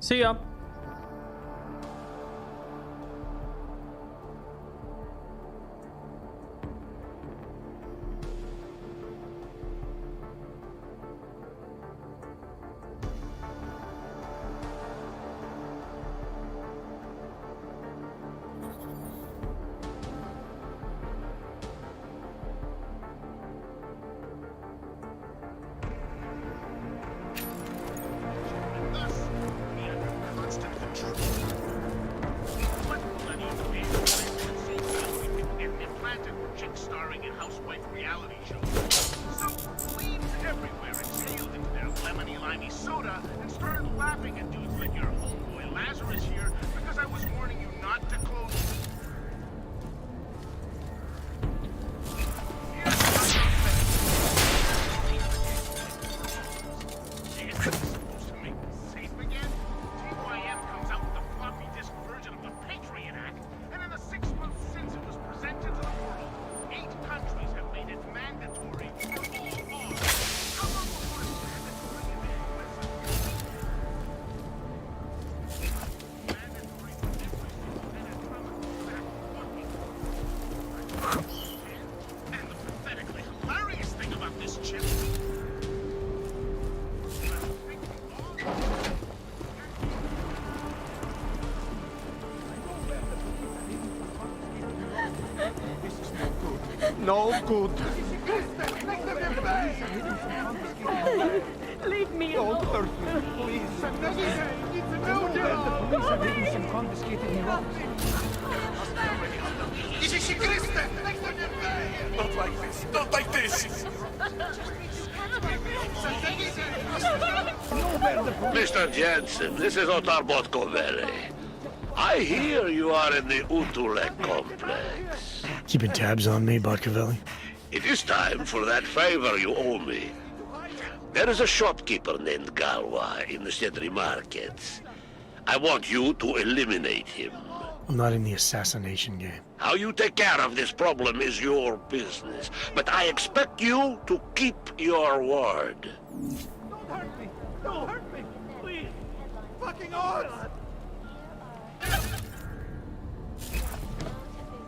See ya. planted chick starring in housewife reality shows. So, leaves everywhere exhaled into their lemony-limey soda and started laughing at dudes like your homeboy Lazarus here because I was warning you not to close. No good. Leave me Don't alone. hurt me, please. The police are getting some confiscated rocks. Not like this. Not like this. Mr. Jensen, this is Otar Botkovere. I hear you are in the Utulek complex. Keeping tabs on me, Botkovelli? It is time for that favor you owe me. There is a shopkeeper named Galwa in the Sedri markets. I want you to eliminate him. I'm not in the assassination game. How you take care of this problem is your business, but I expect you to keep your word. Don't hurt me! Don't hurt me! Please! Fucking odds!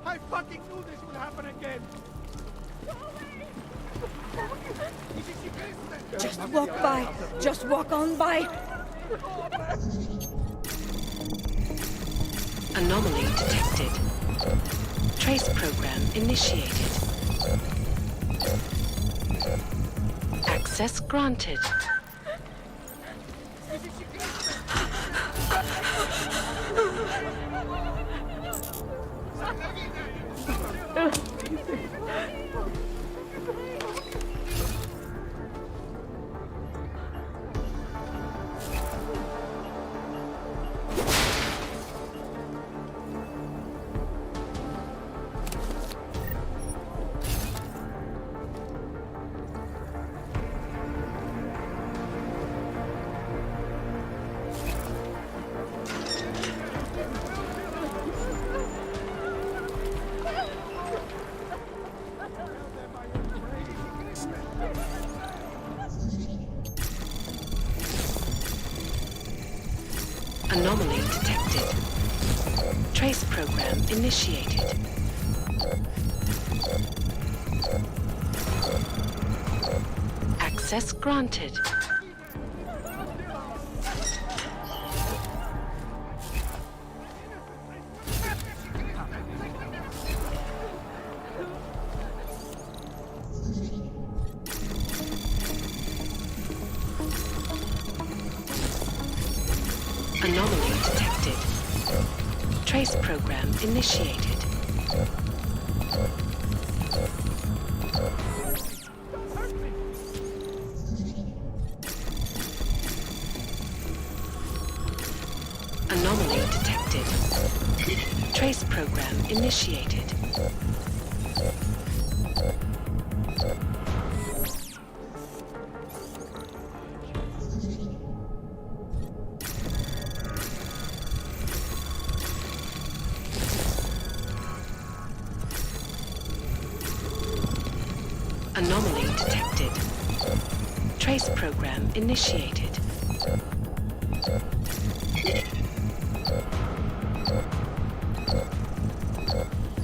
I fucking knew this would happen again! Just walk by. Just walk on by. Anomaly detected. Trace program initiated. Access granted. Anomaly detected. Trace program initiated. Access granted. Anomaly detected. Trace program initiated. Anomaly detected. Trace program initiated. Anomaly detected. Trace program initiated.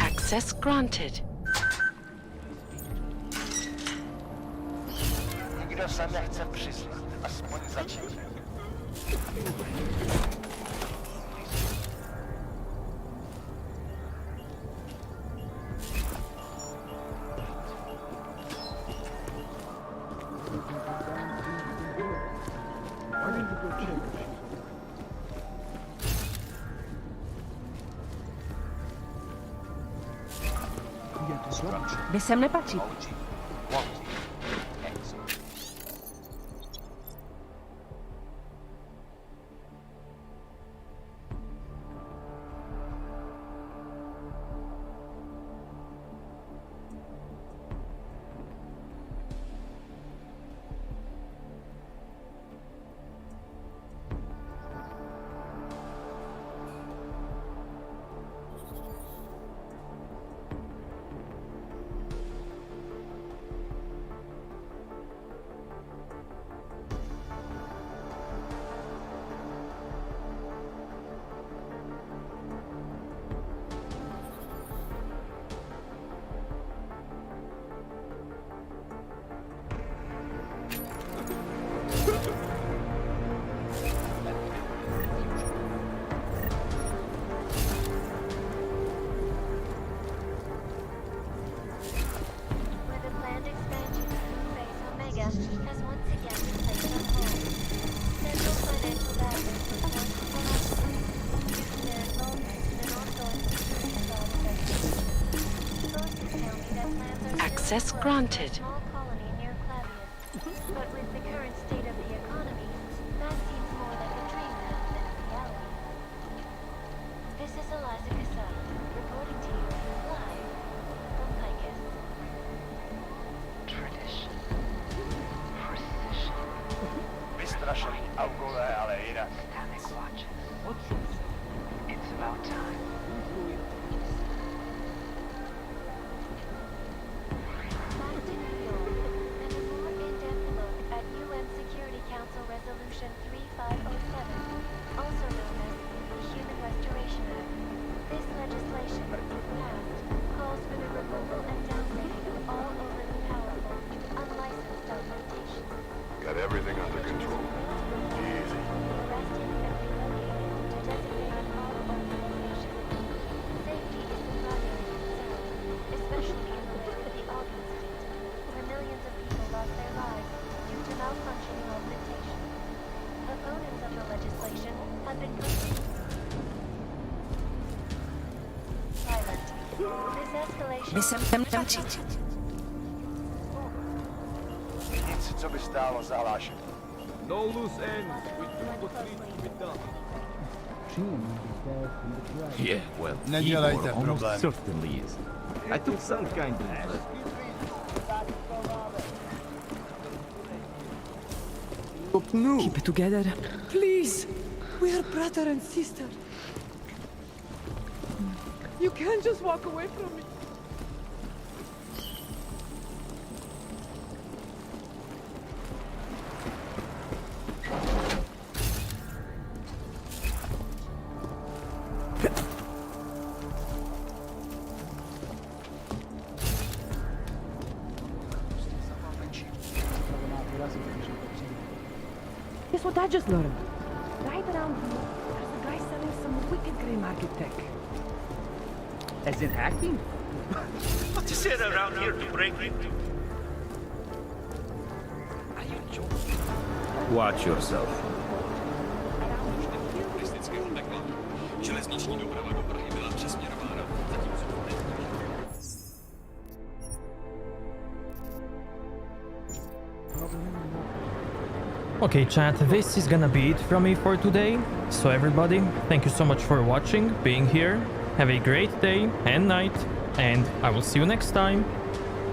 Access granted. Nikdo se nechce přiznat, aspoň začít. Vy sem nepatří. Access granted. But with the current state of the economy, that seems more like a dreamland than a reality. This is Eliza Casal, reporting to you live from Picus. Tradition. Precision. Vystrašený Augové, ale jinak. Static watches. It's about time. Resolution 3507, also known as the Human Restoration Act. This legislation, if passed, calls for the removal and downgrading of all overly powerful, unlicensed augmentation. Got everything under control. Easy. Arrested and relocated to designated all organizations. Safety is the primary concern, especially in the wake of the Aug incident, where millions of people lost their lives due to malfunctioning augmentation. Opponents of the legislation have been silent. This escalation... Nic, co by stálo za hlášení. No loose ends. We do what needs to be done. Yeah, well, Nedělejte Igor problém. almost certainly is. I took some kind of... Keep it together. Please! We are brother and sister. You can't just walk away from me. Guess what I just learned? Right around here, there's a guy selling some wicked grey market tech. As in hacking? What is it around here to break into? Are you joking? Watch yourself. Železniční doprava do Prahy byla přesměrována, zatímco Okay, chat, this is gonna be it from me for today. So everybody, thank you so much for watching, being here. Have a great day and night, and I will see you next time.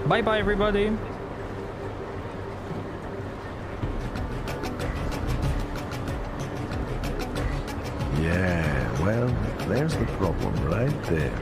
Bye bye, everybody. Yeah, well, there's the problem right there.